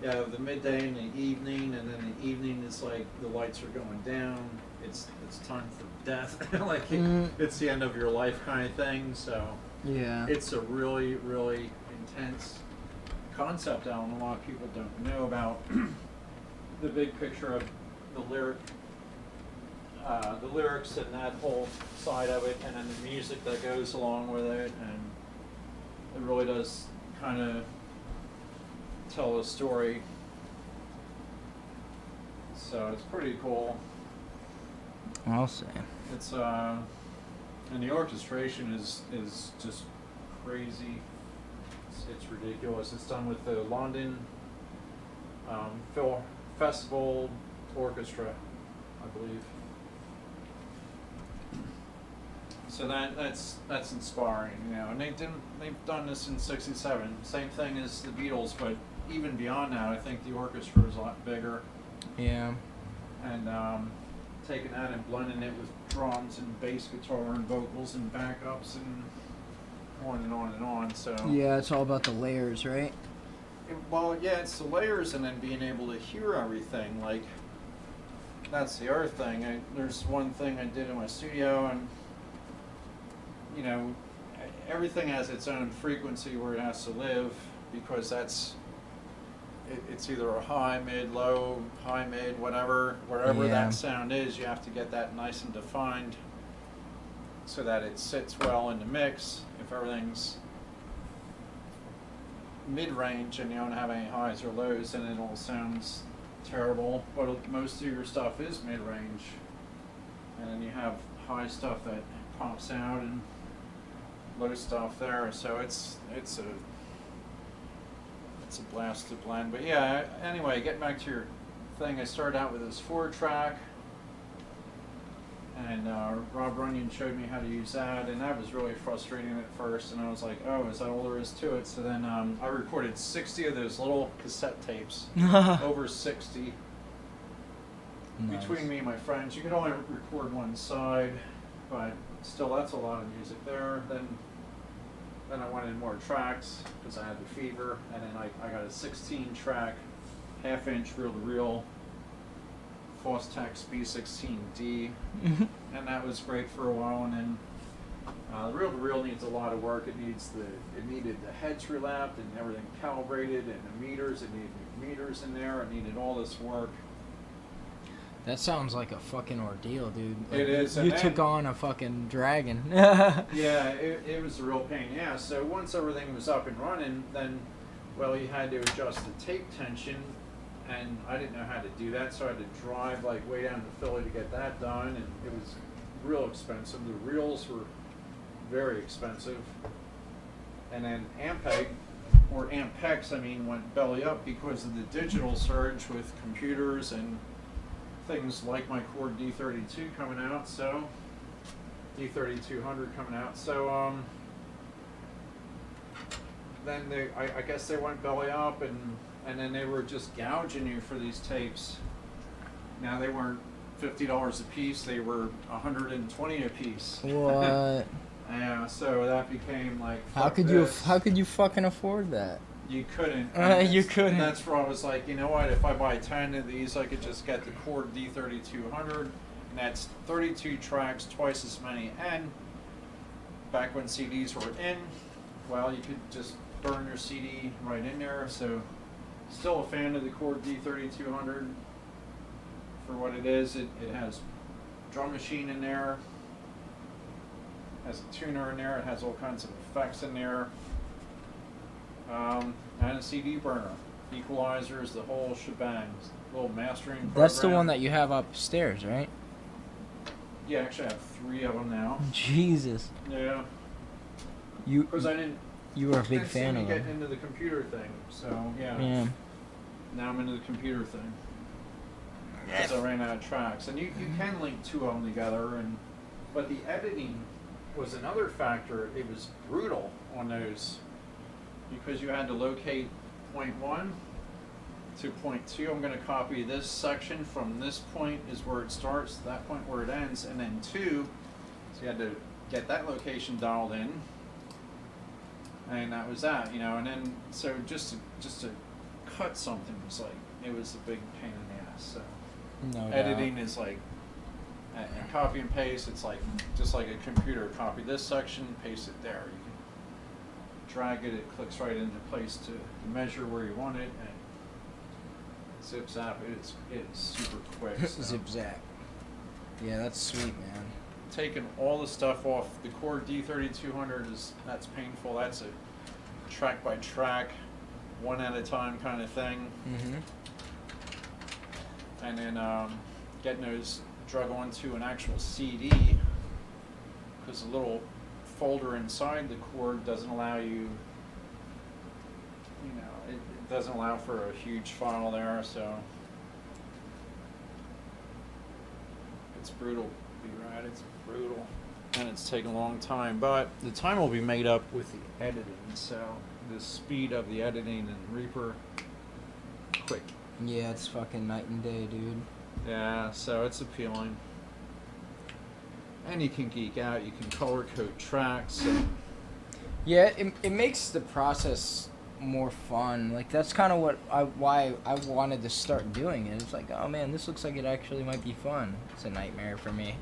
you have the midday and the evening, and then the evening is like the lights are going down. It's time for death. Like it's the end of your life kind of thing. So Yeah. it's a really, really intense concept album. A lot of people don't know about the big picture of the lyrics and that whole side of it, and then the music that goes along with it, and it really does kind of tell a story. So it's pretty cool. I'll say. It's and the orchestration is just crazy. It's ridiculous. It's done with the London Film Festival Orchestra, I believe. So that's inspiring, you know. And they've done this in '67. Same thing as the Beatles, but even beyond that, I think the orchestra is a lot bigger. Yeah. And taking that and blending it with drums and bass guitar and vocals and backups and on and on and on. So Yeah, it's all about the layers, right? well, yeah, it's the layers, and then being able to hear everything. Like that's the other thing. There's one thing I did in my studio, and you know, everything has its own frequency where it has to live, because it's either a high, mid, low, high, mid, whatever, wherever Yeah. that sound is, you have to get that nice and defined so that it sits well in the mix. If everything's mid-range and you don't have any highs or lows, then it all sounds terrible. But most of your stuff is mid-range, and then you have high stuff that pops out and low stuff there. So it's a blast to blend. But yeah, anyway, getting back to your thing, I started out with this 4-track, and Rob Runyon showed me how to use that, and that was really frustrating at first, and I was like, oh, is that all there is to it? So then I recorded 60 of those little cassette tapes, over 60, Nice. between me and my friends. You could only record one side, but still, that's a lot of music there. Then I wanted more tracks because I had the fever, and then I got a 16-track, half-inch reel-to-reel Fostex B16D, and that was great for a while. And then the reel-to-reel needs a lot of work. It needed the heads relapped and everything calibrated, and the meters. It needed meters in there. It needed all this work. That sounds like a fucking ordeal, dude. Like, It is. You took on a fucking dragon. Yeah, it was a real pain. Yeah, so once everything was up and running, then, well, you had to adjust the tape tension, and I didn't know how to do that, so I had to drive like way down to Philly to get that done, and it was real expensive. The reels were very expensive, and then Ampeg, or Ampex, I mean, went belly up because of the digital surge with computers and things like my Cord D32 coming out, so D3200 coming out. So then I guess they went belly up, and then they were just gouging you for these tapes. Now they weren't $50 a piece; they were $120 a piece. What? Yeah, so that became like. How could you fucking afford that? You couldn't. You couldn't. And that's where I was like, you know what? If I buy 10 of these, I could just get the Cord D3200, and that's 32 tracks, twice as many. And back when CDs were in, well, you could just burn your CD right in there. So, still a fan of the Cord D3200 for what it is. It has drum machine in there, has a tuner in there. It has all kinds of effects in there. And a CD burner, equalizers, the whole shebang, little mastering program. That's the one that you have upstairs, right? Yeah, actually I have 3 of them now. Jesus. Yeah. You Because I didn't. you were a big fan of Getting them. into the computer thing, so yeah. Yeah. Now I'm into the computer thing. Because I ran out of tracks, and you can link 2 of them together, but the editing was another factor. It was brutal on those. Because you had to locate point 1 to point 2. I'm going to copy this section from this point is where it starts, that point where it ends, and then 2. So you had to get that location dialed in, and that was that, you know. And then so just to cut something was like, it was a big pain in the ass. So No editing is like, and copy and paste. It's like just like a computer. Copy this section, paste it there. You drag it, it clicks right into place to measure where you want it, and zip zap. It's super quick. So. Zip zap. Yeah, that's sweet, man. Taking all the stuff off the Cord D3200 that's painful. That's a track by track, one at a time kind of thing. Mm-hmm. And then getting those drug onto an actual CD, because the little folder inside the Cord doesn't allow you, it doesn't allow for a huge file there, so it's brutal, right? It's brutal, and it's taken a long time, but the time will be made up with the editing, so the speed of the editing and Reaper, quick. Yeah, it's fucking night and day, dude. Yeah, so it's appealing. And you can geek out, you can color code tracks. Yeah, it makes the process more fun. Like, that's kind of why I wanted to start doing it. It's like, oh man, this looks like it actually might be fun. It's a nightmare for me.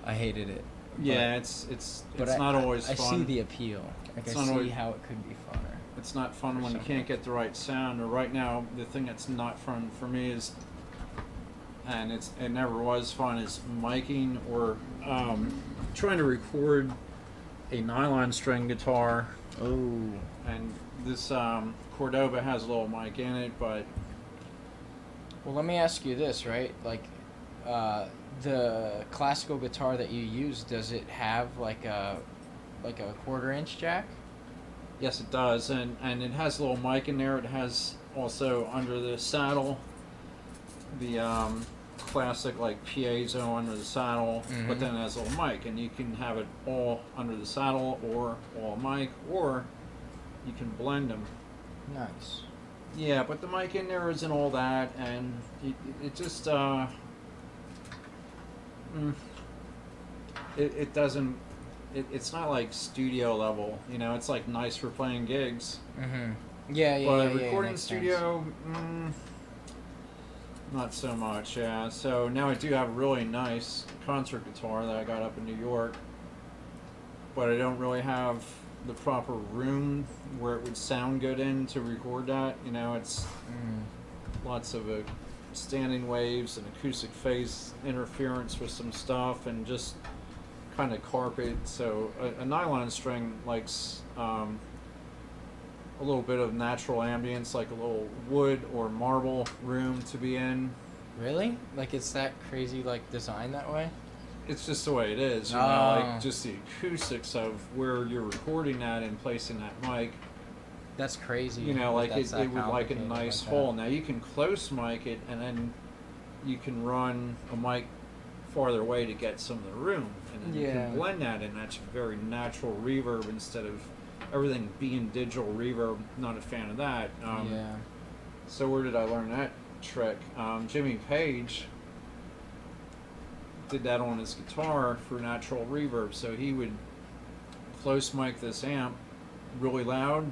I hated it. Yeah, it's not always fun. I see the appeal. Like, I see how it could be funner. It's not fun when you can't get the right sound. Or right now, the thing that's not fun for me is, and it never was fun, is miking or trying to record a nylon string guitar. Oh. And this Cordova has a little mic in it, but... Well, let me ask you this, right? Like, the classical guitar that you use, does it have like a 1/4-inch jack? Yes, it does, and it has a little mic in there. It has also under the saddle the classic like piezo under the saddle, but then it has a little mic, and you can have it all under the saddle or all mic, or you can blend them. Nice. Yeah, but the mic in there isn't all that, and it just It doesn't. It's not like studio level. You know, it's like nice for playing gigs. Mm-hmm. Yeah, yeah, But yeah. recording makes studio, not so much. Yeah. So now I do have a really nice concert guitar that I got up in New York, but I don't really have the proper room where it would sound good in to record that. You know, it's lots of standing waves and acoustic phase interference with some stuff, and just kind of carpet. So a nylon string likes a little bit of natural ambience, like a little wood or marble room to be in. Really? Like it's that crazy, like designed that way? It's just the way it is, you know, like just the acoustics of where you're recording that and placing that mic. That's crazy. You know, like that's it would like a complicated nice like hole. Now you can close mic it, and then you can run a mic farther away to get some of the room, and then you Yeah. can blend that in. That's very natural reverb instead of everything being digital reverb. Not a fan of that. Yeah. So where did I learn that trick? Jimmy Page did that on his guitar for natural reverb. So he would close mic this amp really loud,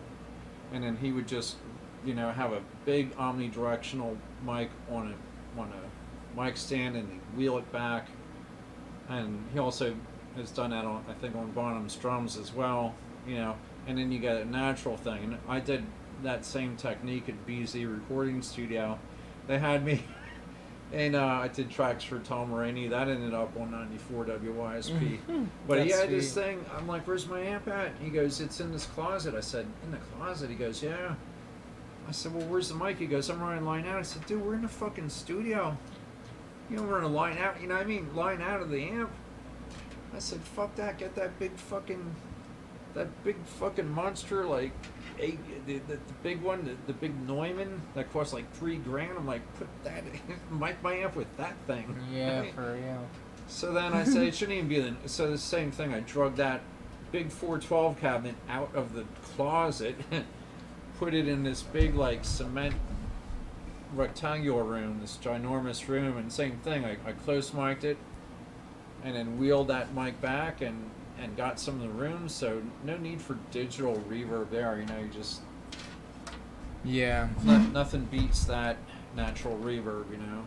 and then he would just, you know, have a big omnidirectional mic on a mic stand, and he'd wheel it back. And he also has done that on, I think, on Bonham's drums as well, you know. And then you get a natural thing. And I did that same technique at BZ Recording Studio. They had me, and I did tracks for Tom Rainey. That ended up on 94 WYSP. But he That's had this sweet. thing. I'm like, "Where's my amp at?" He goes, "It's in this closet." I said, "In the closet?" He goes, "Yeah." I said, "Well, where's the mic?" He goes, "I'm running line out." I said, "Dude, we're in the fucking studio. You don't run a line out, you know what I mean? Line out of the amp." I said, "Fuck that, get that big fucking monster, like, the big one, the big Neumann, that costs like $3,000. I'm like, put that in, mic my amp with that thing." Yeah, Right? for real. So then I said, it shouldn't even be so the same thing, I drug that big 412 cabinet out of the closet, put it in this big, like, cement rectangular room, this ginormous room, and same thing, I close mic'd it, and then wheeled that mic back, and got some of the room, so no need for digital reverb there, you know, you just, Yeah. nothing beats that natural reverb, you know.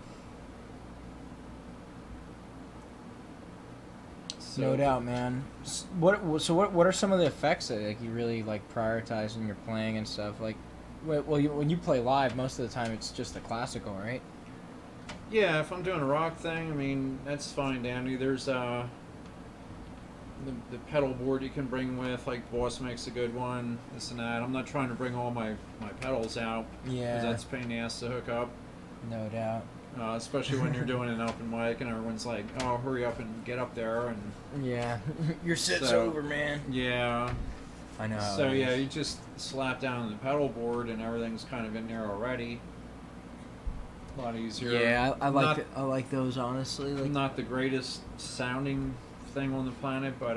So, No doubt, man. What are some of the effects that like you really like prioritize when you're playing and stuff? Like, well, when you play live, most of the time it's just the classical, right? Yeah, if I'm doing a rock thing, I mean, that's fine, Danny. There's the pedal board you can bring with, like Boss makes a good one, this and that. I'm not trying to bring all my pedals out, Yeah. because that's a pain in the ass to hook up, No doubt. especially when you're doing an open mic and everyone's like, "Oh, hurry up and get up there," and Yeah. Your set's So- over, man. yeah. I know. how So it yeah, is. you just slap down the pedal board and everything's kind of in there already. A lot easier. Yeah, I Not- like those honestly. Like Not the greatest sounding thing on the planet, but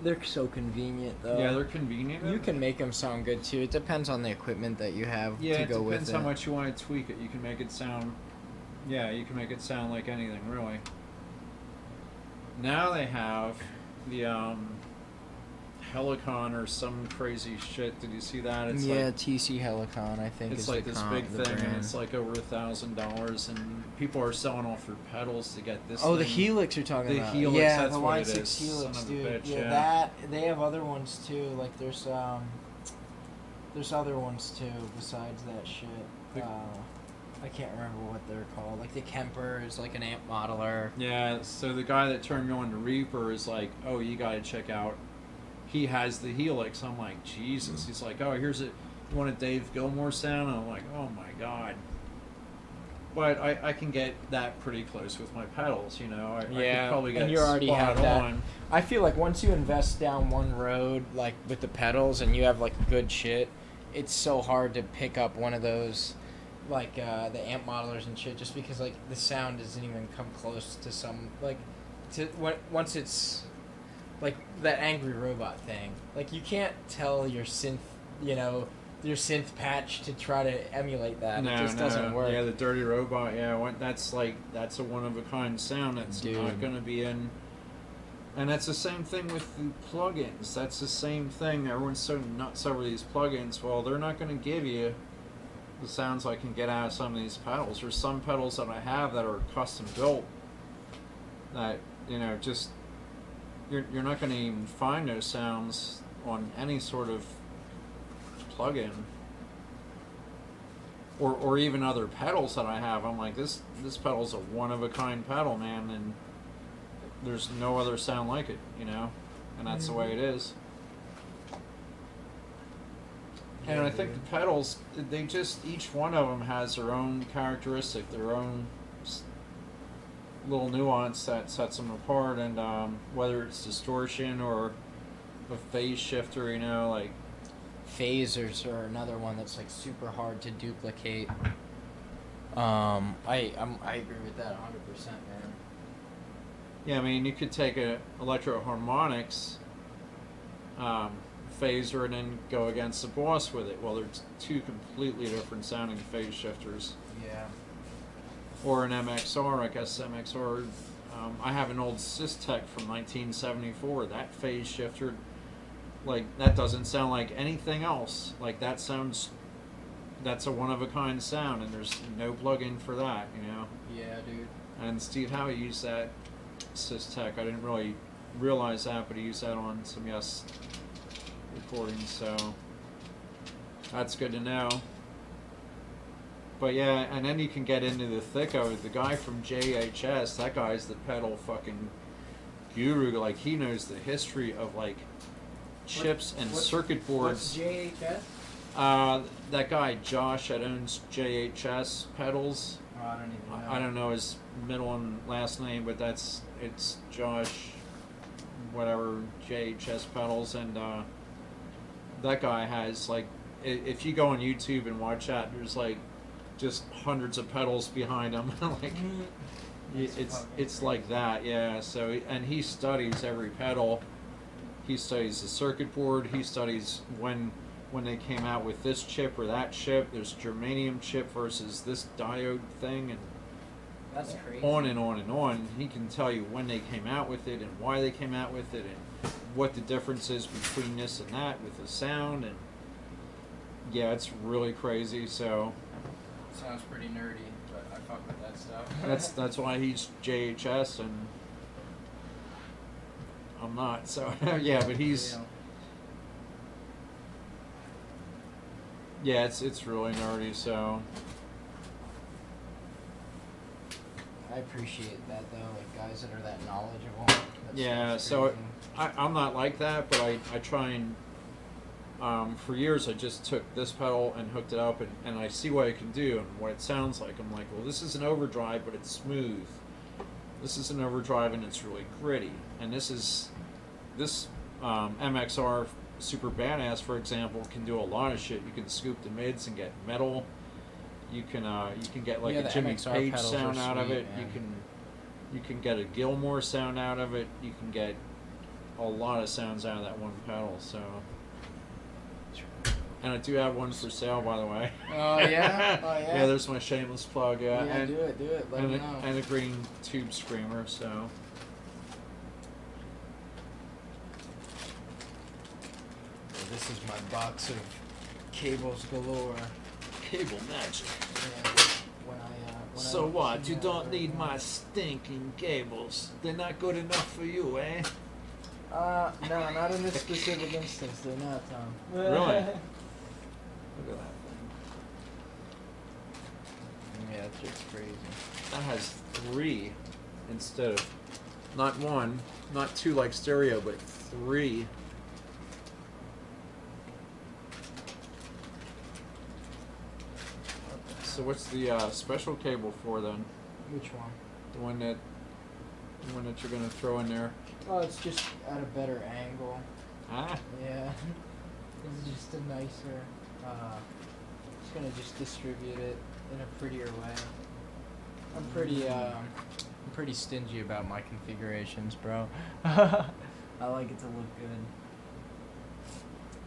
they're so convenient though. yeah, they're convenient. You can make them sound good too. It depends on the equipment that you have Yeah, to it go with depends it. how much you want to tweak it. You can make it sound. Yeah, you can make it sound like anything really. Now they have the Helicon or some crazy shit. Did you see that? It's yeah, like, TC Helicon, I think. it's is like the this comp, big the thing, and brand. it's like over $1,000, and people are selling off their pedals to get this. Oh, the thing. Helix you're talking The about. Helix, yeah, that's the what Line it 6 is. Helix, Son of a dude. bitch, yeah, yeah. that they have other ones too. Like there's other ones too besides that shit. The- I can't remember what they're called. Like the Kemper is like an amp modeler. Yeah, so the guy that turned me on to Reaper is like, "Oh, you gotta check out. He has the Helix." I'm like, Jesus. He's like, "Oh, here's it. You want a Dave Gilmour sound?" And I'm like, "Oh my god." But I can get that pretty close with my pedals, you know. I could probably get and you already spot have that. on. I feel like once you invest down one road, like with the pedals, and you have like good shit, it's so hard to pick up one of those, like the amp modelers and shit, just because like the sound doesn't even come close to some like once it's like that Angry Robot thing. Like you can't tell your synth, you know, your synth patch to try to emulate that. No, It just doesn't work. Yeah, the dirty robot. Yeah, that's a one of a kind sound that's not going to be in. And that's the same thing with the plugins. That's the same thing. Everyone's so nuts over these plugins. Well, they're not going to give you the sounds I can get out of some of these pedals. There's some pedals that I have that are custom built that, just you're not going to even find those sounds on any sort of plugin. Or even other pedals that I have. I'm like, this pedal's a one of a kind pedal, man, and there's no other sound like it, and that's the way it is. And I think the pedals, they just, each one of them has their own characteristic, their own little nuance that sets them apart, and whether it's distortion or a phase shifter, like phasers are another one that's like super hard to duplicate. I agree with that 100%, man. Yeah, I mean, you could take a Electro Harmonix phaser and then go against the Boss with it. Well, they're two completely different sounding phase shifters. Yeah. Or an MXR, I guess MXR. I have an old Systech from 1974. That phase shifter, that doesn't sound like anything else. That's a one-of-a-kind sound, and there's no plug-in for that, Yeah, dude. And Steve Howe used that Systech. I didn't really realize that, but he used that on some recordings, so that's good to know. But yeah, and then you can get into the thick of it. The guy from JHS, that guy's the pedal fucking guru. He knows the history of chips and circuit boards. What's JHS? That guy Josh that owns JHS pedals. Oh, I don't even know. I don't know his middle and last name, but it's Josh, whatever, JHS pedals, and that guy has if you go on YouTube and watch that, there's just hundreds of pedals behind him. It's like that, yeah. So, and he studies every pedal. He studies the circuit board. He studies when they came out with this chip or that chip. There's germanium chip versus this diode thing, and that's crazy. On and on and on. He can tell you when they came out with it and why they came out with it and what the difference is between this and that with the sound, and yeah, it's really crazy. So sounds pretty nerdy, but I fuck with that stuff. that's why he's JHS and I'm not. So yeah, but he's it's really nerdy. So I appreciate that though, guys that are that knowledgeable. So I'm not like that, but I try and for years I just took this pedal and hooked it up and I see what I can do and what it sounds like. I'm like, well, this is an overdrive, but it's smooth. This is an overdrive and it's really gritty. And this MXR Super Badass, for example, can do a lot of shit. You can scoop the mids and get metal. You can get a Jimmy MXR Page sound out of sweet, it. man. You can get a Gilmore sound out of it. You can get a lot of sounds out of that one pedal. So, and I do have one for sale, by the way. Oh yeah, Yeah, there's my shameless plug. Yeah, do it. Let me know. And a green tube screamer. So. This is my box of cables galore. Cable magic. Yeah, So what? You don't need my stinking cables. They're not good enough for you, eh? No, not in this specific instance. They're not, Tom. Really? Look at that thing. Yeah, that shit's crazy. That has 3 instead of not 1, not 2 like stereo, but 3. So what's the special cable for then? Which one? The one that you're gonna throw in there? Oh, it's just at a better angle. Ah. Yeah. It's just a nicer. Just gonna just distribute it in a prettier way. I'm pretty stingy about my configurations, bro. I like it to look good.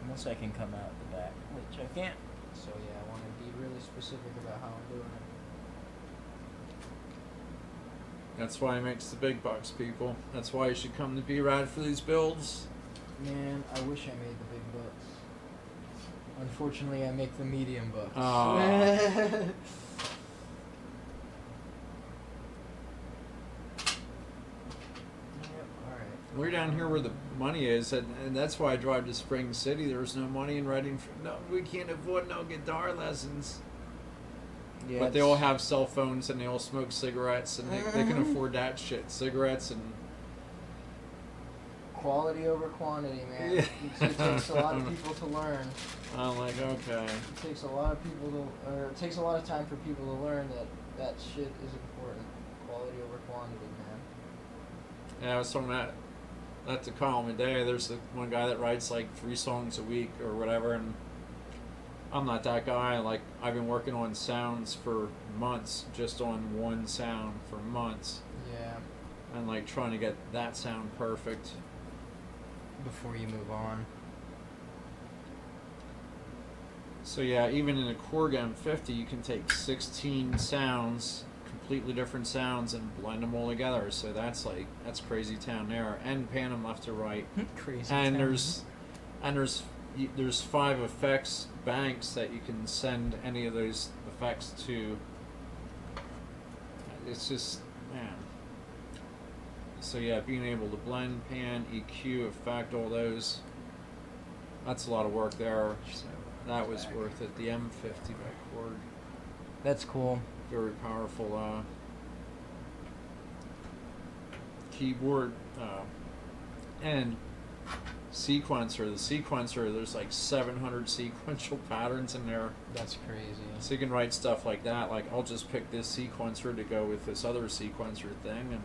Unless I can come out the back, which I can't. So yeah, I want to be really specific about how I'm doing it. That's why he makes the big bucks, people. That's why you should come to B-Rad for these builds. Man, I wish I made the big bucks. Unfortunately, I make the medium bucks. Oh. We're down here where the money is, and that's why I drive to Spring City. There's no money in Reading. No, we can't afford no guitar lessons. Yeah, But they all have cell phones and they all smoke cigarettes, and they can afford that shit. Cigarettes and... quality over quantity, man. Yeah. It takes a lot of people to learn. I'm like, okay. It takes a lot of people to, or it takes a lot of time for people to learn that shit is important. Quality over quantity, man. Yeah, I was talking about that to Colin today. There's the one guy that writes like 3 songs a week or whatever, and I'm not that guy. Like, I've been working on sounds for months, just on one sound for months. Yeah. And like trying to get that sound perfect. Before you move on. So yeah, even in a Korg M50, you can take 16 sounds, completely different sounds, and blend them all together. So that's crazy town there, and pan them left to right. Crazy. And town. there's 5 effects banks that you can send any of those effects to. It's just, man. So yeah, being able to blend, pan, EQ, effect, all those, that's a lot of work there. So that was worth it. The M50 by Korg. That's cool. Very powerful keyboard and sequencer. The sequencer, there's like 700 sequential patterns in there. That's crazy. So you can write stuff like that. Like, I'll just pick this sequencer to go with this other sequencer thing, and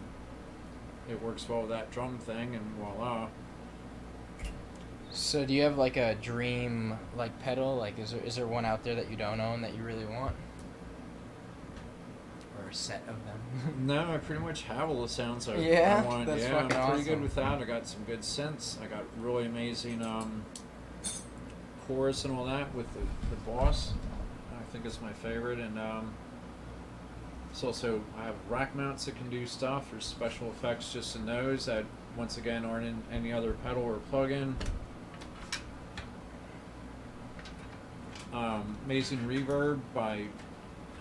it works well with that drum thing, and voila. So do you have like a dream like pedal? Like, is there one out there that you don't own that you really want? Or a set of them? No, I pretty much have all the sounds I want. That's yeah, I'm fucking pretty good awesome. with that. I got some good synths. I got really amazing chorus and all that with the Boss. I think it's my favorite, and it's also, I have rack mounts that can do stuff. There's special effects just in those that once again aren't in any other pedal or plugin. Amazing reverb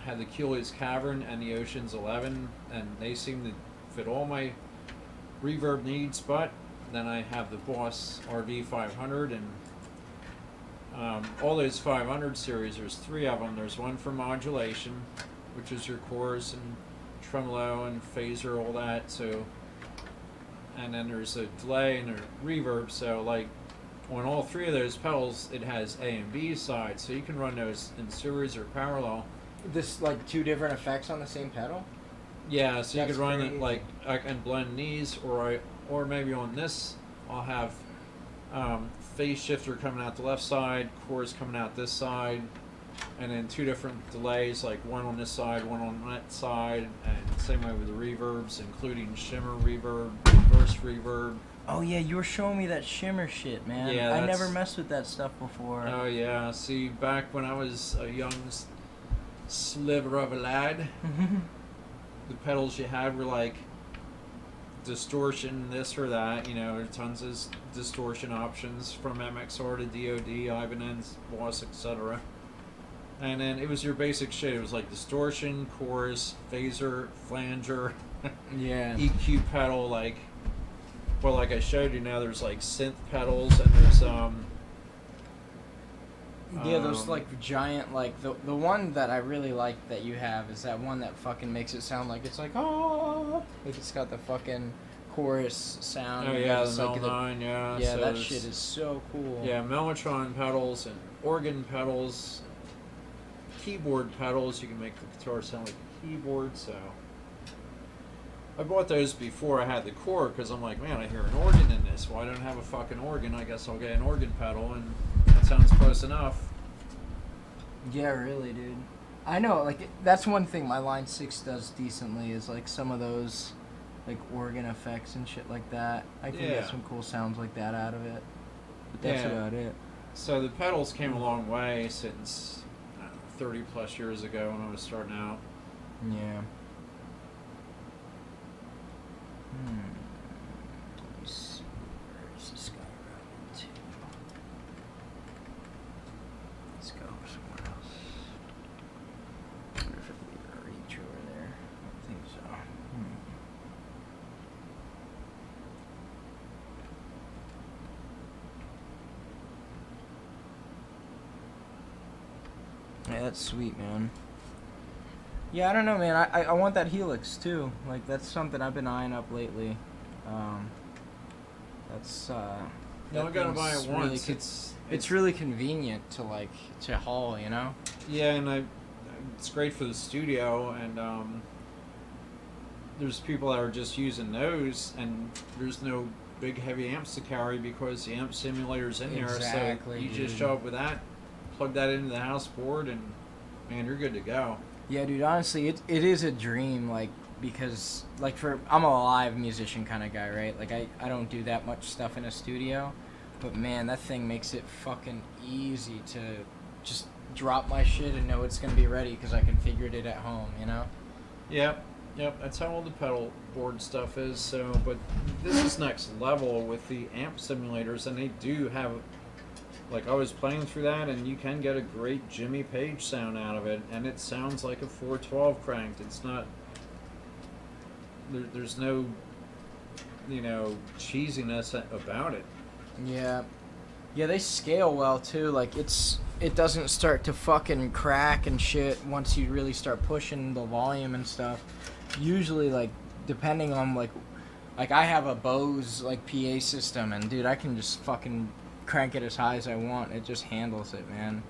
had the Keeley's Cavern and the Ocean's 11, and they seem to fit all my reverb needs. But then I have the Boss RV500, and all those 500 series, there's 3 of them. There's one for modulation, which is your chorus and tremolo and phaser, all that. So, and then there's a delay and a reverb. So like on all 3 of those pedals, it has A and B sides, so you can run those in series or parallel. This like 2 different effects on the same pedal? Yeah, so you That's could run crazy. it like, I can blend these, or maybe on this I'll have phase shifter coming out the left side, chorus coming out this side, and then 2 different delays, like one on this side, one on that side, and same way with the reverbs, including shimmer reverb, reverse reverb. Oh yeah, you were showing me that shimmer shit, man. Yeah, I that's- never messed with that stuff before. Oh yeah, see, back when I was a young sliver of a lad, the pedals you had were like distortion, this or that, tons of distortion options from MXR to DOD, Ibanez, Boss, etc. And then it was your basic shit. It was like distortion, chorus, phaser, flanger, Yeah. EQ pedal, like I showed you now, there's like synth pedals, and there's Yeah, those like giant, like the one that I really like that you have is that one that fucking makes it sound like it's like, oh, like it's got the fucking chorus sound. oh and yeah, it's the like Mel 9, yeah. yeah, so that there's- shit is so cool. Yeah, Mellotron pedals and organ pedals, keyboard pedals. You can make the guitar sound like a keyboard. So I bought those before I had the Core, because I'm like, man, I hear an organ in this. Well, I don't have a fucking organ. I guess I'll get an organ pedal, and that sounds close enough. Yeah, really, dude. I know, like, that's one thing my Line 6 does decently is, like, some of those, like, organ effects and shit like that. I can Yeah. get some cool sounds like that out of it. But that's Yeah. about it. So the pedals came a long way since 30 plus years ago when I was starting out. Yeah. Let me see. Where's this guy running to? Let's go somewhere else. I wonder if it'll be a reach over there. I don't think so. Yeah, that's sweet, man. Yeah, I don't know, man. I want that Helix too. Like, that's something I've been eyeing up lately. That's You only gotta buy it thing's once. Really it's really convenient to like to haul, you know. Yeah, and it's great for the studio, and there's people that are just using those, and there's no big heavy amps to carry because the amp simulator's in there. Exactly, So you dude. just show up with that, plug that into the house board, and man, you're good to go. Yeah, dude. Honestly, it is a dream. Like, because like I'm a live musician kind of guy, right? Like I don't do that much stuff in a studio, but man, that thing makes it fucking easy to just drop my shit and know it's gonna be ready because I configured it at home, you know. Yep, that's how all the pedal board stuff is. So, but this is next level with the amp simulators, and they do have, like, I was playing through that, and you can get a great Jimmy Page sound out of it, and it sounds like a 412 cranked. It's not, there's no, cheesiness about it. Yeah. Yeah, they scale well too. Like, it doesn't start to fucking crack and shit once you really start pushing the volume and stuff. Usually, like, depending on like I have a Bose like PA system, and dude, I can just fucking crank it as high as I want. It just handles it, man.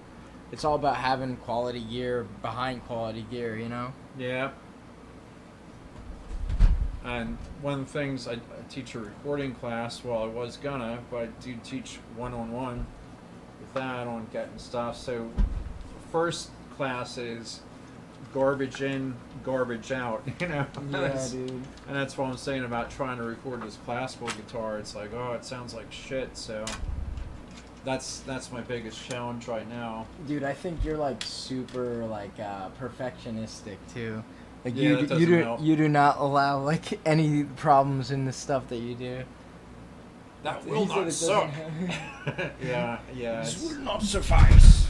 It's all about having quality gear behind quality gear, you know? Yeah. And one of the things, I teach a recording class, well, I was gonna, but I do teach one-on-one with that on getting stuff. So first class is garbage in, garbage out, Yeah, dude. And that's what I'm saying about trying to record this classical guitar. It's like, oh, it sounds like shit, so that's my biggest challenge right now. Dude, I think you're like super like perfectionistic too. Like, Yeah, that doesn't help. you do not allow like any problems in the stuff that you do. That He will said not it suck. doesn't- Yeah. This it's- will not suffice.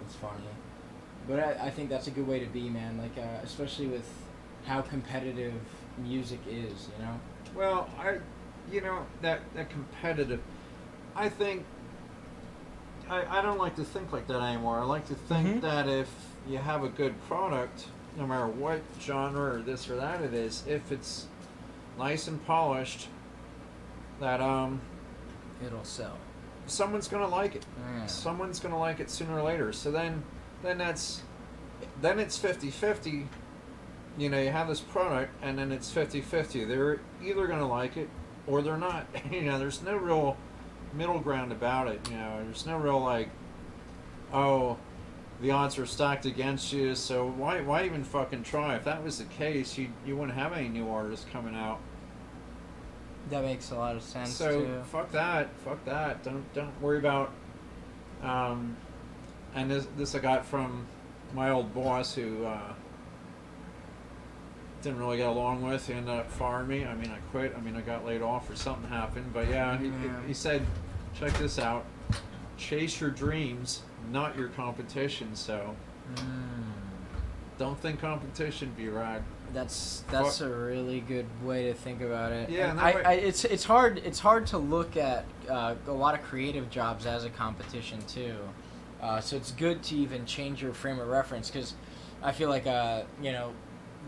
It's funny, but I think that's a good way to be, man. Like, especially with how competitive music is, you know. Well, that competitive, I think, I don't like to think like that anymore. I like to think that if you have a good product, no matter what genre or this or that it is, if it's nice and polished, that It'll sell. someone's gonna like it. Yeah. Someone's gonna like it sooner or later. So then it's 50-50. You have this product, and then it's 50-50. They're either gonna like it or they're not. There's no real middle ground about it. There's no real like, oh, the odds are stacked against you, so why even fucking try? If that was the case, you wouldn't have any new artists coming out. That makes a lot of sense. So too. fuck that. Don't worry about. And this I got from my old boss who didn't really get along with. He ended up firing me. I quit. I got laid off or something happened. But yeah, he said, check this out. Chase your dreams, not your competition. So don't think competition, B-Rad. That's a really good way to think about it. Yeah, and and that it's hard to look at a lot of creative jobs as a competition too. So it's good to even change your frame of reference, because I feel like the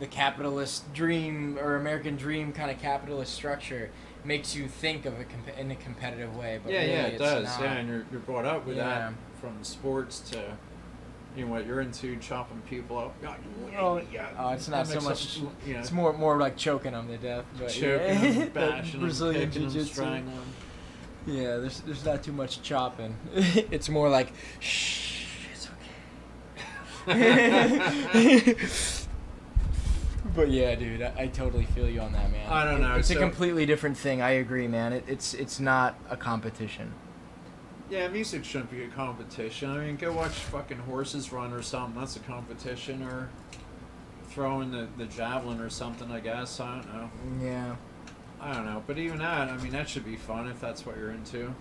capitalist dream or American dream kind of capitalist structure makes you think of it in a competitive way. But really, it it's does. not. Yeah, and you're brought up with Yeah. that from sports to what you're into, chopping people up. Oh, it's not so much. It's more like choking them to death. But choking yeah. them, bashing them, Brazilian kicking them, jiu-jitsu. strangling them. Yeah, there's not too much chopping. It's more like, shh, it's okay. But yeah, dude, I totally feel you on that, man. I don't know. It's a so- completely different thing. I agree, man. It's not a competition. Yeah, music shouldn't be a competition. I mean, go watch fucking horses run or something. That's a competition. Or throwing the javelin or something, I guess. I don't know. Yeah. I don't know. But even that, I mean, that should be fun if that's what you're into.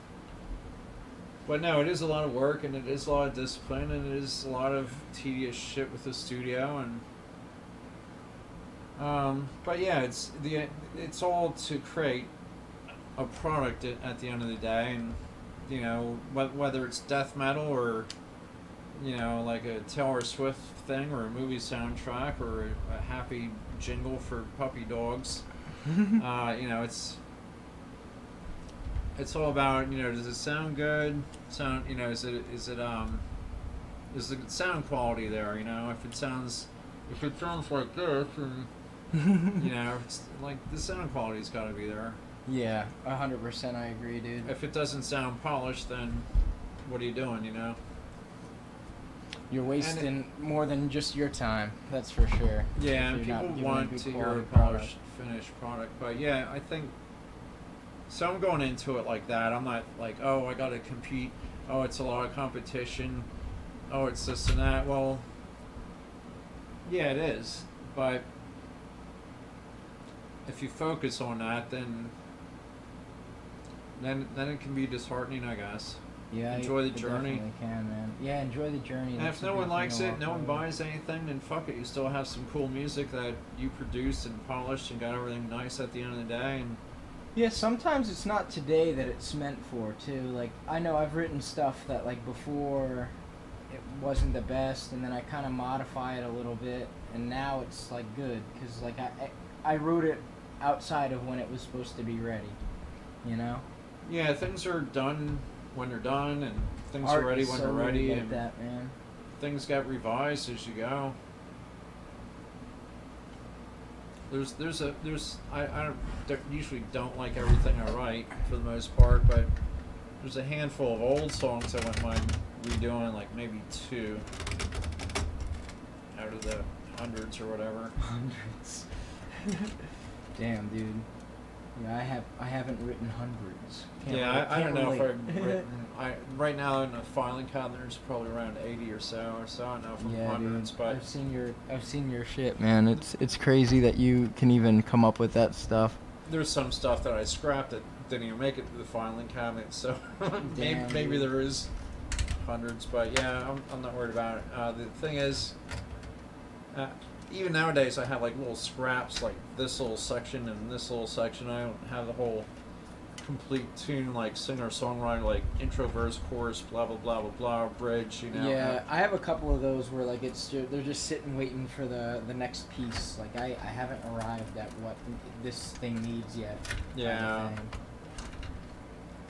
But no, it is a lot of work, and it is a lot of discipline, and it is a lot of tedious shit with the studio, and but yeah, it's all to create a product at the end of the day, and you know, whether it's death metal or you know, like a Taylor Swift thing or a movie soundtrack or a happy jingle for puppy dogs, you know, it's all about, you know, does it sound good? You know, is the sound quality there? You know, if it sounds like this, and you know, it's like the sound quality's got to be there. Yeah, 100%. I agree, dude. If it doesn't sound polished, then what are you doing? You know, you're wasting more than just your time. That's for sure. Yeah, and people want to hear a polished, finished product, but yeah, I think. So I'm going into it like that. I'm not like, oh, I got to compete. Oh, it's a lot of competition. Oh, it's this and that. Well, yeah, it is. But if you focus on that, then it can be disheartening, I guess. Yeah, enjoy the journey. Definitely can, man. Yeah, enjoy the journey. And if no one likes it, no one buys anything, then fuck it. You still have some cool music that you produced and polished and got everything nice at the end of the day. And yeah, sometimes it's not today that it's meant for, too. Like, I know I've written stuff that, like, before it wasn't the best, and then I kind of modify it a little bit, and now it's, like, good. Because, like, I wrote it outside of when it was supposed to be ready, you know? Yeah, things are done when they're done, and things Art are ready is when so they're ready, like and that, man. things get revised as you go. I usually don't like everything I write for the most part, but there's a handful of old songs I wouldn't mind redoing, like maybe 2 out of the hundreds or whatever. Hundreds. Damn, dude. Yeah, I haven't written hundreds. I don't know if I've written. Right now in the filing cabinet there's probably around 80 or so. I don't know if I'm hundreds, dude. but I've seen your shit, man. It's crazy that you can even come up with that stuff. there's some stuff that I scrapped that didn't even make it to the filing cabinet. So Damn, maybe there is hundreds, but yeah, I'm not worried about it. The thing is, even nowadays I have like little scraps, like this little section and this little section. I don't have the whole complete tune, like singer-songwriter, like intro, verse, chorus, blah blah blah blah blah, bridge, you know. Yeah, I have a couple of those where like they're just sitting waiting for the next piece. Like I haven't arrived at what this thing needs yet. Yeah.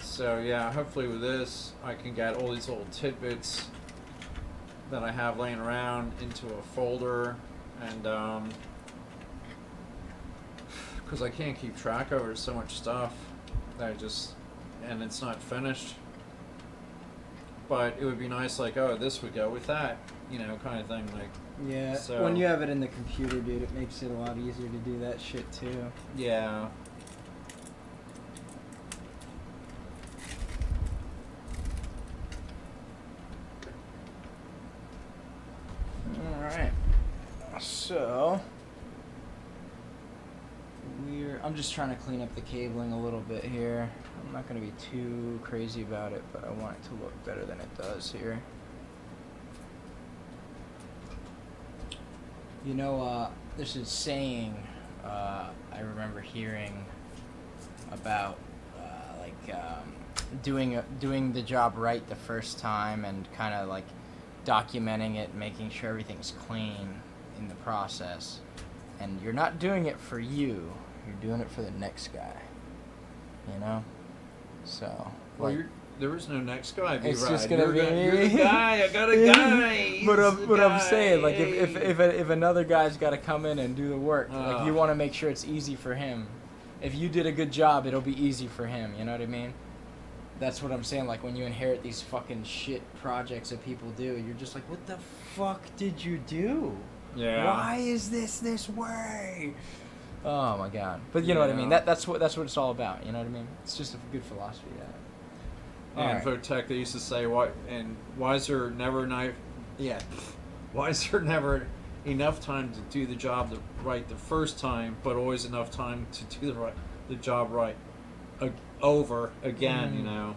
So yeah, hopefully with this I can get all these little tidbits that I have laying around into a folder, and because I can't keep track of it, there's so much stuff that and it's not finished. But it would be nice, like, oh, this would go with that, you know, kind of thing. Like, Yeah, so, when you have it in the computer, dude, it makes it a lot easier to do that shit too. yeah. Alright. So I'm just trying to clean up the cabling a little bit here. I'm not going to be too crazy about it, but I want it to look better than it does here. You know, there's a saying I remember hearing about doing the job right the first time and kind of like documenting it, making sure everything's clean in the process. And you're not doing it for you, you're doing it for the next guy, you know? So, Well, like, there is no next guy. it's just gonna be me. You're the guy. I got a guy. But I'm saying, like, if another guy's got to come in and do the work, like, you want to make sure it's easy for him. If you did a good job, it'll be easy for him. You know what I mean? That's what I'm saying. Like, when you inherit these fucking shit projects that people do, you're just like, what the fuck did you do? Yeah. Why is this way? Oh my god. But you know what I mean. That's what it's all about. You know what I mean? It's just a good philosophy to have. And Alright. Votech, they used to say, why is there never why is there never enough time to do the job right the first time, but always enough time to do the job right over again, you know?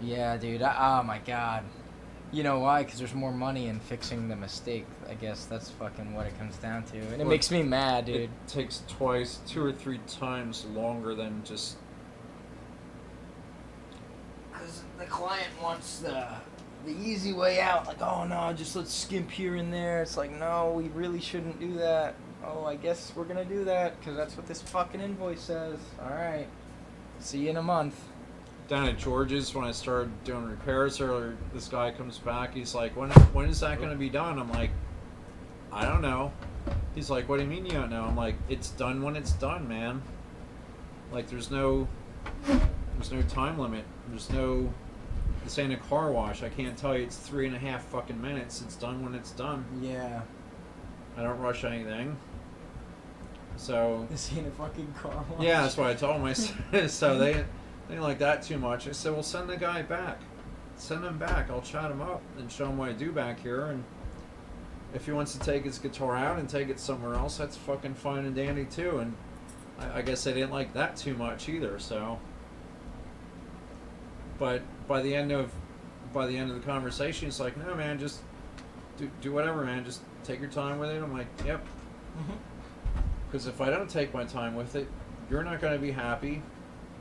Yeah, dude. Oh my god. You know why? Because there's more money in fixing the mistake. I guess that's fucking what it comes down to. And it makes me mad, dude. It takes 2 or 3 times longer than just... Because the client wants the easy way out. Like, oh no, just let's skimp here and there. It's like, no, we really shouldn't do that. Oh, I guess we're gonna do that because that's what this fucking invoice says. All right. See you in a month. Down at George's, when I started doing repairs earlier, this guy comes back. He's like, when is that going to be done? I'm like, I don't know. He's like, what do you mean you don't know? I'm like, it's done when it's done, man. Like, there's no time limit. This ain't a car wash. I can't tell you it's 3.5 fucking minutes. It's done when it's done. Yeah. I don't rush anything. So. This ain't a fucking car wash. Yeah, that's what I told him. I said, so they didn't like that too much. I said, well, send the guy back. Send him back. I'll chat him up and show him what I do back here. And if he wants to take his guitar out and take it somewhere else, that's fucking fine and dandy too. And I guess they didn't like that too much either. So, but by the end of the conversation, it's like, no, man, just do whatever, man. Just take your time with it. I'm like, yep. Because if I don't take my time with it, you're not going to be happy.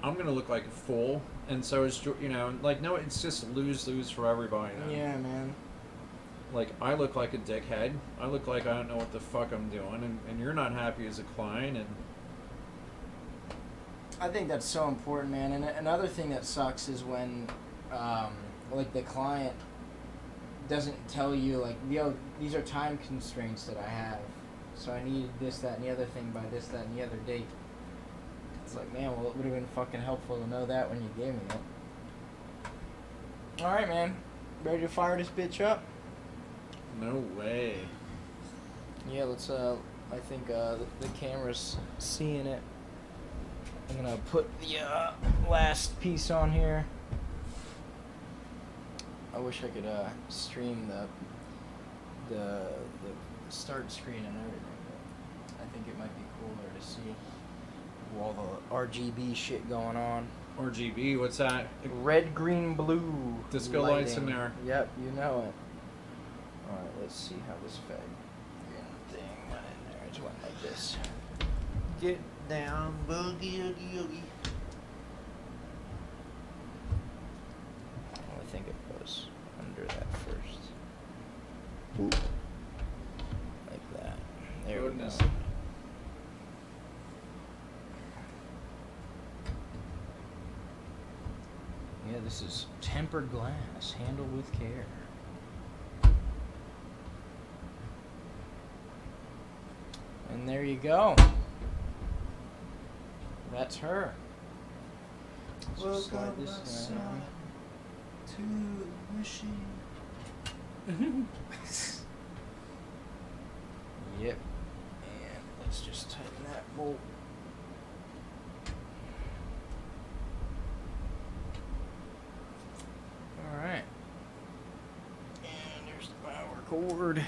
I'm going to look like a fool. And so it's, you know, like, no, it's just lose-lose for everybody now. Yeah, man. Like, I look like a dickhead. I look like I don't know what the fuck I'm doing. And you're not happy as a client. And I think that's so important, man. And another thing that sucks is when, like, the client doesn't tell you, like, yo, these are time constraints that I have. So I need this, that, and the other thing by this, that, and the other date. It's like, man, well, it would have been fucking helpful to know that when you gave me it. Alright, man. Ready to fire this bitch up? no way. Yeah, let's, I think, the camera's seeing it. I'm gonna put the, last piece on here. I wish I could, stream the start screen and everything, but I think it might be cooler to see all the RGB shit going on. RGB, what's that? Red, green, blue. Disco lights in there. Yep, you know it. Alright, let's see how this fag thing went in there. It just went like this. Get down, boogie, oogie, oogie. I think it goes under that first. Ooh. Like that. There Goodness. we go. Yeah, this is tempered glass, handled with care. And there you go. That's her. Let's just slide this guy on. to the machine. Yep. And let's just tighten that bolt. Alright. And there's the power cord.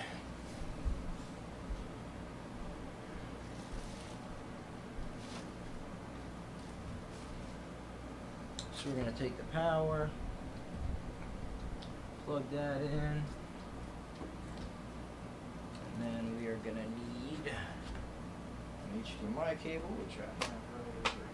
So we're going to take the power, plug that in, and then we are going to need an HDMI cable, which I have right over here.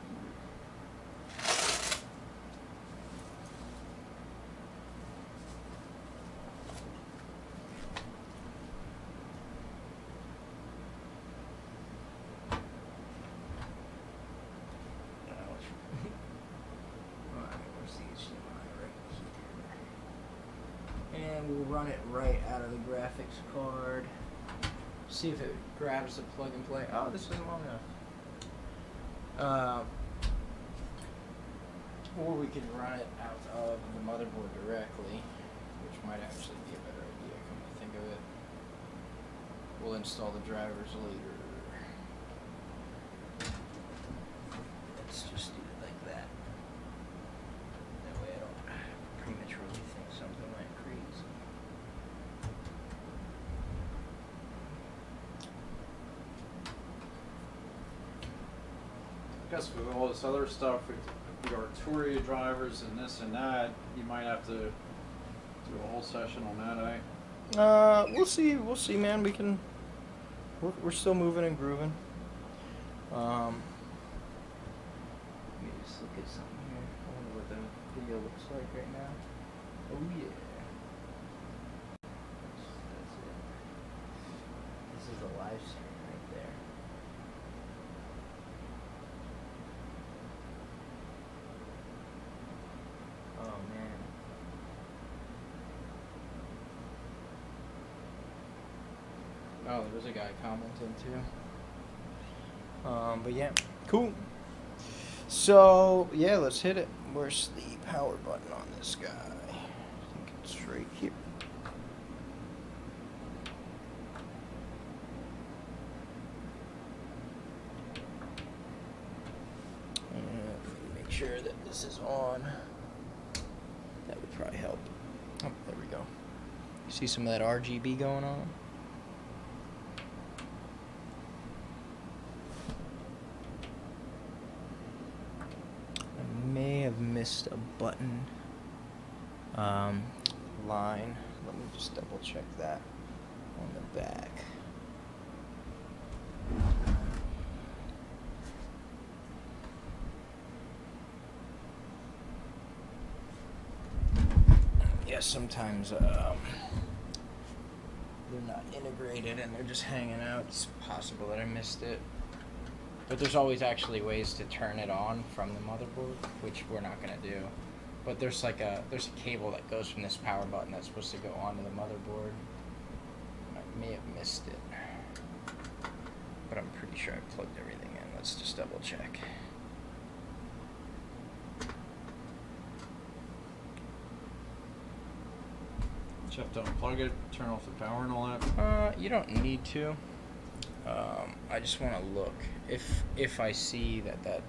And we'll run it right out of the graphics card. See if it grabs the plug and play. Oh, this isn't long enough. Or we could run it out of the motherboard directly, which might actually be a better idea, come to think of it. We'll install the drivers later. Let's just do it like that. That way I guess with all this other stuff, with the Arturia drivers and this and that, you might have to do a whole session on that, eh? We'll see, man. We're still moving and grooving. Let me just look at something here. I wonder what the video looks like right now. Oh yeah. That's it. This is the live stream right there. Oh man. Oh, there was a guy commenting too. But yeah, cool. So yeah, let's hit it. Where's the power button on this guy? I think it's right here. And make sure that this is on. That would probably help. Oh, there we go. You see some of that RGB going on? May have missed a button line. Let me just double check that on the back. Yeah, sometimes they're not integrated and they're just hanging out. It's possible that I missed it. But there's always actually ways to turn it on from the motherboard, which we're not gonna do. But there's a cable that goes from this power button that's supposed to go onto the motherboard. I may have missed it, but I'm pretty sure I plugged everything in. Let's just double check. You have to unplug it, turn off the power and all that. You don't need to. I just want to look. If I see that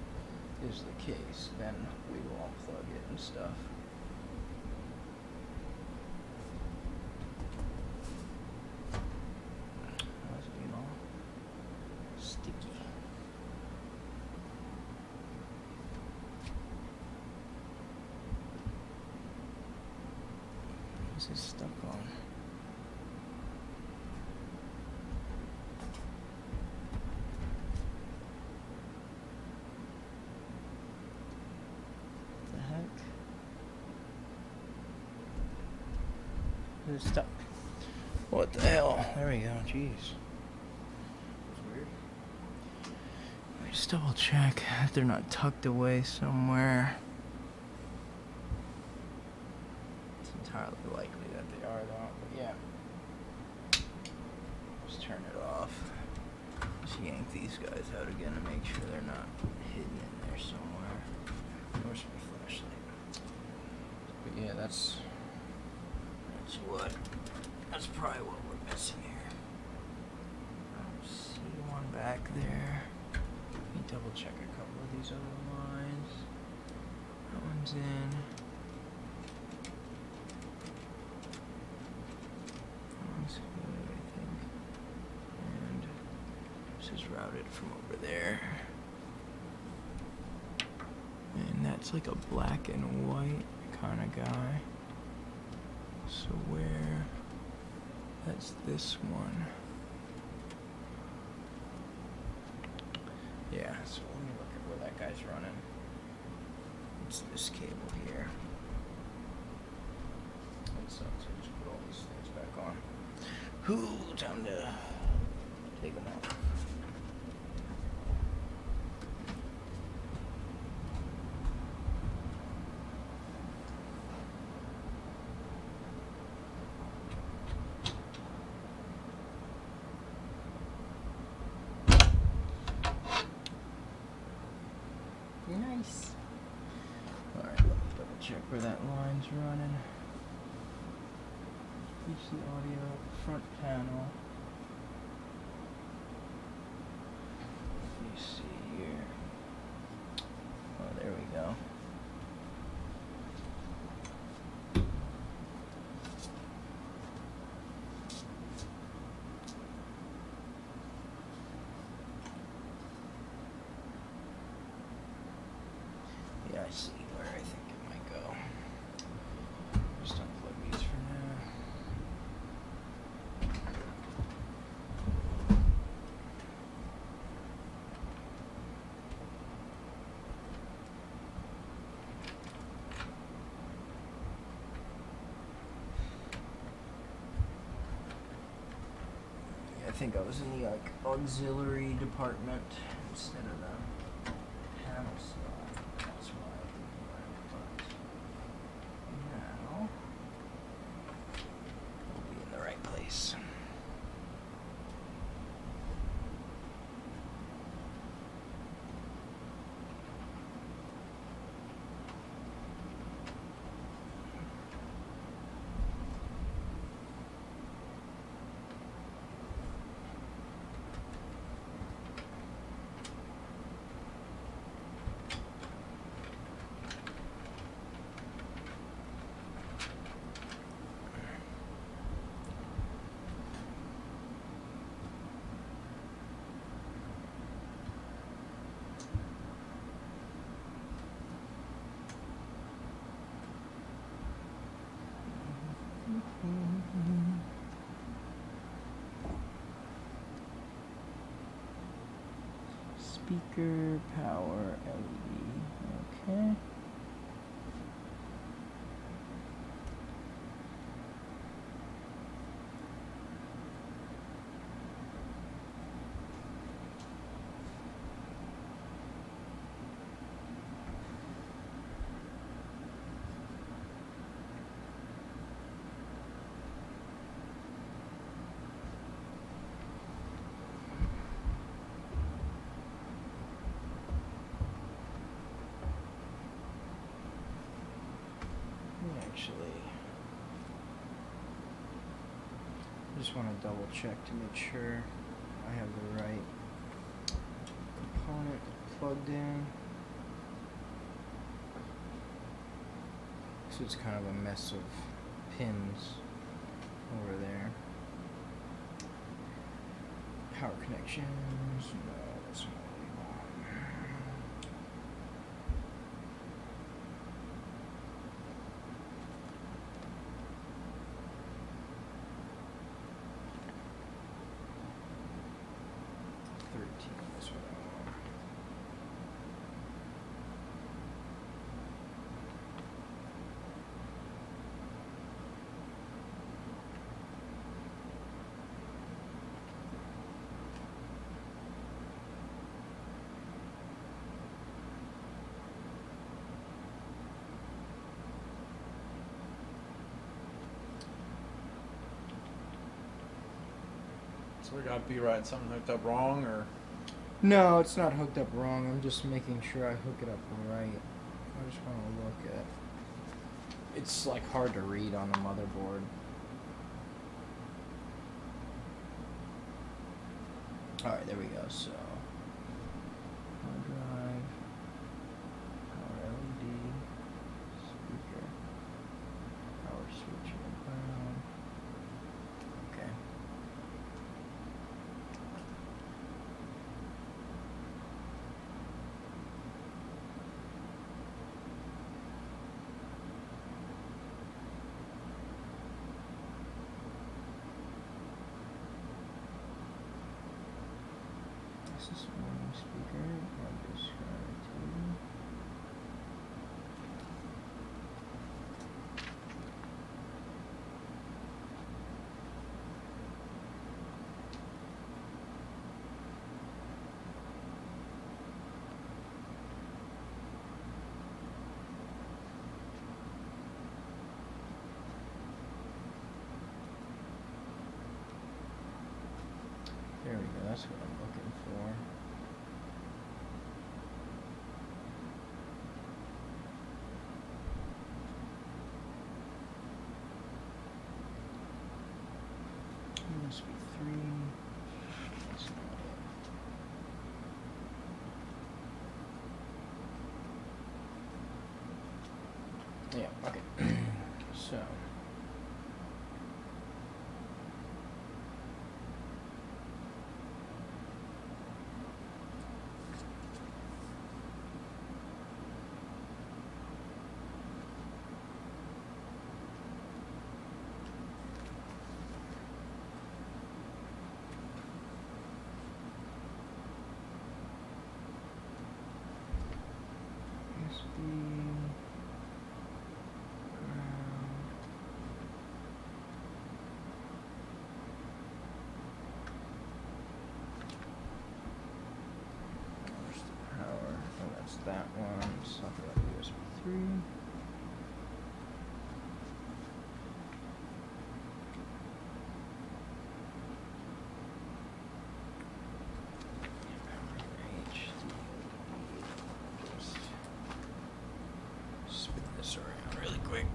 is the case, then we will unplug it and stuff. That's being all sticky. What's this stuck on? It's stuck. What the hell? There we go. Jeez. That's weird. Let me just double check if they're not tucked away somewhere. It's entirely likely that they are, though. But yeah. Just turn it off. Just yank these guys out again to make sure they're not hidden in there somewhere. Where's my flashlight? But yeah, that's probably what we're missing here. I don't see one back there. Let me double check a couple of these other lines. That one's in. That one's good, I think. And this is routed from over there. And that's like a black and white kind of guy. So where? That's this one. Yeah, so let me look at where that guy's running. It's this cable here. That sucks. I just put all these things back on. Ooh, time to take them off. Nice. Alright, let me double check where that line's running. PC audio, front panel. Let me see here. Oh, there we go. I see where I think it might go. Just unplug these for now. I think I was in the like auxiliary department instead of the panel slot. That's why I didn't work, but now we'll be in the right place. Speaker, power, LED, okay. Actually, I just want to double check to make sure I have the right component plugged in. So it's kind of a mess of pins over there. Power connections, no, that's not what we want. That's what I want. So we got B-Ride something hooked up wrong, or? No, it's not hooked up wrong. I'm just making sure I hook it up right. I just want to look at. It's like hard to read on the motherboard. Alright, there we go. So, hard drive, power LED, speaker, power switch and ground. Okay. This is one speaker, I'll just there we go, that's what I'm looking for. Must be 3. That's not it. Yeah, okay. So. Where's the power? Oh, that's that one. Suck it up USB 3. Spin this around really quick.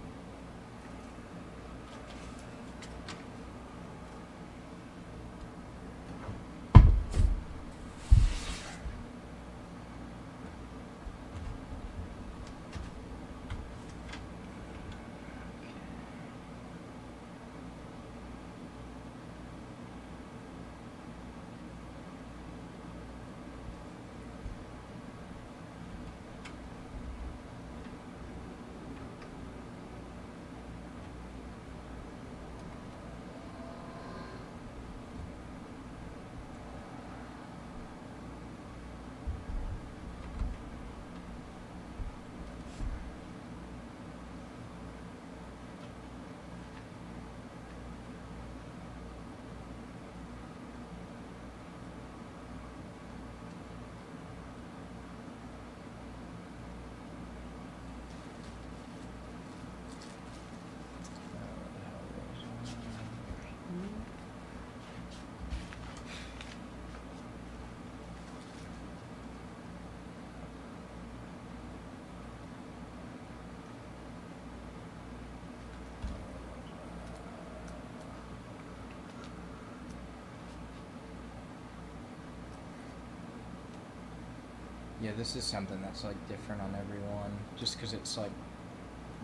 Yeah, this is something that's like different on everyone, just because it's like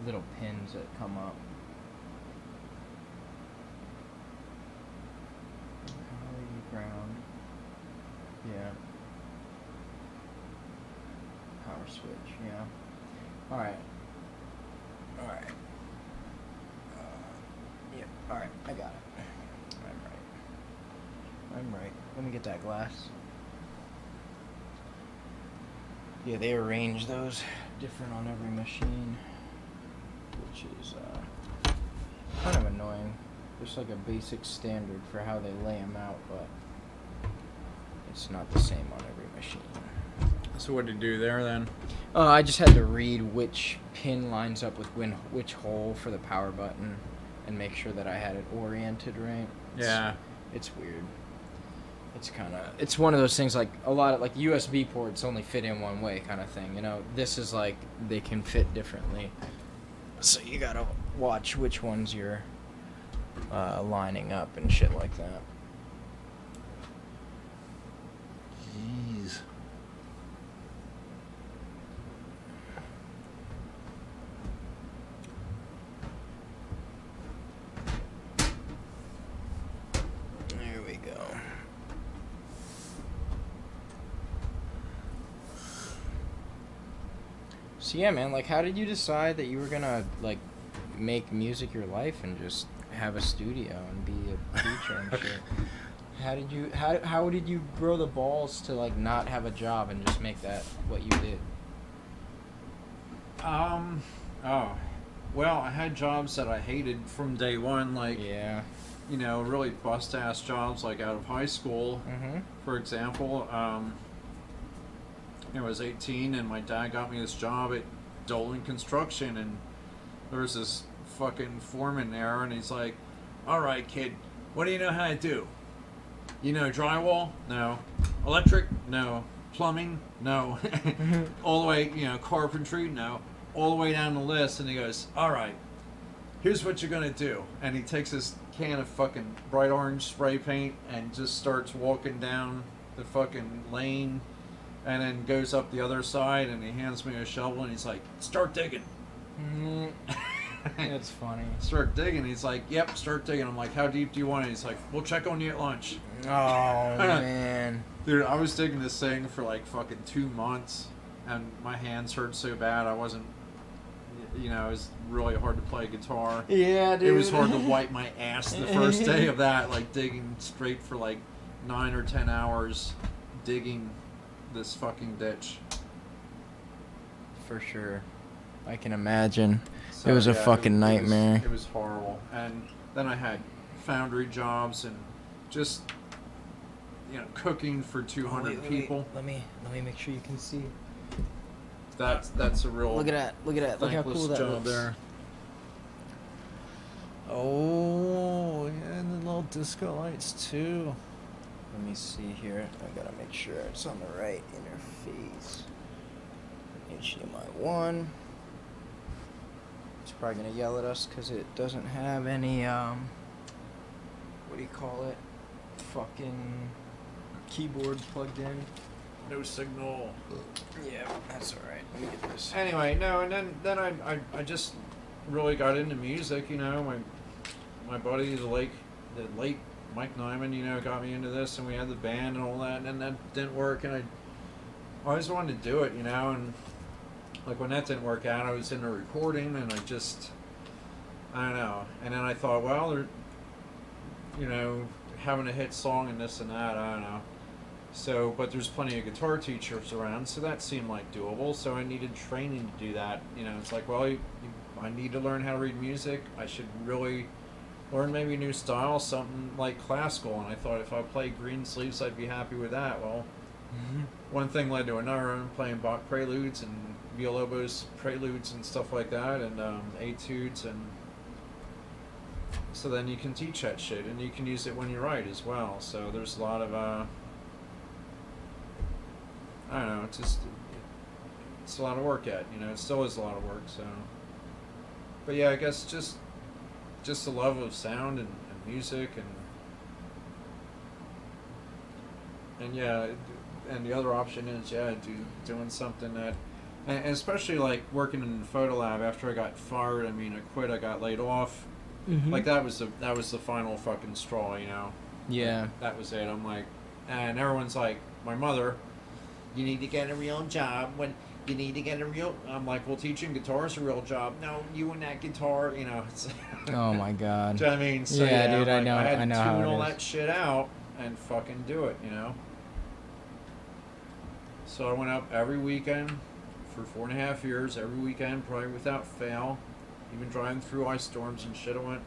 little pins that come up. Power ground. Yeah. Power switch. Yeah. All right. All right. Yeah. All right. I got it. I'm right. Let me get that glass. Yeah, they arrange those different on every machine, which is kind of annoying. There's like a basic standard for how they lay them out, but it's not the same on every machine. So what did you do there then? I just had to read which pin lines up with which hole for the power button and make sure that I had it oriented right. It's weird. It's one of those things, like a lot of like USB ports only fit in one way kind of thing, you know. This is like they can fit differently, so you gotta watch which ones you're lining up and shit like that. Jeez. There we go. So yeah, man, like how did you decide that you were gonna like make music your life and just have a studio and be a teacher and shit? How did you grow the balls to like not have a job and just make that what you did? Well, I had jobs that I hated from day one, like Yeah. you know, really bust ass jobs like out of high school. Mhm. For example, I was 18 and my dad got me this job at Dolan Construction, and there was this fucking foreman there, and he's like, "All right, kid, what do you know how to do? You know drywall? No. Electric? No. Plumbing? No. All the way, you know, carpentry? No. All the way down the list." And he goes, "All right, here's what you're gonna do." And he takes this can of fucking bright orange spray paint and just starts walking down the fucking lane, and then goes up the other side, and he hands me a shovel, and he's like, "Start digging." That's funny. Start digging. He's like, "Yep, start digging." I'm like, "How deep do you want it?" He's like, "We'll check on you at lunch." Oh man. Dude, I was digging this thing for like fucking 2 months, and my hands hurt so bad I wasn't, you know, it was really hard to play guitar. Yeah, dude. It was hard to wipe my ass the first day of that, like digging straight for like 9 or 10 hours, digging this fucking ditch. for sure. I can imagine. So, it was a yeah, fucking nightmare. It was horrible. And then I had foundry jobs and just, cooking for 200 people. Let me make sure you can see. That's a real Look at that. Look how cool that job looks. there. Oh, yeah, and the little disco lights too. Let me see here. I gotta make sure it's on the right interface. HDMI 1. It's probably gonna yell at us because it doesn't have any, what do you call it? Fucking keyboard plugged in. No signal. Yeah, that's alright. Let me get this. Anyway, no, and then I just really got into music, my buddy, the late Mike Nyman, got me into this, and we had the band and all that, and then that didn't work, and I always wanted to do it, and like when that didn't work out, I was into recording, and I don't know, and then I thought, well, they're, having a hit song and this and that, I don't know. So, but there's plenty of guitar teachers around, so that seemed like doable. So I needed training to do that. It's like, well, I need to learn how to read music. I should really learn maybe a new style, something like classical. And I thought if I played green sleeves, I'd be happy with that. Well, one thing led to another. I'm playing Bach preludes and Villalobos preludes and stuff like that, and etudes, and so then you can teach that shit, and you can use it when you write as well. So there's a lot of I don't know, it's a lot of work it still is a lot of work, so. But yeah, I guess just the love of sound and music, and yeah, and the other option is, doing something that, and especially like working in the photo lab after I got fired, I quit, I got laid off. Mm-hmm. Like that was the final fucking straw, Yeah. That was it. I'm like, and everyone's like, my mother, you need to get a real job. I'm like, well, teaching guitar is a real job. No, you and that guitar, it's. Oh my god. Do you know what I mean? So, yeah, dude, like, I had know to how tune it all is. that shit out and fucking do it, So I went up every weekend for 4.5 years, every weekend, probably without fail. Even driving through ice storms and shit, I went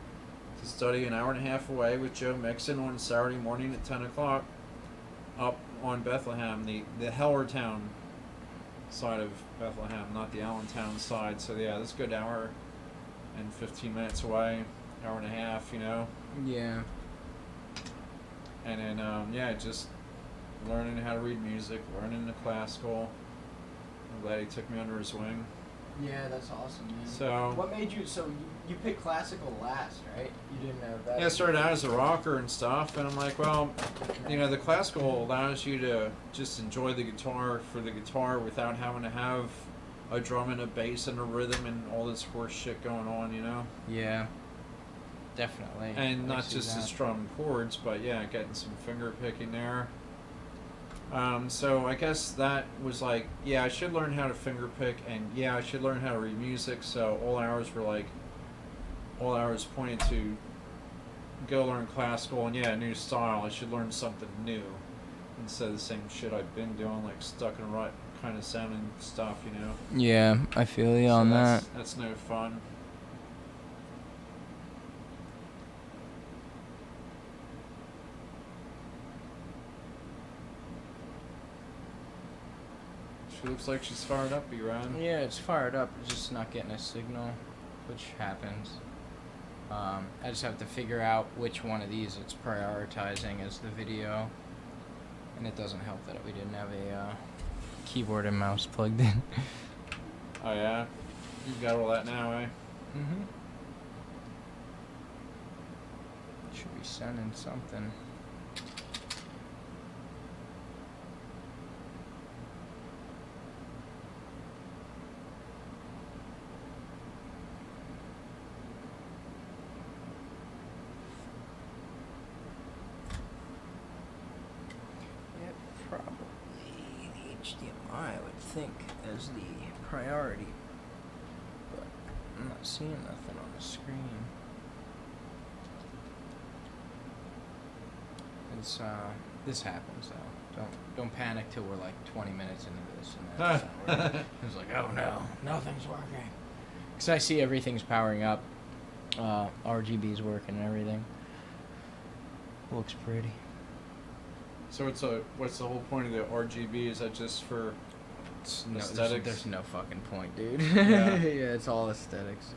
to study an hour and a half away with Joe Mixon on Saturday morning at 10 o'clock up on Bethlehem, the Hellertown side of Bethlehem, not the Allentown side. So yeah, that's a good hour and 15 minutes away, hour and a half, Yeah. And then, just learning how to read music, learning the classical. I'm glad he took me under his wing. Yeah, that's awesome, man. So, what made you? So you picked classical last, right? You didn't know that. yeah, I started out as a rocker and stuff, and I'm like, well, the classical allows you to just enjoy the guitar for the guitar without having to have a drum and a bass and a rhythm and all this horse shit going on, Yeah. Definitely. And I not see just the that. strum chords, but yeah, getting some finger picking there. So I guess that was like, yeah, I should learn how to finger pick, and yeah, I should learn how to read music. So all hours pointed to go learn classical, and yeah, new style. I should learn something new instead of the same shit I've been doing, like stuck in a rut kind of sounding stuff, Yeah, I feel you So on that. that's no fun. She looks like she's fired up, B-Rod. Yeah, it's fired up. It's just not getting a signal, which happens. I just have to figure out which one of these it's prioritizing as the video. And it doesn't help that we didn't have a keyboard and mouse plugged in. Oh yeah? You got all that now, eh? Mm-hmm. Should be sending something. HDMI, I would think, as the priority, but I'm not seeing nothing on the screen. It's This happens though. Don't panic till we're like 20 minutes into this and then it's not working. It's like, oh no, nothing's working. Because I see everything's powering up. RGB's working and everything. Looks pretty. So what's the whole point of the RGB? Is that just for aesthetics? There's no fucking point, dude. Yeah. Yeah, it's all aesthetics.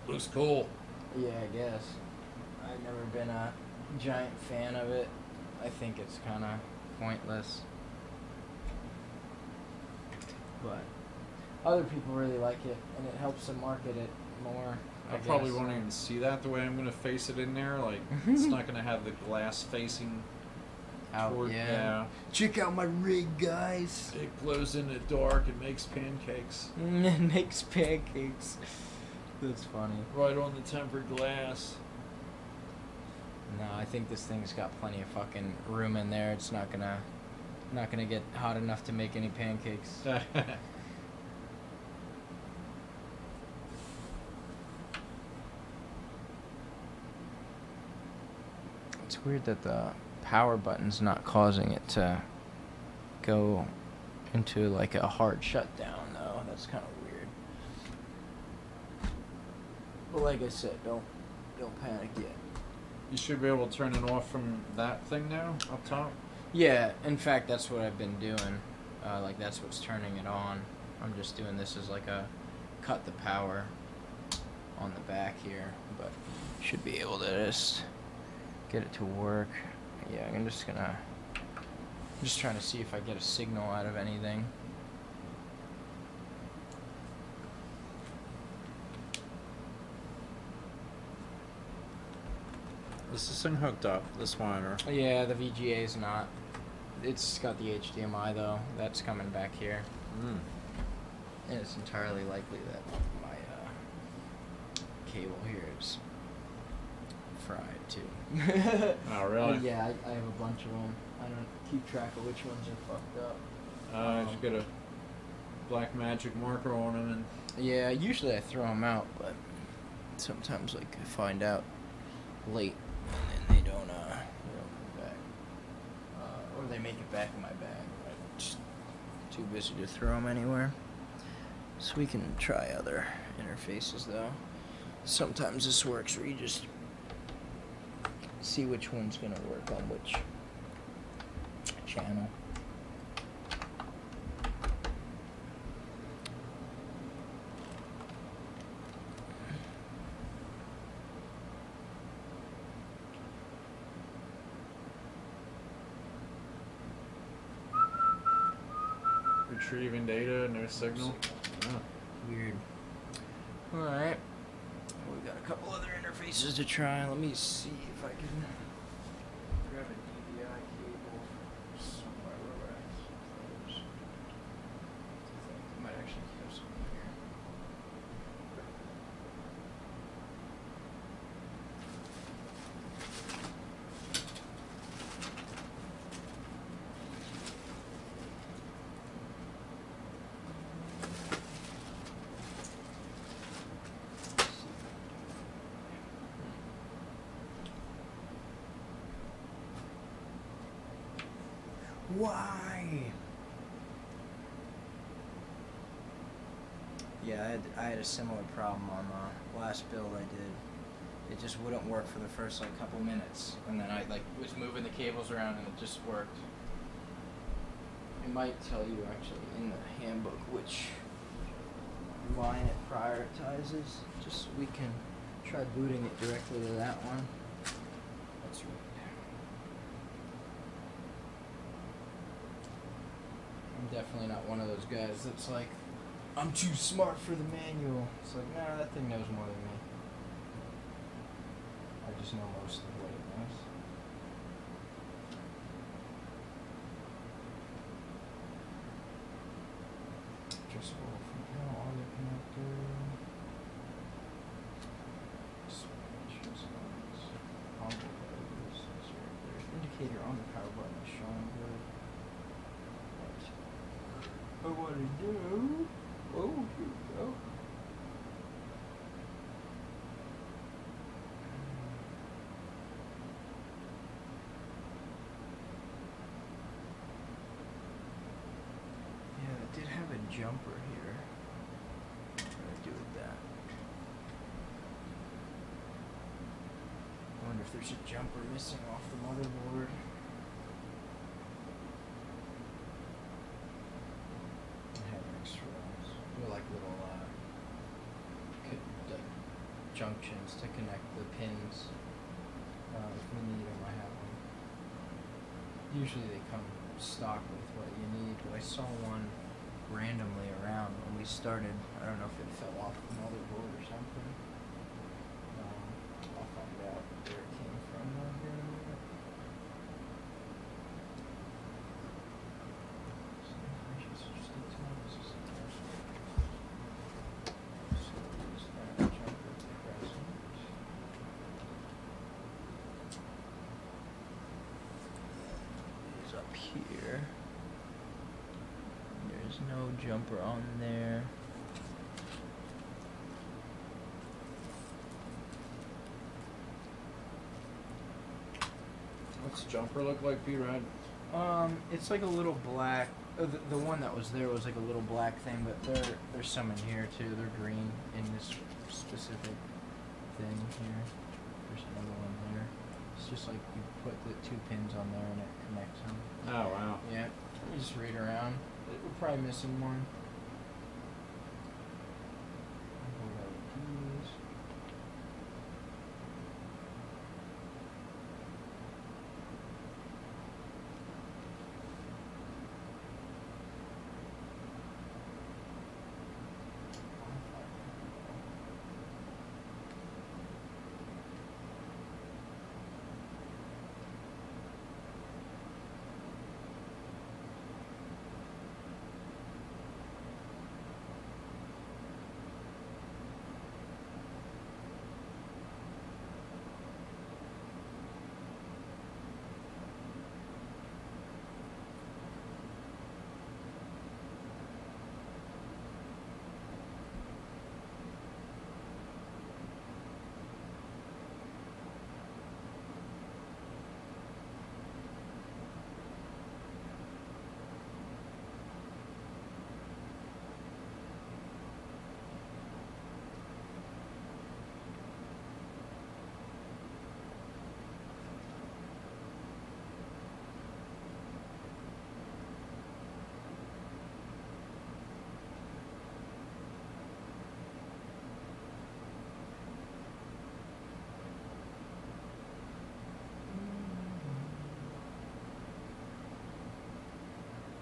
Looks cool. Yeah, I guess. I've never been a giant fan of it. I think it's kind of pointless. But other people really like it, and it helps them market it more. I probably won't even see that the way I'm going to face it in there. Like, it's not going to have the glass facing out. toward, Yeah. Check out my rig, guys. It glows in the dark and makes pancakes. It makes pancakes. That's funny. Right on the tempered glass. No, I think this thing's got plenty of fucking room in there. It's not gonna get hot enough to make any pancakes. It's weird that the power button's not causing it to go into like a hard shutdown though. That's kind of weird. But like I said, don't panic yet. You should be able to turn it off from that thing now, up top. Yeah, in fact, that's what I've been doing. Like, that's what's turning it on. I'm just doing this as like a cut the power on the back here, but should be able to just get it to work. Yeah, I'm just trying to see if I get a signal out of anything. Is this thing hooked up, this monitor? Yeah, the VGA is not. It's got the HDMI though. That's coming back here. And it's entirely likely that my cable here is fried too. Oh, really? Yeah, I have a bunch of them. I don't keep track of which ones are fucked up. I just get a black magic marker on them and... Yeah, usually I throw them out, but sometimes like I find out late and then they don't come back. Or they make it back in my bag. I'm just too busy to throw them anywhere. So we can try other interfaces though. Sometimes this works where you just see which one's gonna work on which channel. Retrieving data, no signal. Oh. Weird. Alright. We got a couple other interfaces to try. Let me see if I can grab an EVGA cable somewhere where I might actually have some here. Why? Yeah, I had a similar problem on the last build I did. It just wouldn't work for the first like couple minutes, and then I like was moving the cables around and it just worked. It might tell you actually in the handbook which line it prioritizes, just so we can try booting it directly to that one. That's right. I'm definitely not one of those guys that's like, I'm too smart for the manual. It's like, nah, that thing knows more than me. I just know most of what it knows. Just roll from now on the connector. Switch, combo values, there's indicator on the power button is showing good. I want to do. Oh, here we go. jumper here. What do I do with that? I wonder if there's a jumper missing off the motherboard. I have extra ones. They're like little like junctions to connect the pins. If we need them, I have them. Usually they come stock with what you need, but I saw one randomly around when we started. I don't know if it fell off the motherboard or something. I'll find out where it came from here in a minute. Up here. There's no jumper on there. What's the jumper look like, B-Rad? It's like a little black. The one that was there was like a little black thing, but there's some in here too. They're green in this specific thing here. There's another one there. It's just like you put the 2 pins on there and it connects them. Oh, wow. Yeah, you just read around. We're probably missing one.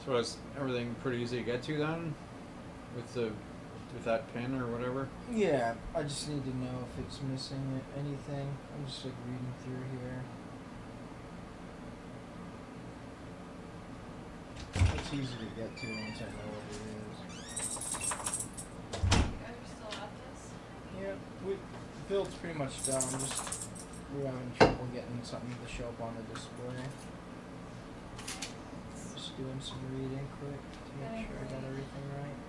So is everything pretty easy to get to then? With that pin or whatever? Yeah, I just need to know if it's missing anything. I'm just like reading through here. It's easy to get to once I know what it is. You guys are still at this? Yeah, the build's pretty much done. We're having trouble getting something to show up on the display. Just doing some reading quick to make sure I got everything right.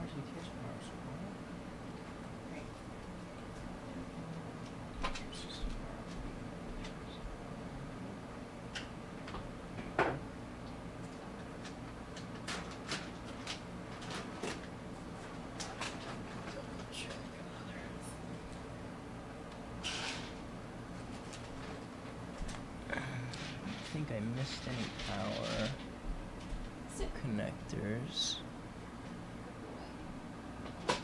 RTT's power supply. I think I missed any power connectors. Let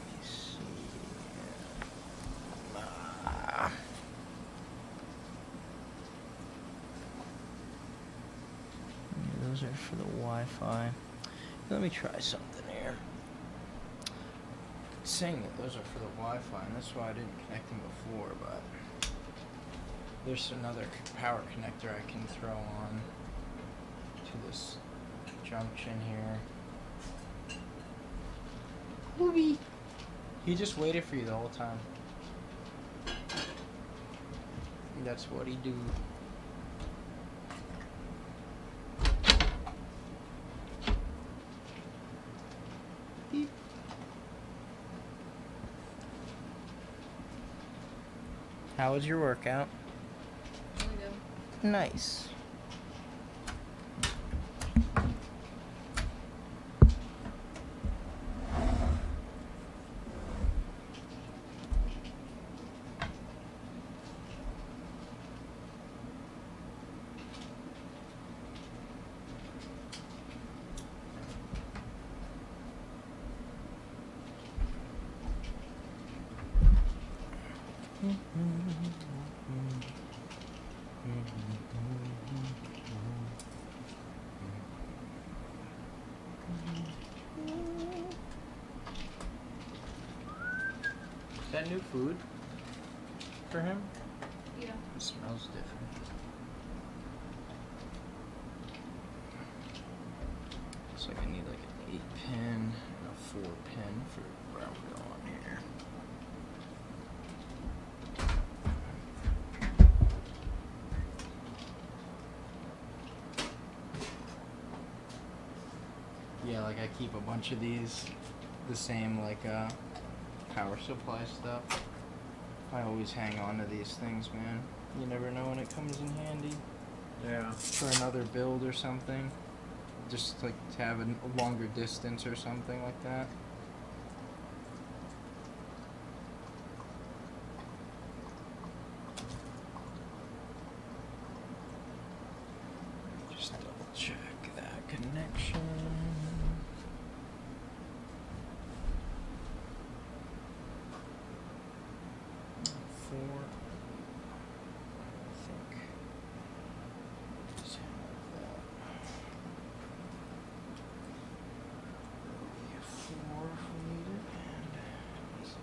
me see. Yeah, those are for the Wi-Fi. Let me try something here. It's saying that those are for the Wi-Fi, and that's why I didn't connect them before, but there's another power connector I can throw on to this junction here. Movie. He just waited for you the whole time. That's what he do. Beep. How was your workout? Really good. Nice. Is that new food for him? Yeah. It smells different. Looks like I need like an 8-pin and a 4-pin for where I'm going here. Yeah, like I keep a bunch of these, the same like power supply stuff. I always hang on to these things, man. You never know when it comes in handy Yeah. for another build or something. Just like to have a longer distance or something like that. Just double check that connection. Four. I think. Just have that. Maybe a 4 if we need it, and just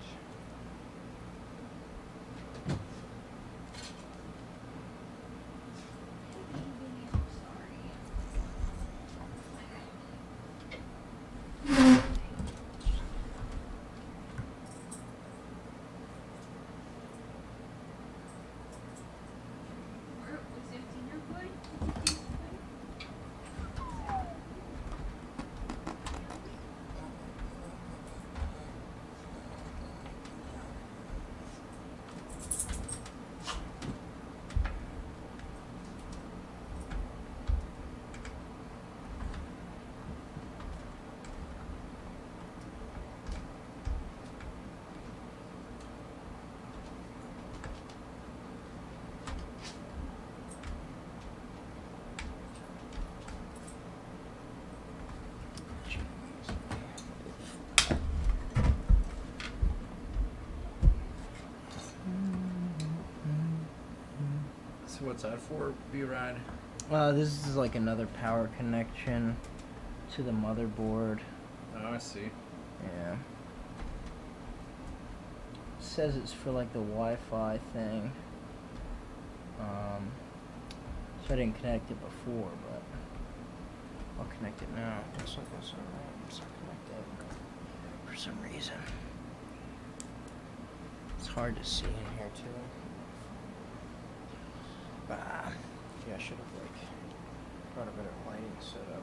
Where was empty your plate? So what's that for? B-Ride? this is like another power connection to the motherboard. Oh, I see. Yeah. Says it's for like the Wi-Fi thing. So I didn't connect it before, but I'll connect it now. Looks like that's alright. It's not connected for some reason. It's hard to see in here too. Yeah, I should have like brought a better lighting setup.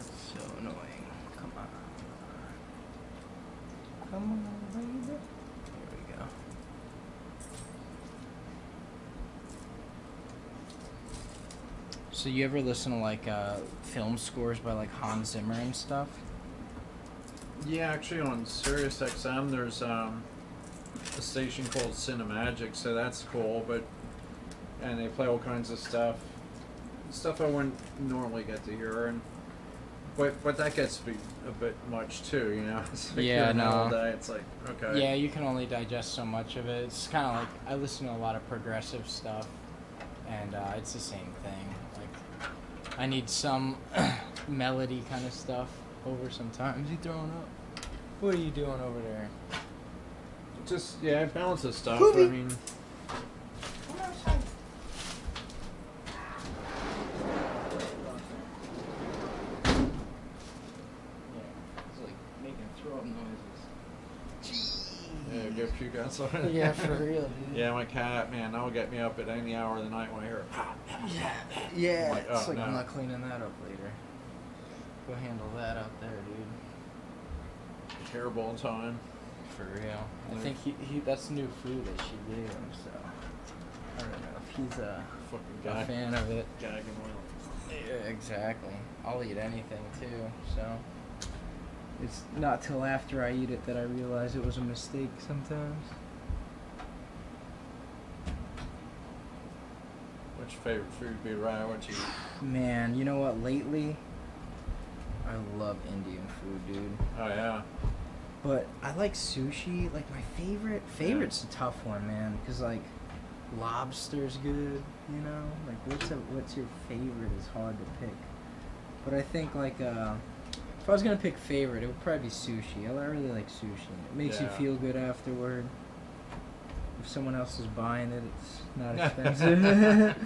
That's so annoying. Come on. Come on, baby. There we go. So you ever listen to like film scores by like Hans Zimmer and stuff? Yeah, actually on Sirius XM there's a station called Cinemagic, so that's cool. And they play all kinds of stuff I wouldn't normally get to hear, and but that gets to be a bit much too, you know. It's like Yeah, hearing that all no. day, it's like, okay. Yeah, you can only digest so much of it. It's kind of like I listen to a lot of progressive stuff, and it's the same thing. Like I need some melody kind of stuff over sometimes. You throwing up? What are you doing over there? Just it balances stuff. Poopy. I mean, It's like making throw up noises. yeah, go puke outside. Yeah, for real, dude. Yeah, my cat, man, that'll get me up at any hour of the night when I hear it. Yeah, I'm like, it's oh, like I'm no. not cleaning that up later. Go handle that out there, dude. Terrible time. For real. I Yeah. think he that's new food that she gave him, so I don't know if he's a Fucking guy. fan of it. Gagging oil. Yeah, exactly. I'll eat anything too, so it's not till after I eat it that I realize it was a mistake sometimes. What's your favorite food be, Ryan? What you eat? Man, you know what? Lately, I love Indian food, dude. Oh, yeah. But I like sushi. Like my favorite's a tough one, man. Cause like lobster's good, you know. Like what's your favorite is hard to pick. But I think like if I was gonna pick favorite, it would probably be sushi. I really like sushi. It makes you Yeah. feel good afterward. If someone else is buying it, it's not expensive.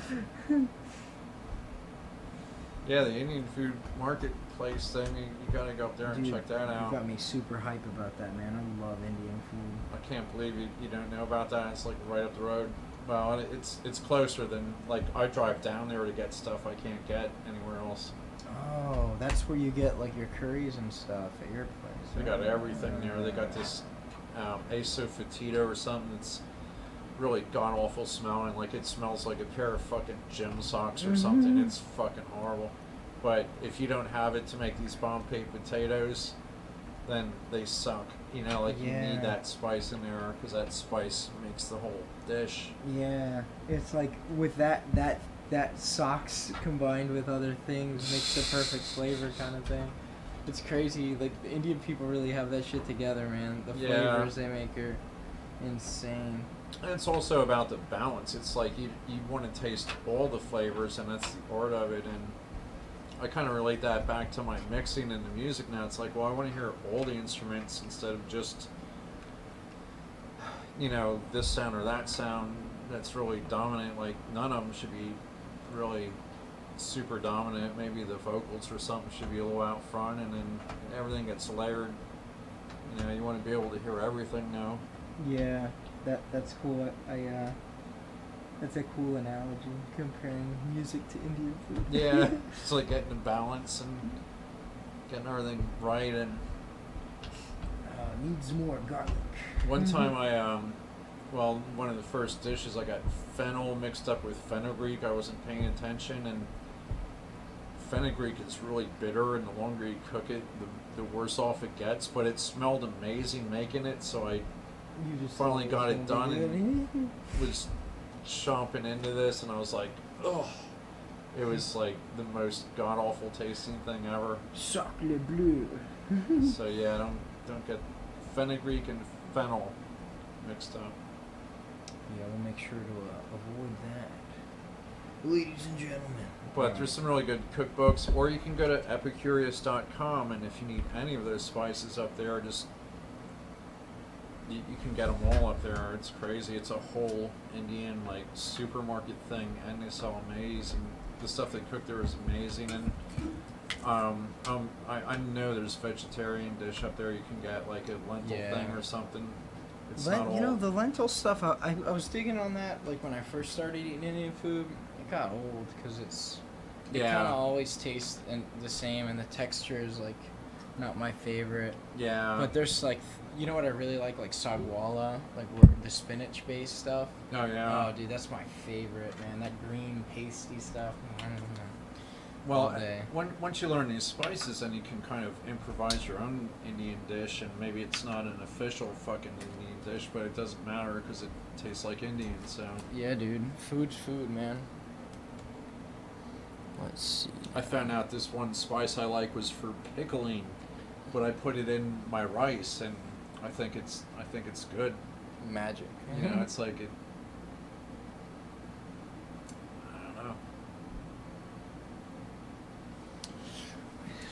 Yeah, the Indian food marketplace thing, you gotta go up there and Dude, check that You out. got me super hype about that, man. I love Indian food. I can't believe you don't know about that. It's like right up the road. Well, it's closer than, like, I drive down there to get stuff I can't get anywhere else. Oh, that's where you get like your curries and stuff at your place. They got everything there. They got this asofetida or something that's really god awful smelling. Like it smells like a pair of fucking gym socks or something. Mhm. It's fucking horrible. But if you don't have it to make these Bombay potatoes, then they suck. You know, like you Yeah. need that spice in there because that spice makes the whole dish. Yeah, it's like with that socks combined with other things makes the perfect flavor kind of thing. It's crazy. Like the Indian people really have that shit together, man. The Yeah. flavors they make are insane. And it's also about the balance. It's like you want to taste all the flavors, and that's the art of it. And I kind of relate that back to my mixing and the music now. It's like, well, I want to hear all the instruments instead of just, you know, this sound or that sound that's really dominant. Like, none of them should be really super dominant. Maybe the vocals or something should be a little out front, and then everything gets layered. You know, you want to be able to hear everything now. Yeah, that's cool. I that's a cool analogy comparing music to Indian food. Yeah, it's like getting the balance and getting everything right. And Needs more garlic. one time well, one of the first dishes I got fennel mixed up with fenugreek. I wasn't paying attention, and fenugreek is really bitter, and the longer you cook it, the worse off it gets. But it smelled amazing making it, so I You just finally said got was it gonna be done good. was chomping into this, and I was like, oh, it was like the most god awful tasting thing ever. Sacre bleu. So yeah, don't get fenugreek and fennel mixed up. Yeah, we'll make sure to avoid that. Ladies and gentlemen. But there's some really good cookbooks, or you can go to epicurious.com, and if you need any of those spices up there, just you can get them all up there. It's crazy. It's a whole Indian like supermarket thing, and it's all amazing. The stuff they cook there is amazing, and I know there's a vegetarian dish up there you can get, like a lentil thing or something. It's not all. You know, the lentil stuff, I was digging on that, like when I first started eating Indian food. It got old because it's They Yeah. kind of always taste the same, and the texture is like not my favorite. Yeah. But there's like, you know what I really like sagwala, like the spinach based stuff. Oh yeah. Oh, dude, that's my favorite, man. That green pasty stuff. Well, all day. once you learn these spices, then you can kind of improvise your own Indian dish, and maybe it's not an official fucking Indian dish, but it doesn't matter because it tastes like Indian. So Yeah, dude. Food's food, man. Let's see. I found out this one spice I like was for pickling, but I put it in my rice, and I think it's good. Magic. You know, it's like it. I don't know.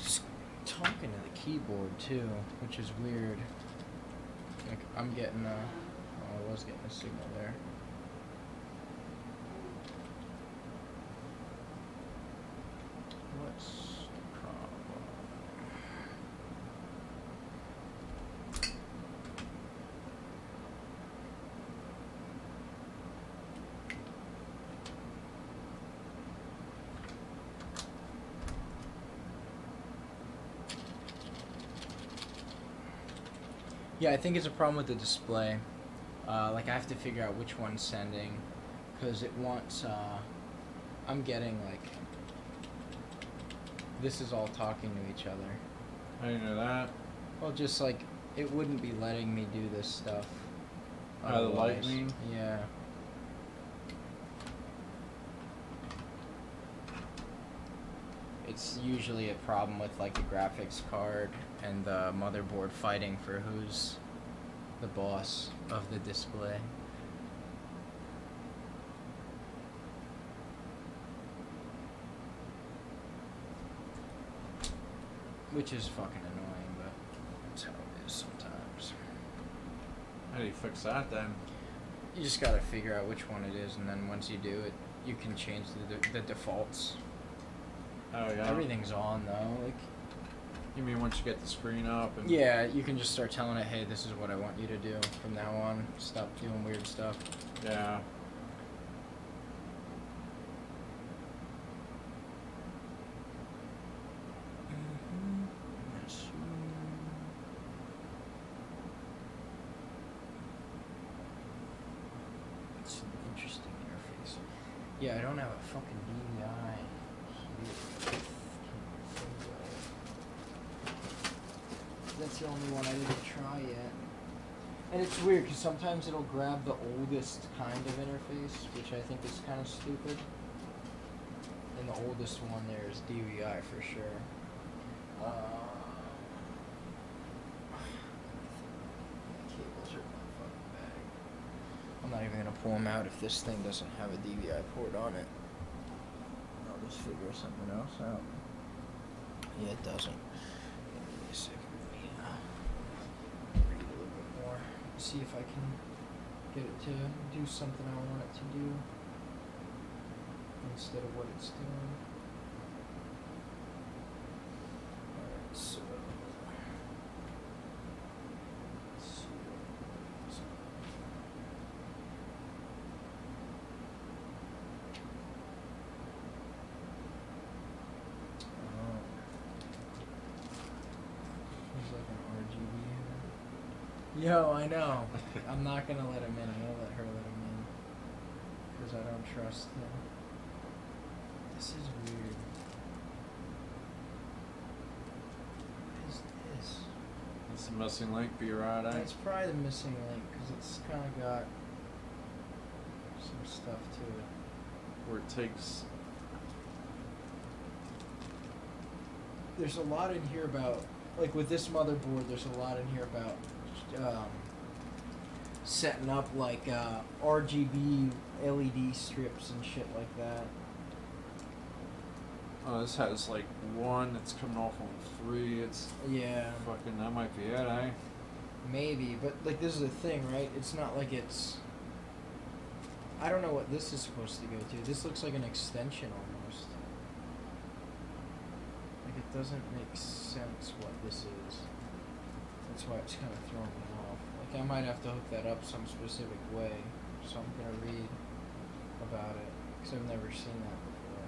Just talking to the keyboard too, which is weird. Like I'm getting I was getting a signal there. What's the problem? Yeah, I think it's a problem with the display. Like I have to figure out which one's sending, because it wants. I'm getting like. This is all talking to each other. I didn't know that. Well, just like it wouldn't be letting me do this stuff. The otherwise. lightning? Yeah. It's usually a problem with like the graphics card and the motherboard fighting for who's the boss of the display. Which is fucking annoying, but that's how it is sometimes. How do you fix that then? You just gotta figure out which one it is, and then once you do it, you can change the defaults. Oh yeah. Everything's on though, like. You mean once you get the screen up and Yeah, you can just start telling it, hey, this is what I want you to do from now on. Stop doing weird stuff. Yeah. It's an interesting interface. Yeah, I don't have a fucking DVI here. That's the only one I didn't try yet. And it's weird because sometimes it'll grab the oldest kind of interface, which I think is kind of stupid. And the oldest one there is DVI for sure. Cables are in my fucking bag. I'm not even gonna pull them out if this thing doesn't have a DVI port on it. I'll just figure something else out. Yeah, it doesn't. Give me a second. Read a little bit more. See if I can get it to do something I want it to do instead of what it's doing. Alright, so let's see what it's on. There's like an RGB here. Yo, I know. I'm not gonna let him in. I'm gonna let her let him in. Because I don't trust him. This is weird. What is this? It's the missing link be right, eh? That's probably the missing link because it's kind of got some stuff to it. Where it takes There's a lot in here about, like with this motherboard, there's a lot in here about setting up like RGB LED strips and shit like that. oh, this has like one that's coming off on 3. It's Yeah, fucking that might be it, eh? maybe, but like this is a thing, right? It's not like it's. I don't know what this is supposed to go to. This looks like an extension almost. Like it doesn't make sense what this is. That's why it's kind of throwing me off. Like I might have to hook that up some specific way. So I'm gonna read about it because I've never seen that before.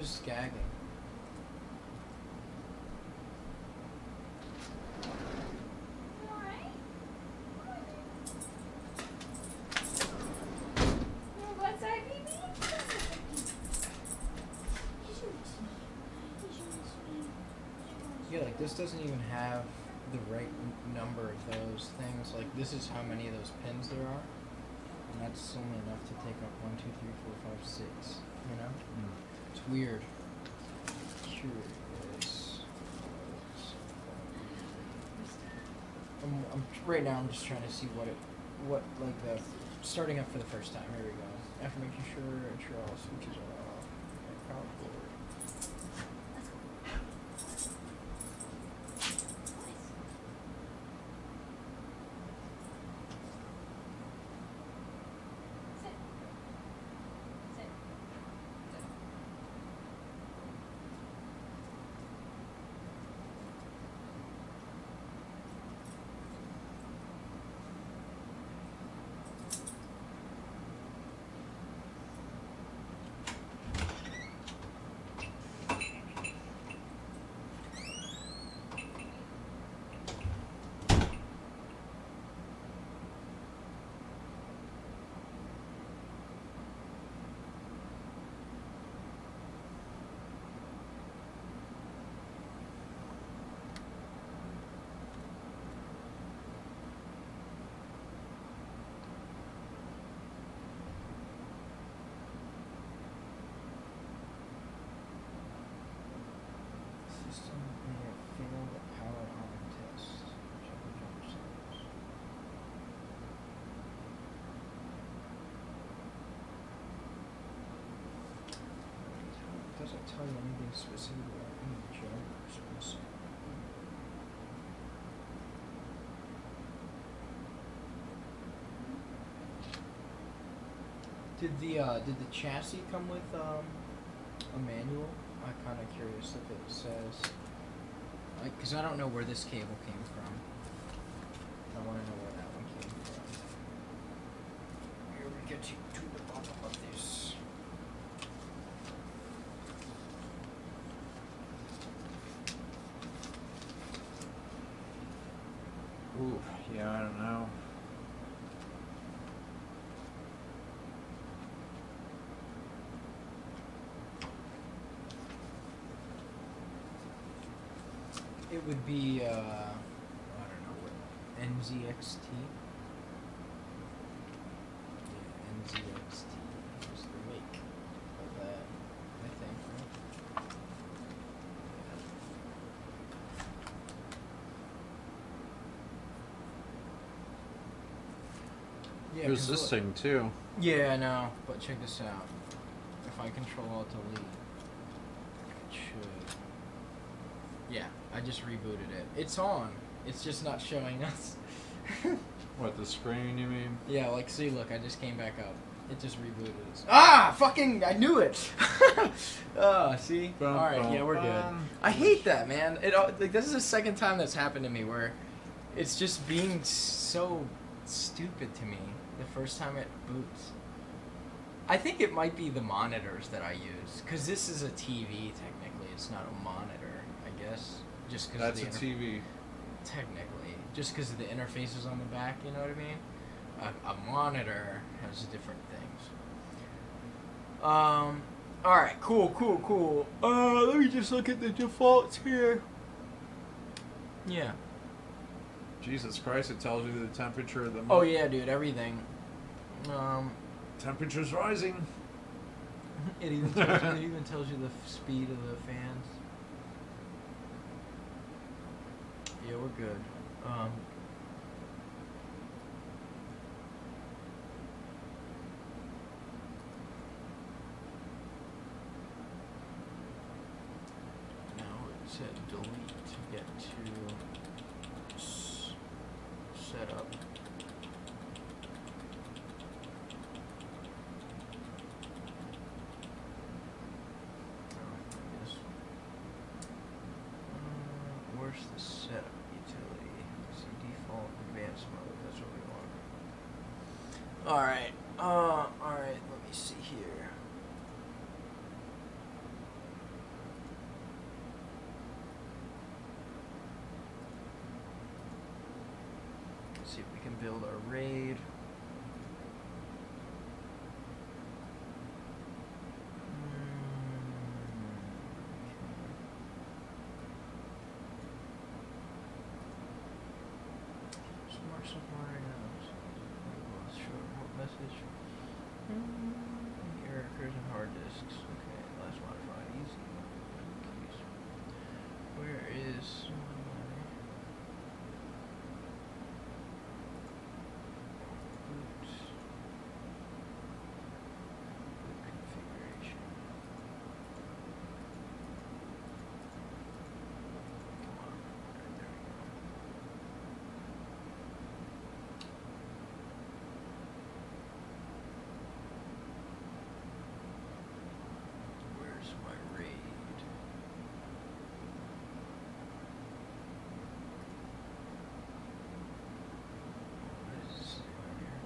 Who's gagging? Alright. What's that, baby? Yeah, like this doesn't even have the right number of those things. Like this is how many of those pins there are, and that's only enough to take up 1, 2, 3, 4, 5, 6. You know, it's weird. Curious. Right now I'm just trying to see what like the starting up for the first time. Here we go. After making sure all switches are off. Okay, power cord. System may have failed the power on test. Check the jump settings. Does it tell you anything specific about any jumpers missing? Did the chassis come with a manual? I'm kind of curious if it says, like, because I don't know where this cable came from. I want to know where that one came from. Here we get to the bottom of this. Ooh, yeah, I don't know. It would be, I don't know what, NZXT? Yeah, NZXT is the make of that, I think, right? Yeah, There's 'cause this look- thing too. Yeah, I know, but check this out. If I control alt delete, it should. Yeah, I just rebooted it. It's on. It's just not showing us. What, the screen you mean? Yeah, like, see, look, I just came back up. It just rebooted us. Ah, fucking, I knew it. See? Bum, All right, bum, yeah, we're good. bum. I hate that, man. Like, this is the second time that's happened to me where it's just being so stupid to me the first time it boots. I think it might be the monitors that I use, because this is a TV, technically. It's not a monitor, I guess. Just because That's a TV. Technically. Just because of the interfaces on the back, you know what I mean? A monitor has different things. Alright, cool. Let me just look at the defaults here. Yeah. Jesus Christ, it tells you the temperature of the Oh yeah, dude, everything. Temperature's rising. It even tells you the speed of the fans. Yeah, we're good. Now it said delete to get to setup. Where's the setup utility? It's the default advanced mode. That's what we want. Alright. Alright. Let me see here. see if we can build our raid. Message. Error occurs in hard disks. Okay, last modified. Easy. Keys. Where is boot configuration? Come on. Alright, there we go. Where's my raid? What is this doing here?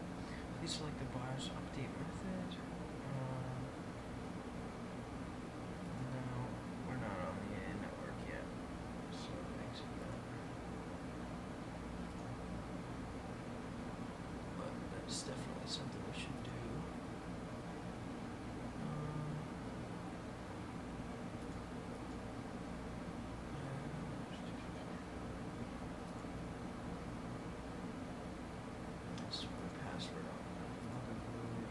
Please select the BIOS update method. No, we're not on the network yet, so it makes it better. But that's definitely something we should do. Let's put a password on that motherboard.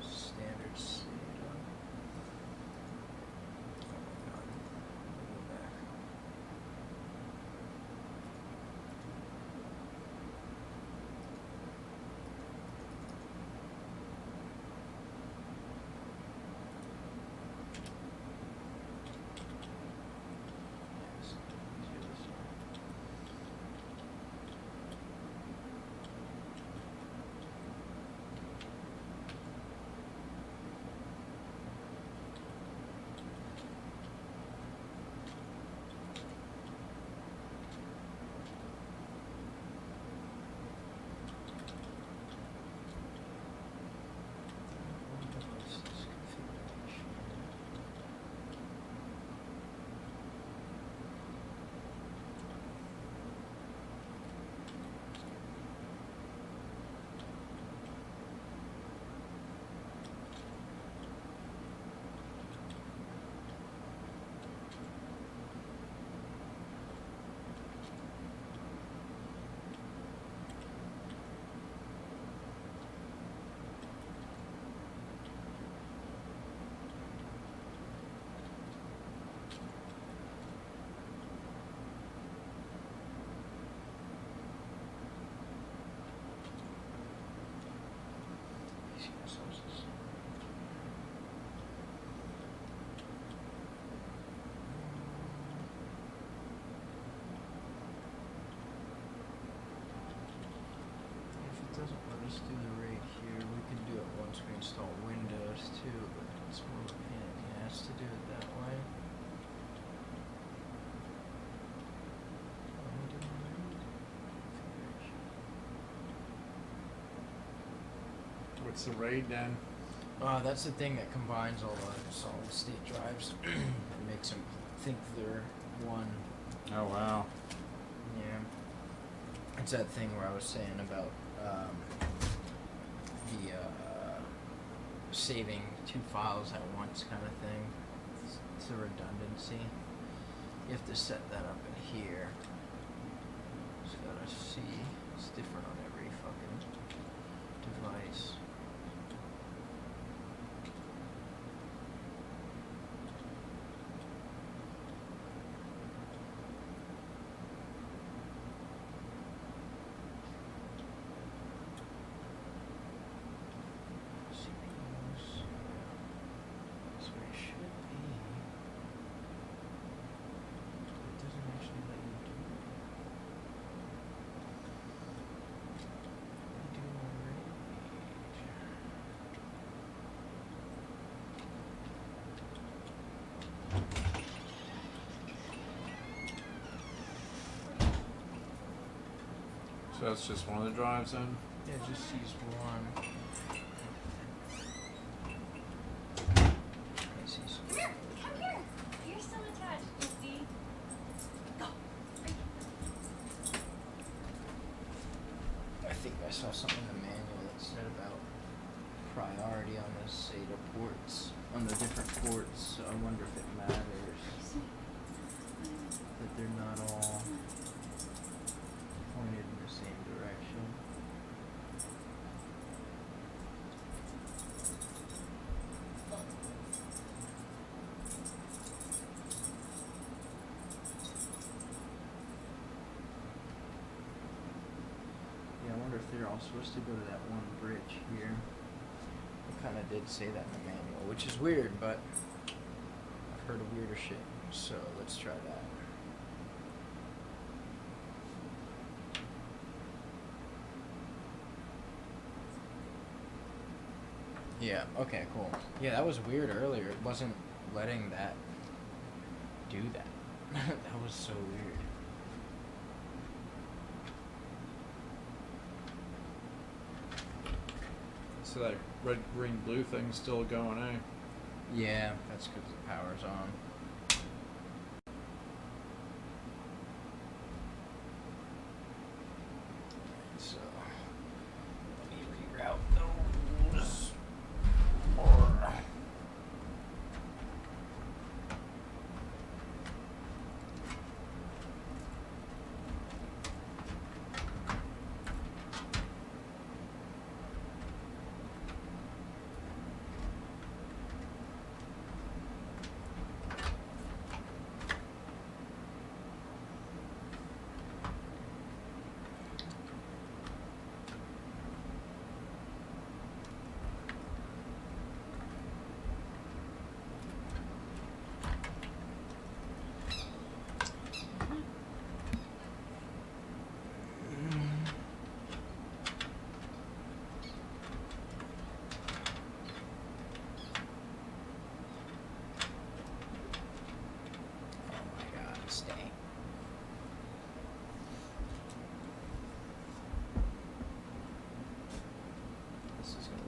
Standard SATA. Oh my god. Go back. Yes, easier this way. Devices configuration. If it doesn't let us do the raid here, we can do it once we install Windows too, but it's more of a pain in the ass to do it that way. What's the raid then? That's the thing that combines all the solid state drives and makes them think they're one. Oh wow. Yeah. It's that thing where I was saying about the saving two files at once kind of thing. It's a redundancy. You have to set that up in here. Just gotta see. It's different on every fucking device. CPUs. That's where it should be. It doesn't actually let you do So that's just one of the drives then? Yeah, just use one. Come here. You're still attached, Misty. Go. I think I saw something in the manual that said about priority on the SATA ports, on the different ports, so I wonder if it matters that they're not all pointed in the same direction. Yeah, I wonder if they're all supposed to go to that one bridge here. It kind of did say that in the manual, which is weird, but I've heard of weirder shit, so let's try that. Yeah, okay, cool. Yeah, that was weird earlier. It wasn't letting that do that. That was so weird. So that red, green, blue thing's still going, eh? Yeah, that's because the power's on. So, let me reroute those.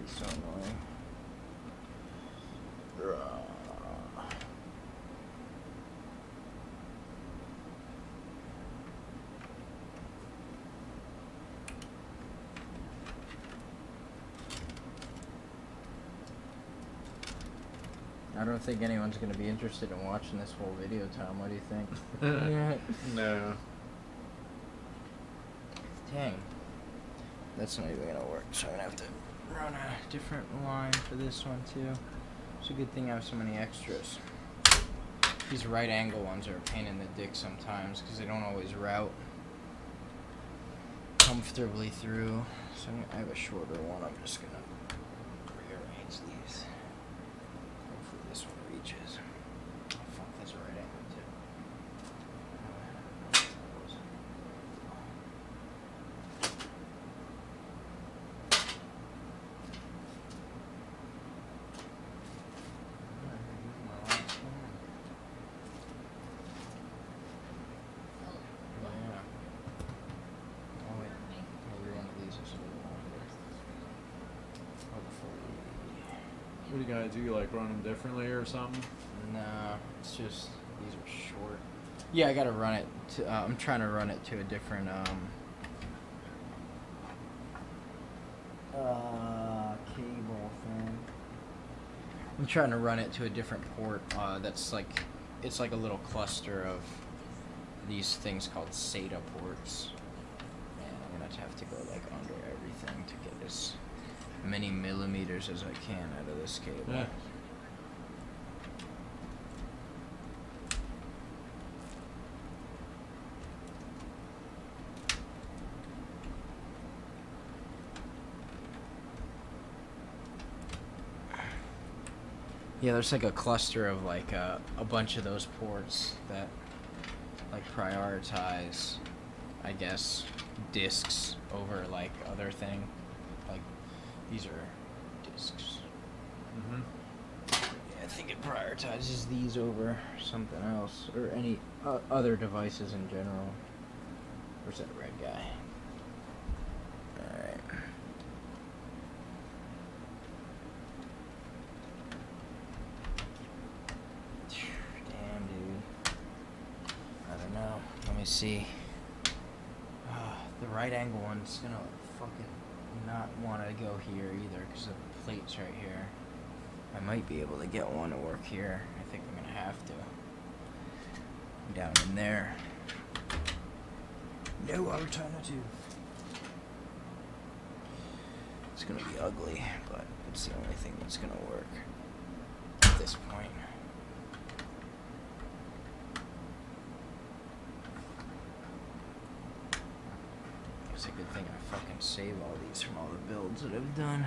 So annoying. I don't think anyone's going to be interested in watching this whole video, Tom. What do you think? No. Dang. That's not even going to work, so I'm going to have to run a different line for this one, too. It's a good thing I have so many extras. These right angle ones are a pain in the dick sometimes because they don't always route comfortably through. So I have a shorter one. I'm just going to rearrange these. Hopefully this one reaches. Oh, fuck, that's a right angle, too. What do you gotta do? Like run them differently or something? No, it's just these are short. Yeah, I gotta run it. I'm trying to run it to a different cable thing. I'm trying to run it to a different port. That's like it's like a little cluster of these things called SATA ports, and I'm gonna have to go like under everything to get as many millimeters as I can out of this cable. Yeah. Yeah, there's like a cluster of like a bunch of those ports that like prioritize, I guess, discs over like other thing. Like these are discs. Mm-hmm. Yeah, I think it prioritizes these over something else or any other devices in general. Where's that red guy? see. The right angle one's gonna fucking not want to go here either because the plate's right here. I might be able to get one to work here. I think I'm gonna have to. Down in there. No alternative. It's gonna be ugly, but it's the only thing that's gonna work at this point. It's a good thing I fucking save all these from all the builds that I've done.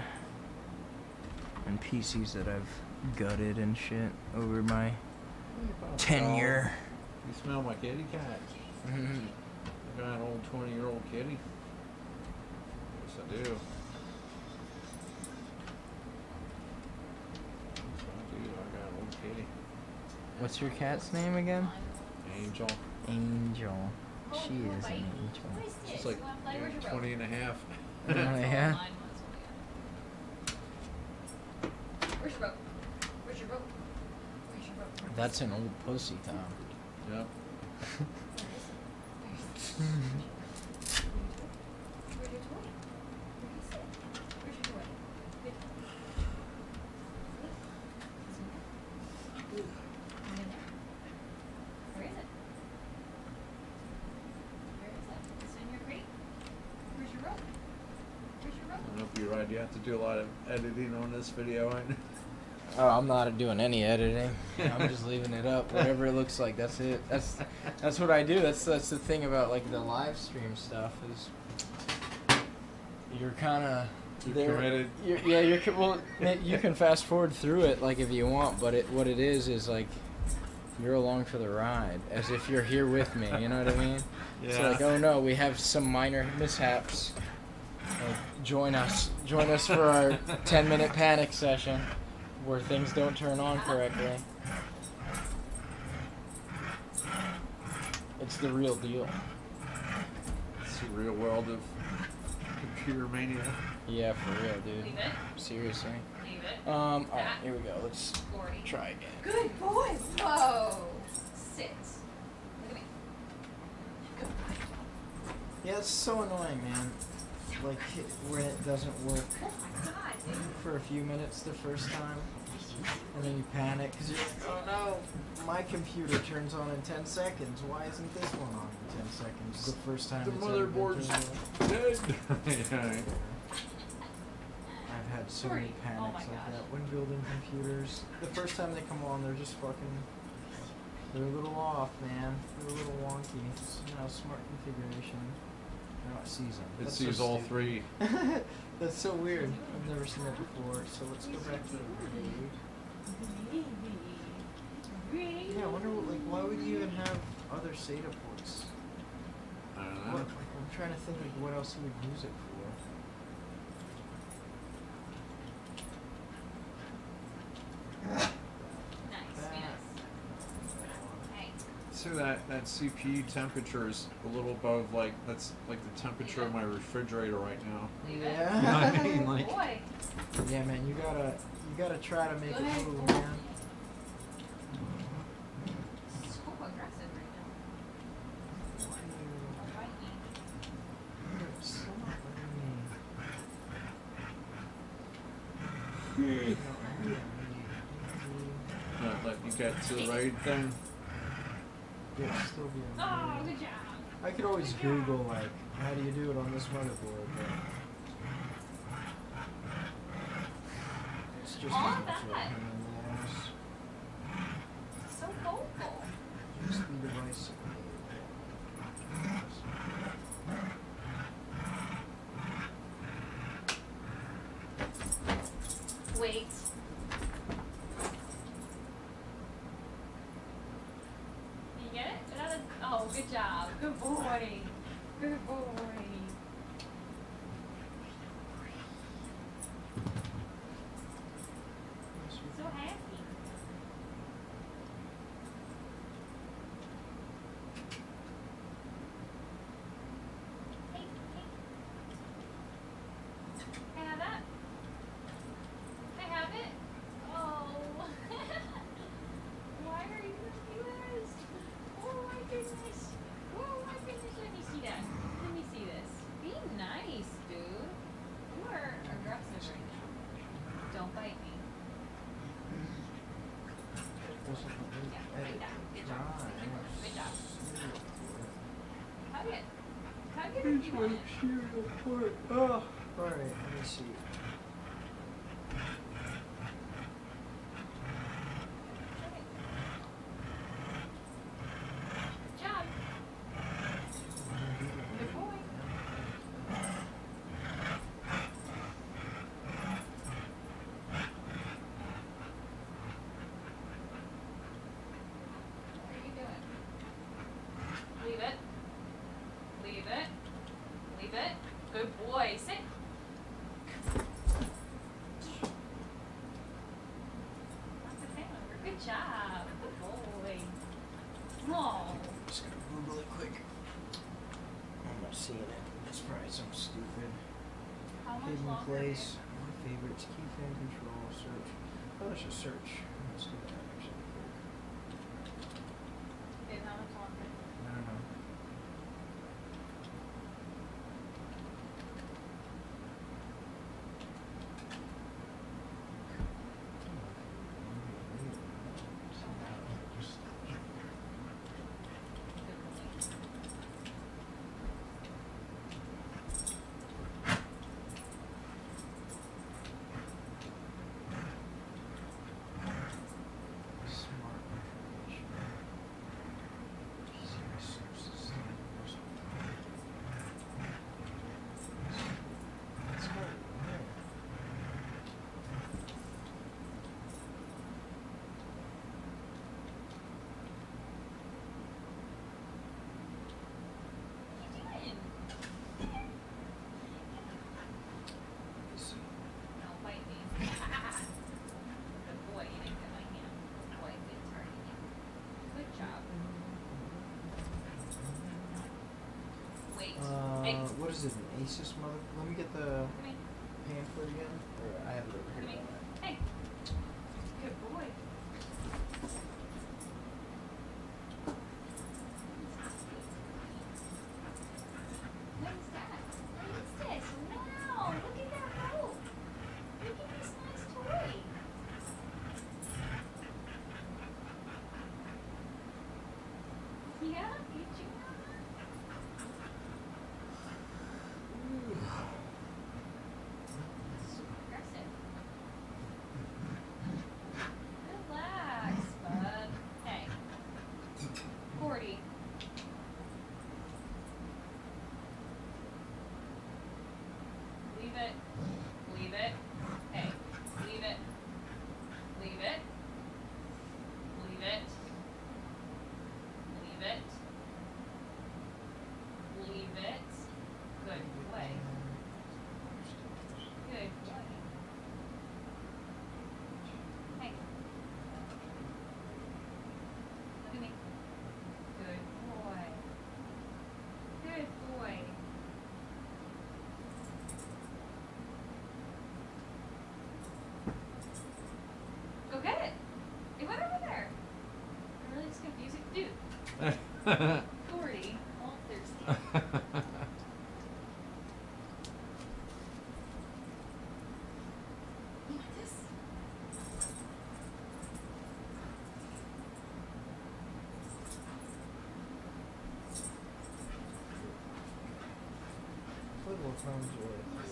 And PCs that I've gutted and shit over my tenure. You smell my kitty cat. Mm-hmm. I got an old 20-year-old kitty. Yes, I do. Yes, I do. I got an old kitty. What's your cat's name again? Angel. Angel. She is an angel. She's like 20 and a half. Oh, yeah? Where's your rope? Where's your rope? Where's your rope? That's an old pussy, Tom. Yep. Where's your toy? Where is it? Where's your toy? Is it in there? Where is it? Where is it? Is it in your crate? Where's your rope? Where's your rope? I hope you're right. You have to do a lot of editing on this video. Oh, I'm not doing any editing. I'm just leaving it up. Whatever it looks like, that's it. That's what I do. That's the thing about like the live stream stuff is you're kind of committed. Well, you can fast forward through it like if you want, but what it is like you're along for the ride, as if you're here with me. You know what I mean? Yeah. It's like, oh no, we have some minor mishaps. Like, join us for our 10-minute panic session where things don't turn on correctly. It's the real deal. It's the real world of computer mania. Yeah, for real, dude. Leave it. Seriously. Leave it. Alright, here we go. Let's 40. try again. Good boy. Whoa. Sit. Look at me. Good boy. Yeah, it's so annoying, man. Like, when it doesn't work Oh my God, dude. for a few minutes the first time, and then you panic because you're like, oh no, my computer turns on in 10 seconds. Why isn't this one on in 10 seconds? The first time The it's ever been motherboard's turned on. dead. Yeah. I've had so many Oh panics my like gosh. that when building computers. The first time they come on, they're just fucking. They're a little off, man. They're a little wonky. Smart configuration. No, it sees them. It That's sees so all stupid. three. That's so weird. I've never seen that before. So let's go back to the raid. Yeah, I wonder what, why would you even have other SATA ports? I don't What, know. I'm trying to think what else you would use it for. Nice. Yes. Hey. So that CPU temperature is a little above that's like the temperature of my refrigerator right now. Leave it. Yeah. I mean, like- Boy. Yeah, man, you gotta try to make Go it ahead. move, man. So aggressive right now. All right, Let you get to the raid thing. Yeah, still be Oh, on good job. I could always Google how do you do it on this motherboard, but it's just All as much of a that. pain in the ass. So vocal. Just the device. Wait. You get it? Oh, good job. Good boy. Good boy. So happy. Hey, hey. Can I have that? Can I have it? Oh. Why are you doing this? Oh my goodness. Oh my Where's my serial port? Oh, alright, let me see. Good job. Good boy. What are you doing? Leave it. Leave it. Leave it. Good boy. Sit. Lots of hangover. Good job. Good boy. Oh. Just gonna Google it quick. I'm not seeing it. That's probably some stupid. How much Hidden longer? place. My favorites. Key fan control. Search. Oh, let's just search. Let's do that actually. Okay, how much longer? I don't know. Smart information. PCI sources. Let's go. What are you doing? Don't bite me. Good boy, you didn't get my hand. Oh, I did turn you. Good job. Wait. Hey, What is it? An Asus mother? Let me get the come here. pamphlet again. Or I have it over Come here. here. Hey. Good boy. What is that? What is this? Wow! Look at that rope. Look at this nice toy. Yeah, you chewing on that? That's aggressive. Relax, bud. Hey. 40. Leave it. Leave it. Hey. Leave it. Leave it. Leave it. Leave it. Leave it. Good boy. Good boy. Hey. Look at me. Good boy. Good boy. Go get it. It went over there. I'm really just confusing. Dude, 40. All thirsty. You want this? Little comes with.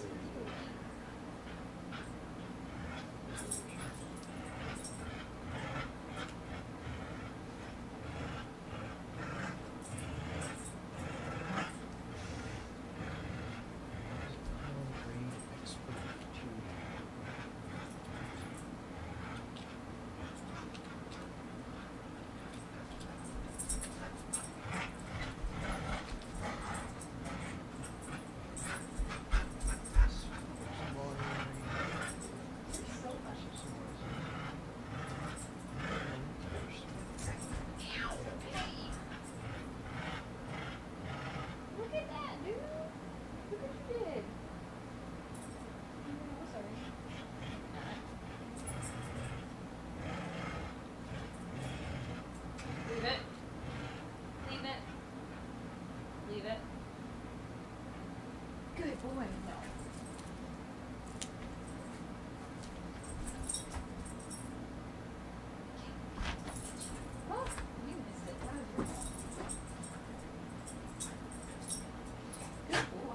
Look at that, dude. Look what you did. Oh, sorry. Leave it. Leave it. Leave it. Good boy. No. Oh, you missed it. That was your fault. Good boy.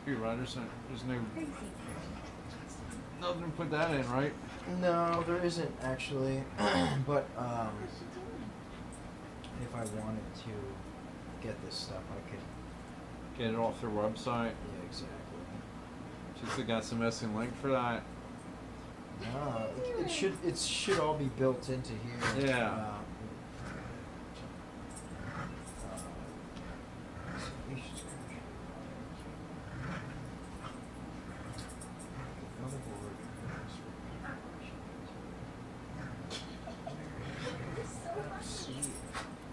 Here, Rod, there's no nothing to put that in, right? No, there isn't actually. But if I wanted to get this stuff, I could. Get it off their website. Yeah, exactly. Just they got some missing link for that. No, it should all be built into here. Yeah.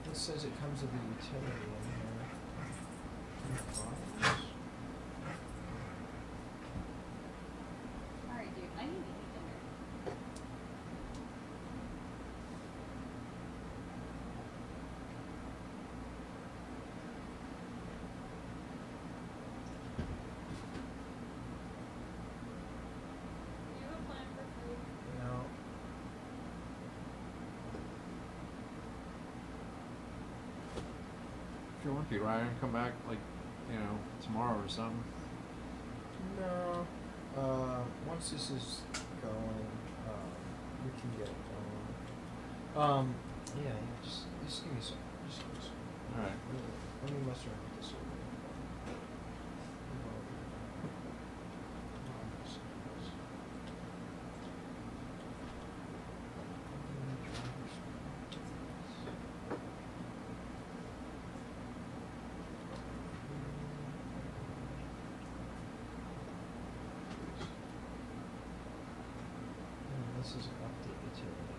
This says it comes with a utility in here. Alright, dude, I need to eat dinner. Do you have a plan for food? No. If you want to, Ryan, come back like, tomorrow or something. No. Once this is going, we can get it going. Yeah, just give me some. Just give me some. All right. Let me mess around with this a little bit. This is an update utility.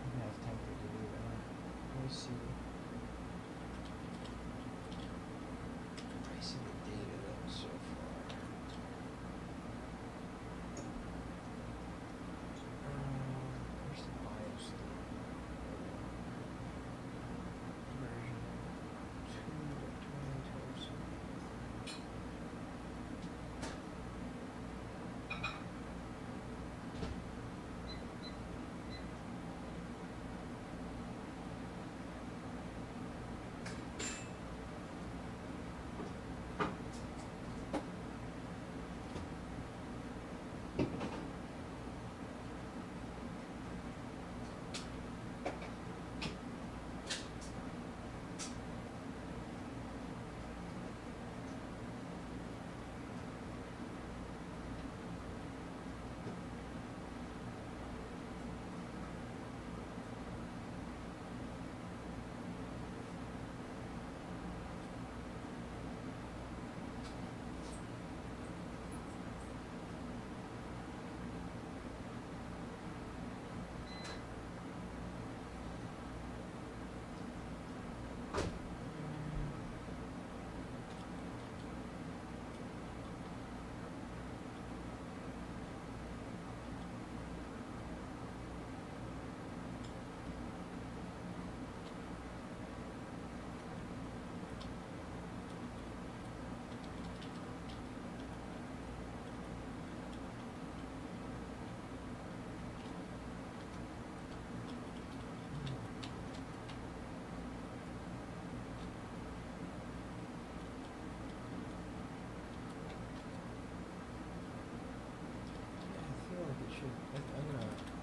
I'm gonna have time to do that. Let me see. I see the data though so far. Where's the BIOS data? Version 2.20.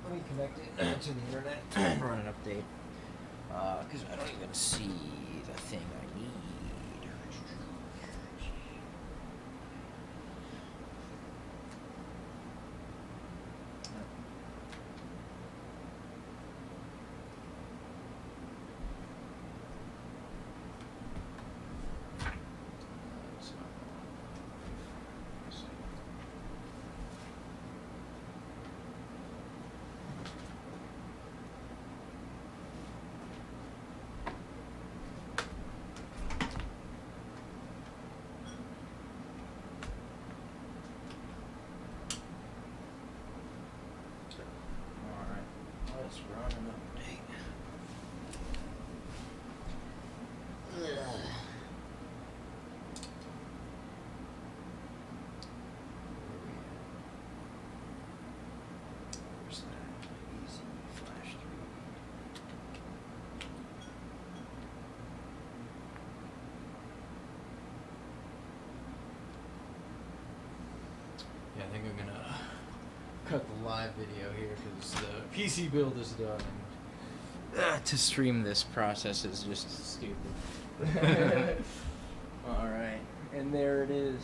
Let me connect it to the internet and run an update. Because I don't even see the thing I need. Let's run an update. Where's that? Easy flash 3. Yeah, I think I'm gonna cut the live video here because the PC build is done. And, to stream this process is just stupid. All right, and there it is.